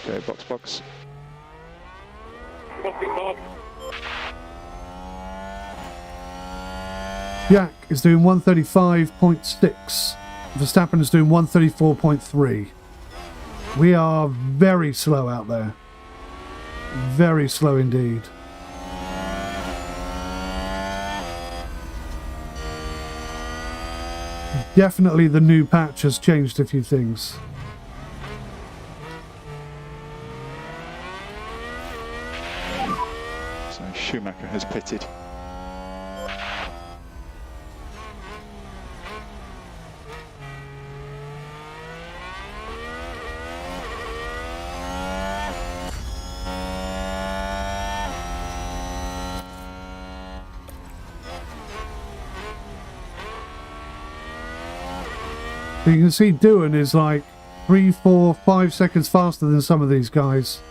Okay, box. Jack is doing 135.6. Verstappen is doing 134.3. We are very slow out there. Very slow indeed. Definitely the new patch has changed a few things. So Schumacher has pitted. You can see Doohan is like 3, 4, 5 seconds faster than some of these guys.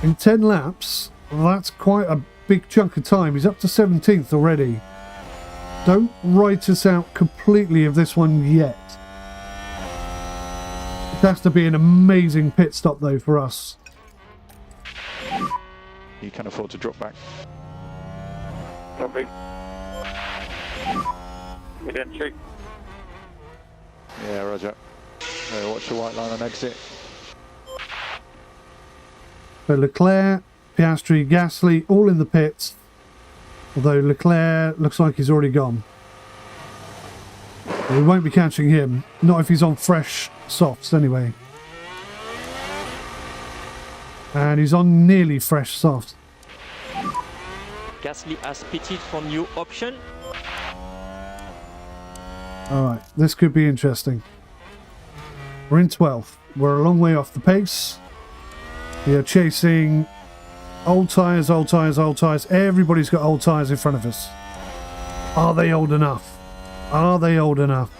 In 10 laps, that's quite a big chunk of time. He's up to 17th already. Don't write us out completely of this one yet. It has to be an amazing pit stop though for us. You can afford to drop back. Copy. Mid-entry. Yeah, roger. Watch the white line on exit. So Leclerc, Piastri, Gasly, all in the pits. Although Leclerc looks like he's already gone. We won't be catching him. Not if he's on fresh softs anyway. And he's on nearly fresh softs. Gasly has pitted for new option. Alright, this could be interesting. We're in 12th. We're a long way off the pace. We are chasing old tyres, old tyres, old tyres. Everybody's got old tyres in front of us. Are they old enough? Are they old enough?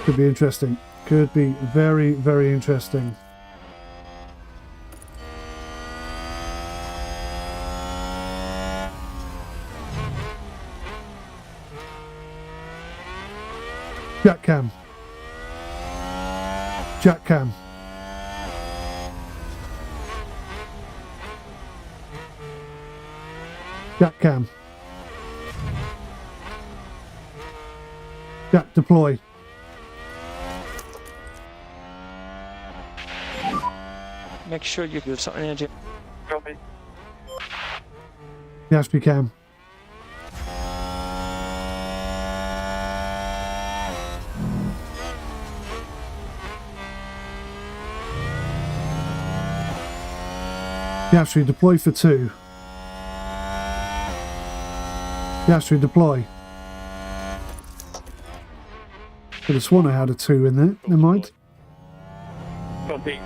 Could be interesting. Could be very, very interesting. Jack Cam. Jack Cam. Jack Cam. Jack deploy. Make sure you give some energy. Copy. Yes, we can. Piastri, deploy for 2. Piastri, deploy. Could have sworn I had a 2 in there. Never mind. Copy.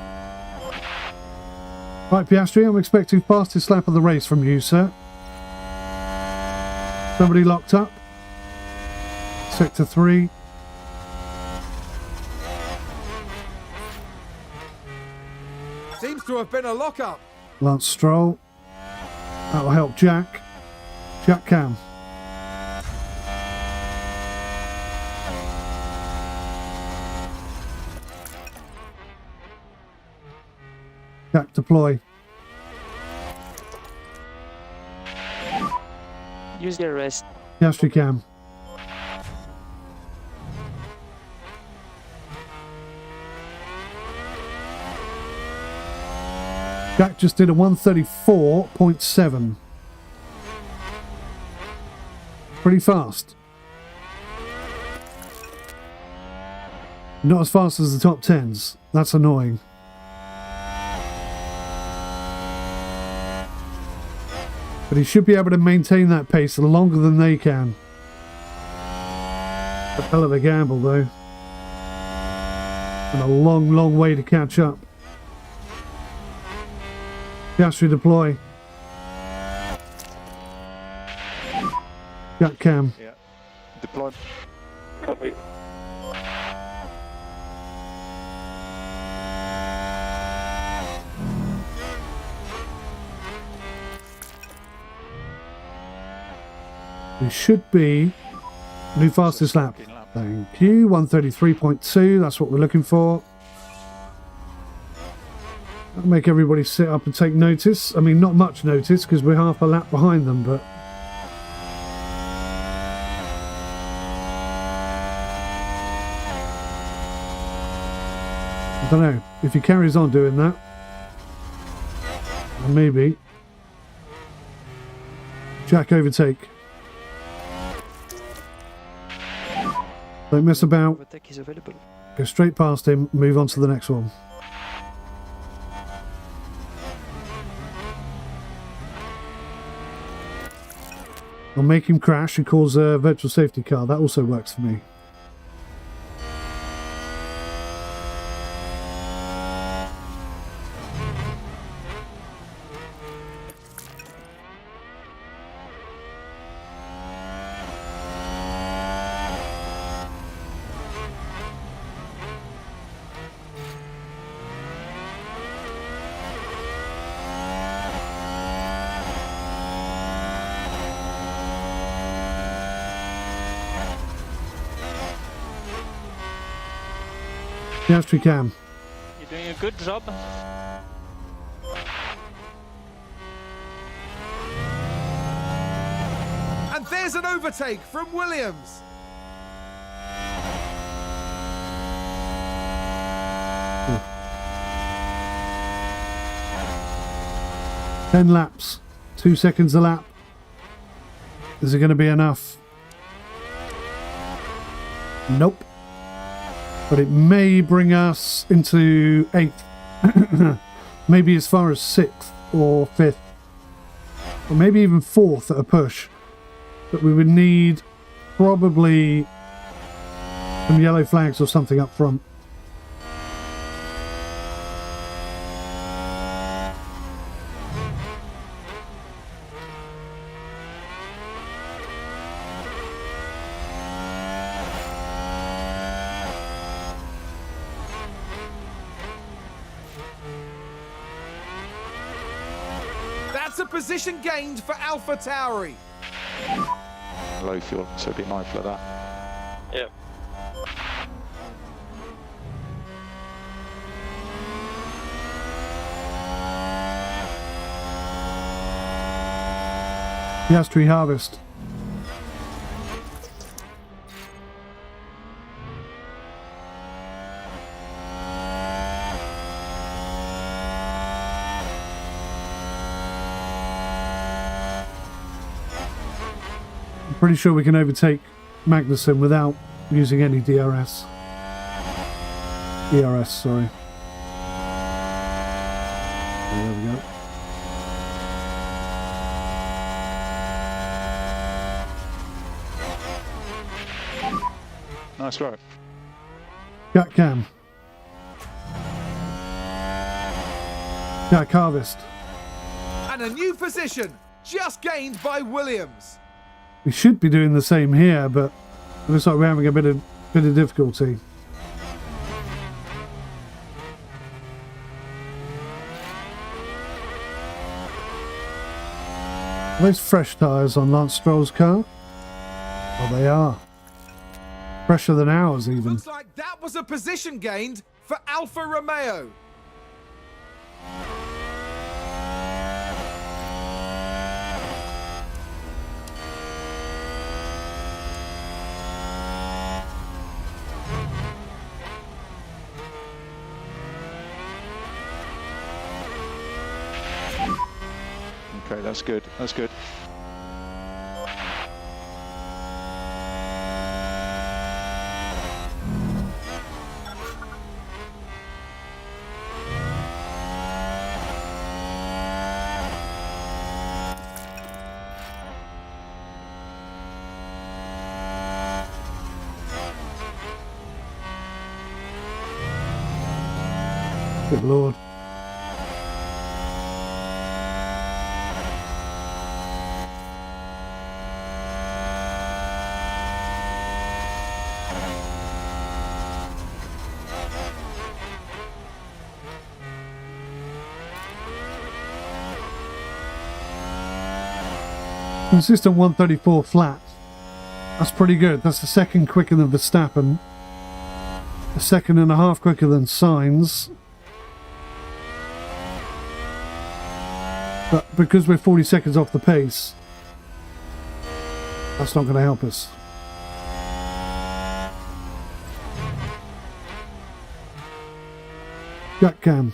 Right, Piastri, I'm expecting fastest lap of the race from you, sir. Somebody locked up. Sector 3. Seems to have been a lock-up. Lance Stroll. That will help Jack. Jack Cam. Jack deploy. Use the rest. Yes, we can. Jack just did a 134.7. Pretty fast. Not as fast as the top 10s. That's annoying. But he should be able to maintain that pace longer than they can. A hell of a gamble, though. And a long, long way to catch up. Piastri deploy. Jack Cam. Yeah. Deploy. Copy. We should be new fastest lap. Thank you. 133.2. That's what we're looking for. That'll make everybody sit up and take notice. I mean, not much notice because we're half a lap behind them, but I don't know. If he carries on doing that, maybe. Jack overtake. Don't mess about. Overtake is available. Go straight past him, move on to the next one. I'll make him crash and cause a virtual safety car. That also works for me. Yes, we can. You're doing a good job. And there's an overtake from Williams. Ooh. 10 laps. 2 seconds a lap. Is it going to be enough? Nope. But it may bring us into 8th. Maybe as far as 6th or 5th. Or maybe even 4th at a push. But we would need probably some yellow flags or something up front. That's a position gained for Alpha Tauri. Low fuel, so be mindful of that. Yep. Piastri harvest. Pretty sure we can overtake Magnussen without using any DRS. ERS, sorry. There we go. Nice work. Jack Cam. Jack Harvest. And a new position, just gained by Williams. We should be doing the same here, but it looks like we're having a bit of difficulty. Are those fresh tyres on Lance Stroll's car? Oh, they are. Fresher than ours, even. Looks like that was a position gained for Alfa Romeo. Okay, that's good. That's good. Good lord. Consistent 134 flat. That's pretty good. That's a second quicker than Verstappen. A second and a half quicker than Sainz. But because we're 40 seconds off the pace, that's not going to help us. Jack Cam.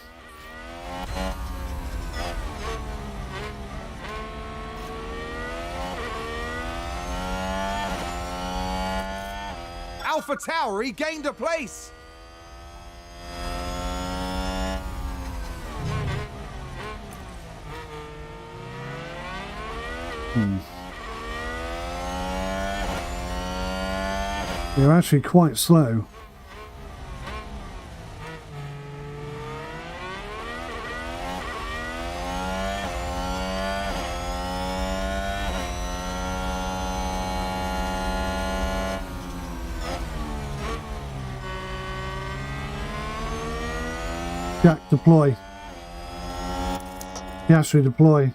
Alpha Tauri gained a place. They're actually quite slow. Jack, deploy. Piastri, deploy.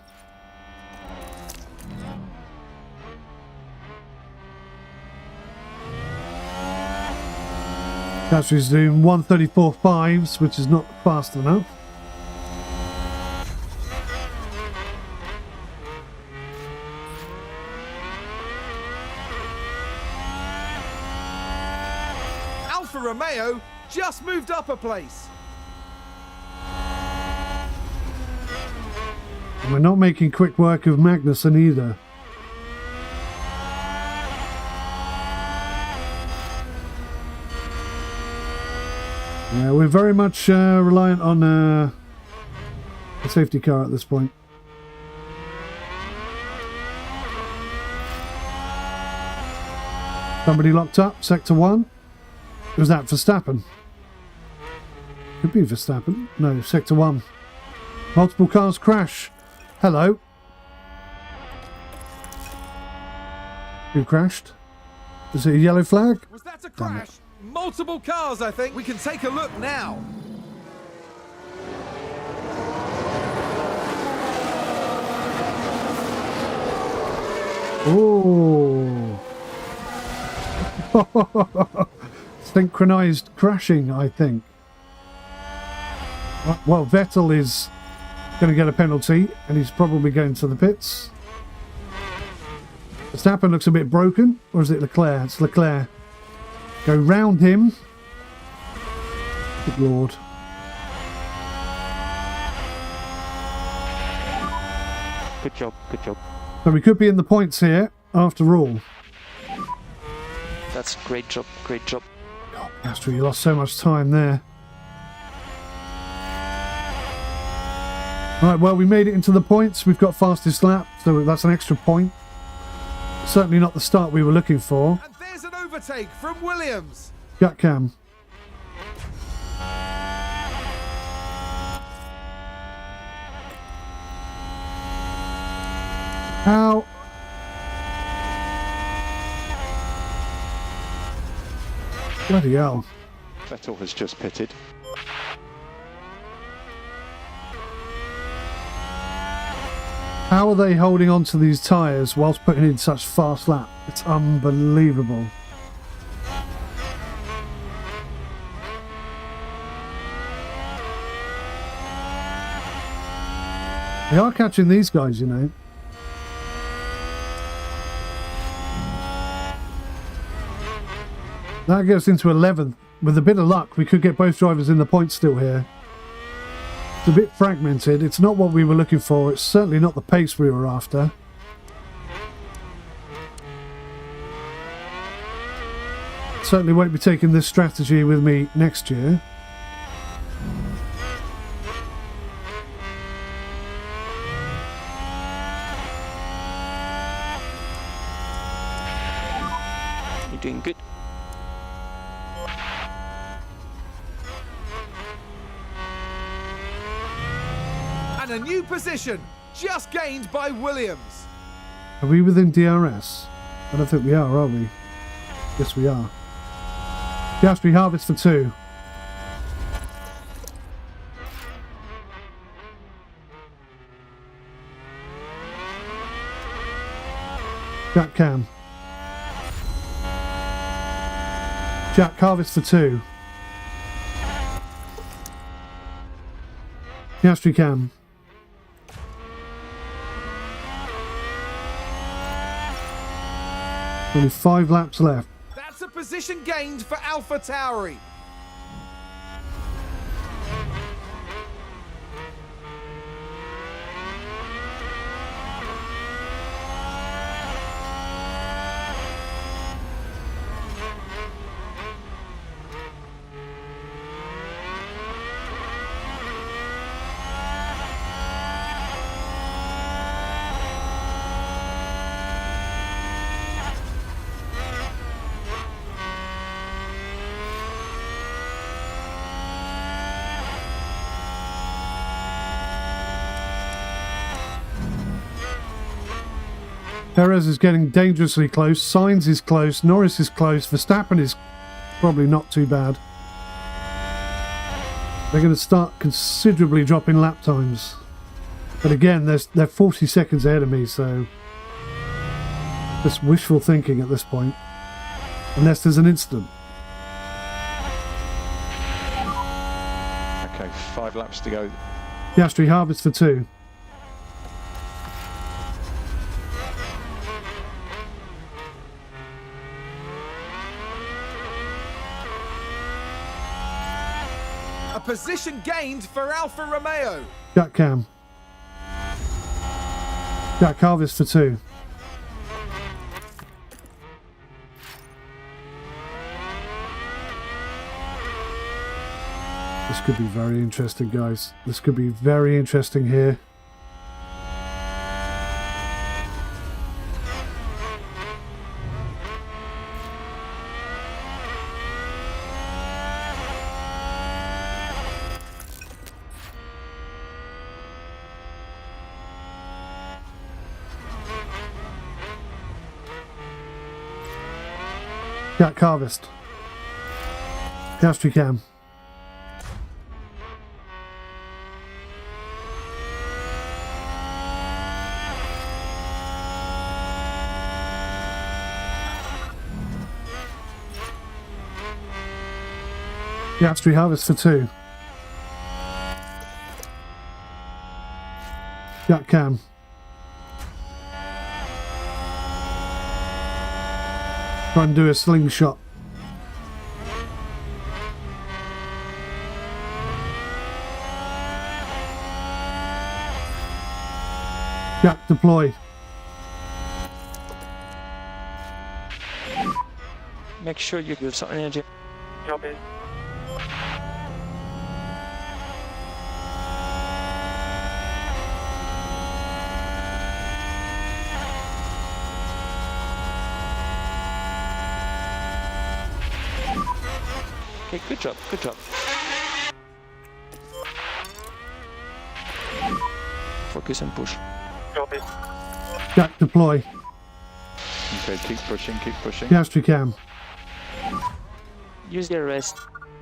Piastri's doing 134.5s, which is not fast enough. Alfa Romeo just moved up a place. And we're not making quick work of Magnussen either. Yeah, we're very much reliant on a safety car at this point. Somebody locked up, sector 1. Was that Verstappen? Could be Verstappen. No, sector 1. Multiple cars crash. Hello. Who crashed? Is it a yellow flag? Was that a crash? Multiple cars, I think. We can take a look now. Oh. Synchronized crashing, I think. Well, Vettel is going to get a penalty, and he's probably going to the pits. Verstappen looks a bit broken, or is it Leclerc? It's Leclerc. Go round him. Good lord. Good job, good job. So we could be in the points here, after all. That's great job, great job. God, Astro, you lost so much time there. Right, well, we made it into the points. We've got fastest lap, so that's an extra point. Certainly not the start we were looking for. And there's an overtake from Williams. Gut cam. How? Bloody hell. Vettel has just pitted. How are they holding on to these tyres whilst putting in such fast lap? It's unbelievable. They are catching these guys, you know. That gets into 11th. With a bit of luck, we could get both drivers in the points still here. It's a bit fragmented. It's not what we were looking for. It's certainly not the pace we were after. Certainly won't be taking this strategy with me next year. You're doing good. And a new position, just gained by Williams. Are we within DRS? I don't think we are we? Yes, we are. Piastri harvest for 2. Jack Cam. Jack harvest for 2. Piastri Cam. Only 5 laps left. That's a position gained for AlphaTauri. Perez is getting dangerously close. Sainz is close. Norris is close. Verstappen is probably not too bad. They're going to start considerably dropping lap times. But again, they're 40 seconds ahead of me, so just wishful thinking at this point. Unless there's an incident. Okay, 5 laps to go. Piastri harvest for 2. A position gained for Alfa Romeo. Jack Cam. Jack harvest for 2. This could be very interesting, guys. This could be very interesting here. Jack harvest. Gastry cam. Gastry harvest for 2. Jack cam. Try and do a slingshot. Jack deploy. Make sure you give some energy. Copy. Okay, good job, good job. Focus and push. Copy. Jack deploy. Okay, keep pushing, keep pushing. Gastry cam. Use the rest.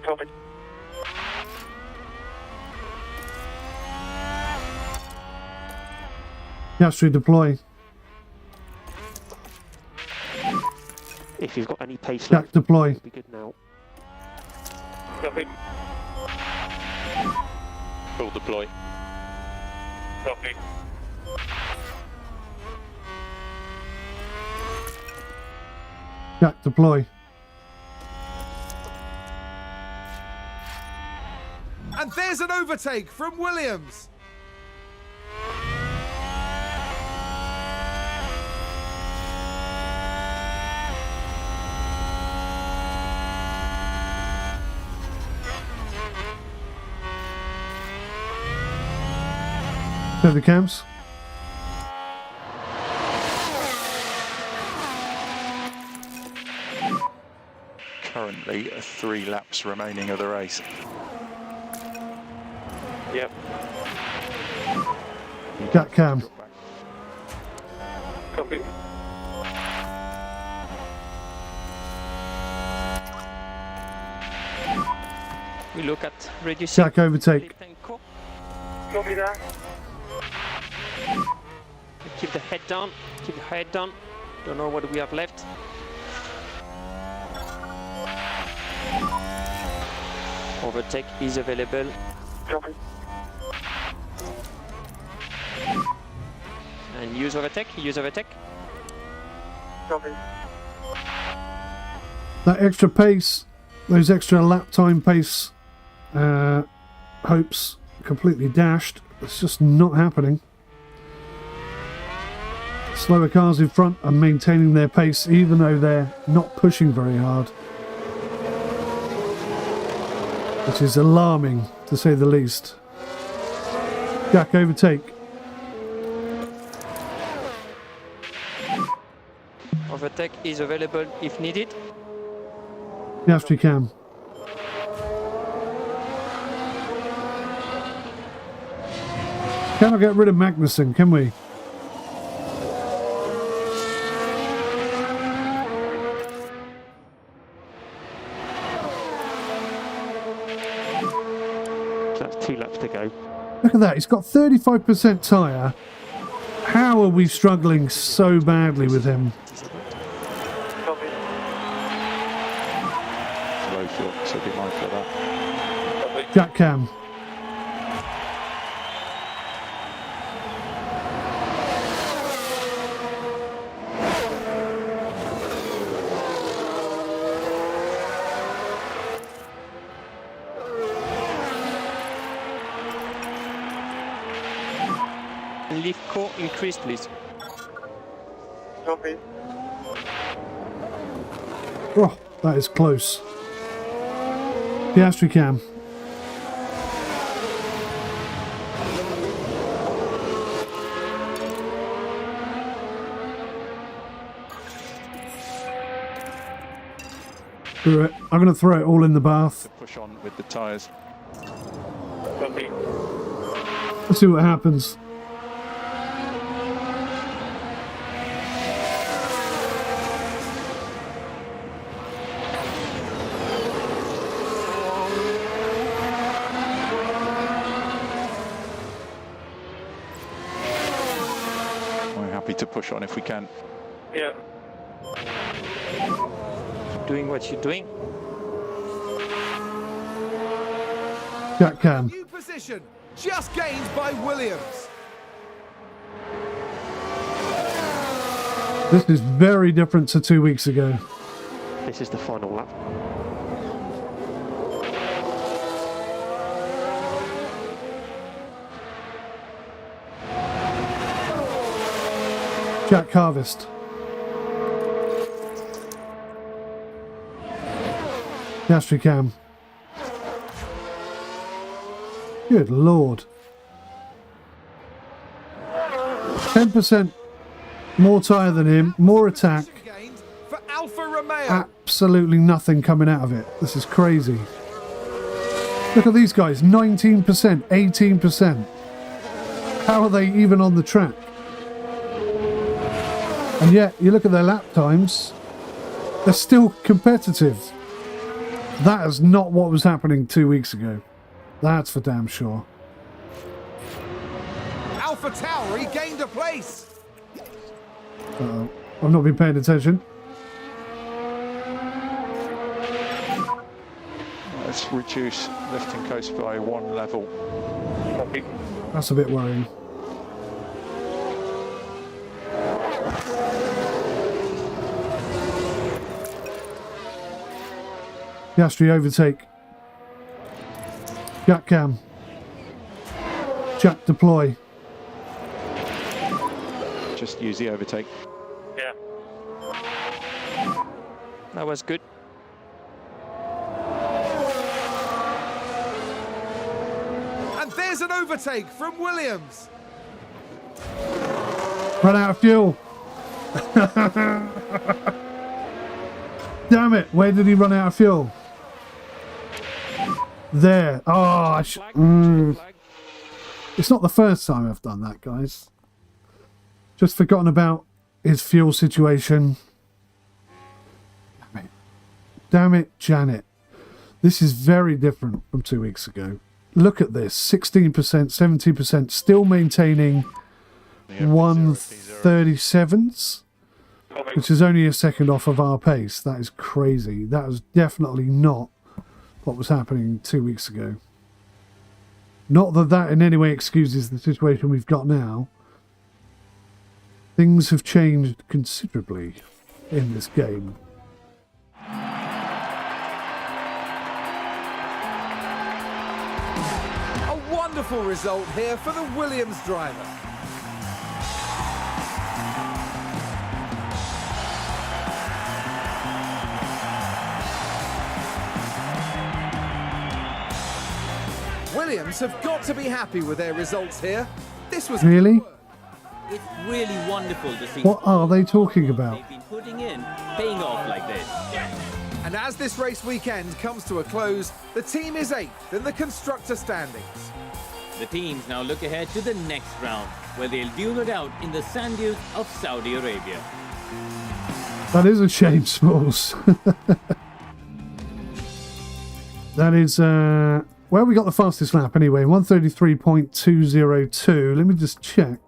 Copy. Gastry deploy. If you've got any pace Jack left, deploy. it'll be good now. Copy. Full deploy. Copy. Jack deploy. And there's an overtake from Williams. Set the cams. Currently, 3 laps remaining of the race. Yep. Jack cam. Copy. We look at reducing. Jack overtake. Copy that. Keep the head down. Keep the head down. Don't know what we have left. Overtake is available. Copy. And use overtake. Use overtake. Copy. That extra pace, those extra lap time pace hopes completely dashed. It's just not happening. Slower cars in front are maintaining their pace even though they're not pushing very hard, which is alarming to say the least. Jack overtake. Overtake is available if needed. Gastry cam. Cannot get rid of Magnussen, can we? That's 2 laps to go. Look at that, he's got 35% tyre. How are we struggling so badly with him? Copy. Low fuel, so be mindful of that. Copy. Jack cam. Leaf core increase, please. Copy. Oh, that is close. Gastry cam. Screw it. I'm going to throw it all in the bath. Push on with the tyres. Copy. Let's see what happens. We're happy to push on if we can. Yeah. Doing what you're doing. Jack Cam. New position, just gained by Williams. This is very different to 2 weeks ago. This is the final lap. Jack Harvest. Piastri Cam. Good lord. 10% more tyre than him, more attack. Gained for Alfa Romeo. Absolutely nothing coming out of it. This is crazy. Look at these guys, 19%, 18%. How are they even on the track? And yet, you look at their lap times, they're still competitive. That is not what was happening 2 weeks ago. That's for damn sure. Alpha Tauri gained a place. Uh-oh. I've not been paying attention. Let's reduce lifting coast by 1 level. Copy. That's a bit worrying. Piastri overtake. Jack Cam. Jack deploy. Just use the overtake. Yeah. That was good. And there's an overtake from Williams. Run out of fuel. Damn it. Where did he run out of fuel? There. Oh, it's not the first time I've done that, guys. Just forgotten about his fuel situation. Damn it. Damn it, Janet. This is very different from 2 weeks ago. Look at this. 16%, 17%. Still maintaining 137s. Which is only a second off of our pace. That is crazy. That is definitely not what was happening 2 weeks ago. Not that that in any way excuses the situation we've got now. Things have changed considerably in this game. A wonderful result here for the Williams driver. Williams have got to be happy with their results here. This was Really? It's really wonderful to see What are they talking about? they've been putting in paying off like this. And as this race weekend comes to a close, the team is 8th in the constructor standings. The teams now look ahead to the next round, where they'll duel it out in the sand dunes of Saudi Arabia. That is a shame, Smalls. That is, well, we got the fastest lap anyway, 133.202. Let me just check.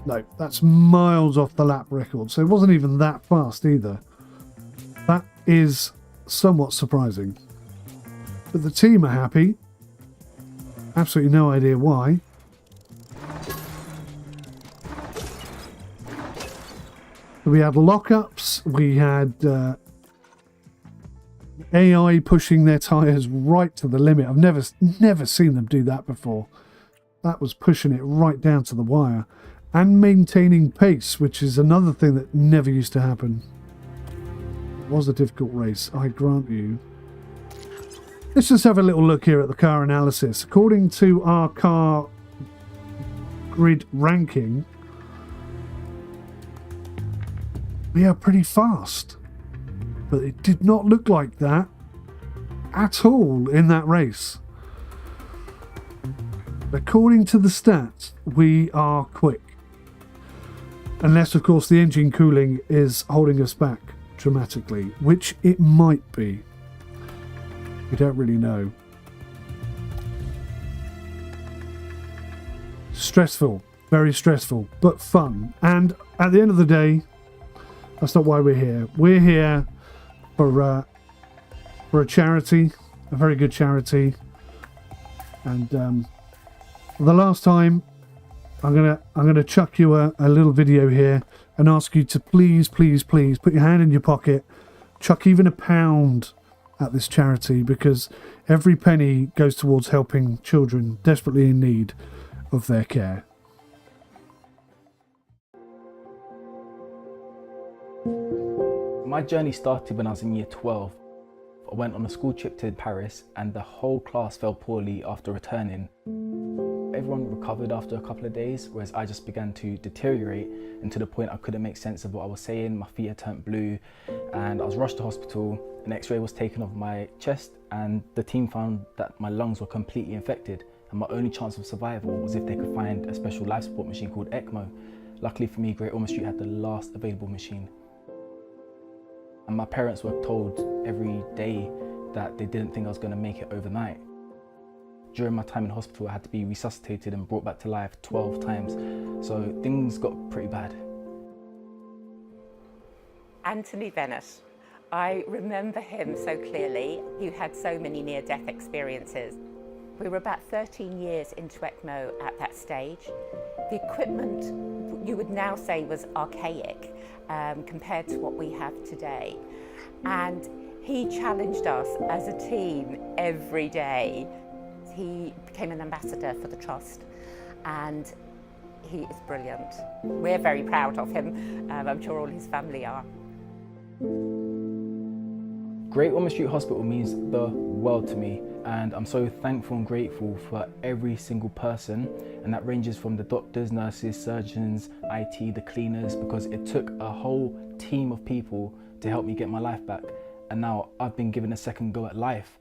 No, that's miles off the lap record, so it wasn't even that fast either. That is somewhat surprising. But the team are happy. Absolutely no idea why. We had lockups, we had AI pushing their tyres right to the limit. I've never seen them do that before. That was pushing it right down to the wire. And maintaining pace, which is another thing that never used to happen. It was a difficult race, I grant you. Let's just have a little look here at the car analysis. According to our car grid ranking, we are pretty fast. but it did not look like that at all in that race. According to the stats, we are quick. Unless, of course, the engine cooling is holding us back dramatically, which it might be. We don't really know. Stressful, very stressful, but fun. And at the end of the day, that's not why we're here. We're here for a charity, a very good charity. And the last time, I'm gonna chuck you a little video here and ask you to please put your hand in your pocket, chuck even £1 at this charity, because every penny goes towards helping children desperately in need of their care. My journey started when I was in year 12. I went on a school trip to Paris and the whole class fell poorly after returning. Everyone recovered after a couple of days, whereas I just began to deteriorate, and to the point I couldn't make sense of what I was saying. My feet had turned blue and I was rushed to hospital. An x-ray was taken of my chest and the team found that my lungs were completely infected, and my only chance of survival was if they could find a special life support machine called ECMO. Luckily for me, Great Ormond Street had the last available machine. And my parents were told every day that they didn't think I was going to make it overnight. During my time in hospital, I had to be resuscitated and brought back to life 12 times. So things got pretty bad. Anthony Bennett. I remember him so clearly. He had so many near-death experiences. We were about 13 years into ECMO at that stage. The equipment, you would now say, was archaic compared to what we have today. And he challenged us as a team every day. He became an ambassador for the Trust, and he is brilliant. We're very proud of him. I'm sure all his family are. Great Ormond Street Hospital means the world to me, and I'm so thankful and grateful for every single person, and that ranges from the doctors, nurses, surgeons, IT, the cleaners, because it took a whole team of people to help me get my life back, and now I've been given a second go at life.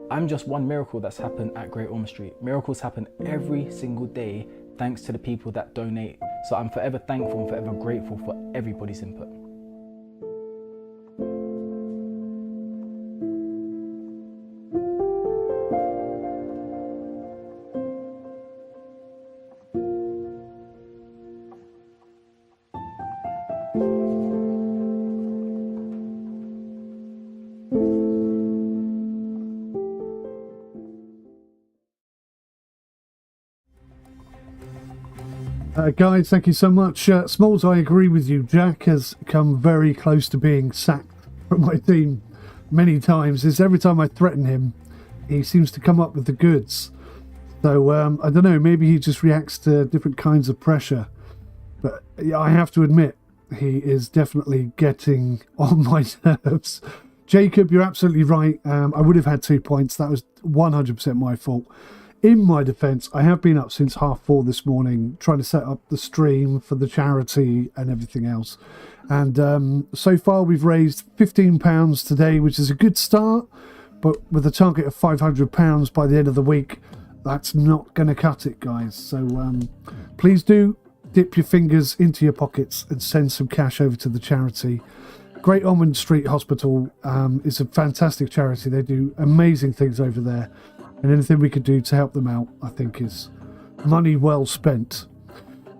I'm just one miracle that's happened at Great Ormond Street. Miracles happen every single day thanks to the people that donate. So I'm forever thankful and forever grateful for everybody's input. Guys, thank you so much. Smalls, I agree with you. Jack has come very close to being sacked from my team many times. It's every time I threaten him, he seems to come up with the goods. So, I don't know, maybe he just reacts to different kinds of pressure. But yeah, I have to admit, he is definitely getting on my nerves. Jacob, you're absolutely right. I would have had 2 points. That was 100% my fault. In my defence, I have been up since 4:30 this morning trying to set up the stream for the charity and everything else. And so far we've raised £15 today, which is a good start, but with a target of £500 by the end of the week, that's not going to cut it, guys. So please do dip your fingers into your pockets and send some cash over to the charity. Great Ormond Street Hospital is a fantastic charity. They do amazing things over there. And anything we could do to help them out, I think, is money well spent.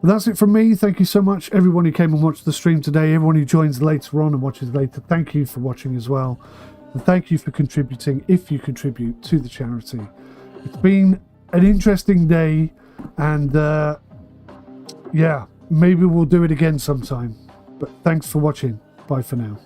But that's it from me. Thank you so much, everyone who came and watched the stream today. Everyone who joins later on and watches later, thank you for watching as well. And thank you for contributing, if you contribute, to the charity. It's been an interesting day. And, yeah, maybe we'll do it again sometime. But thanks for watching. Bye for now.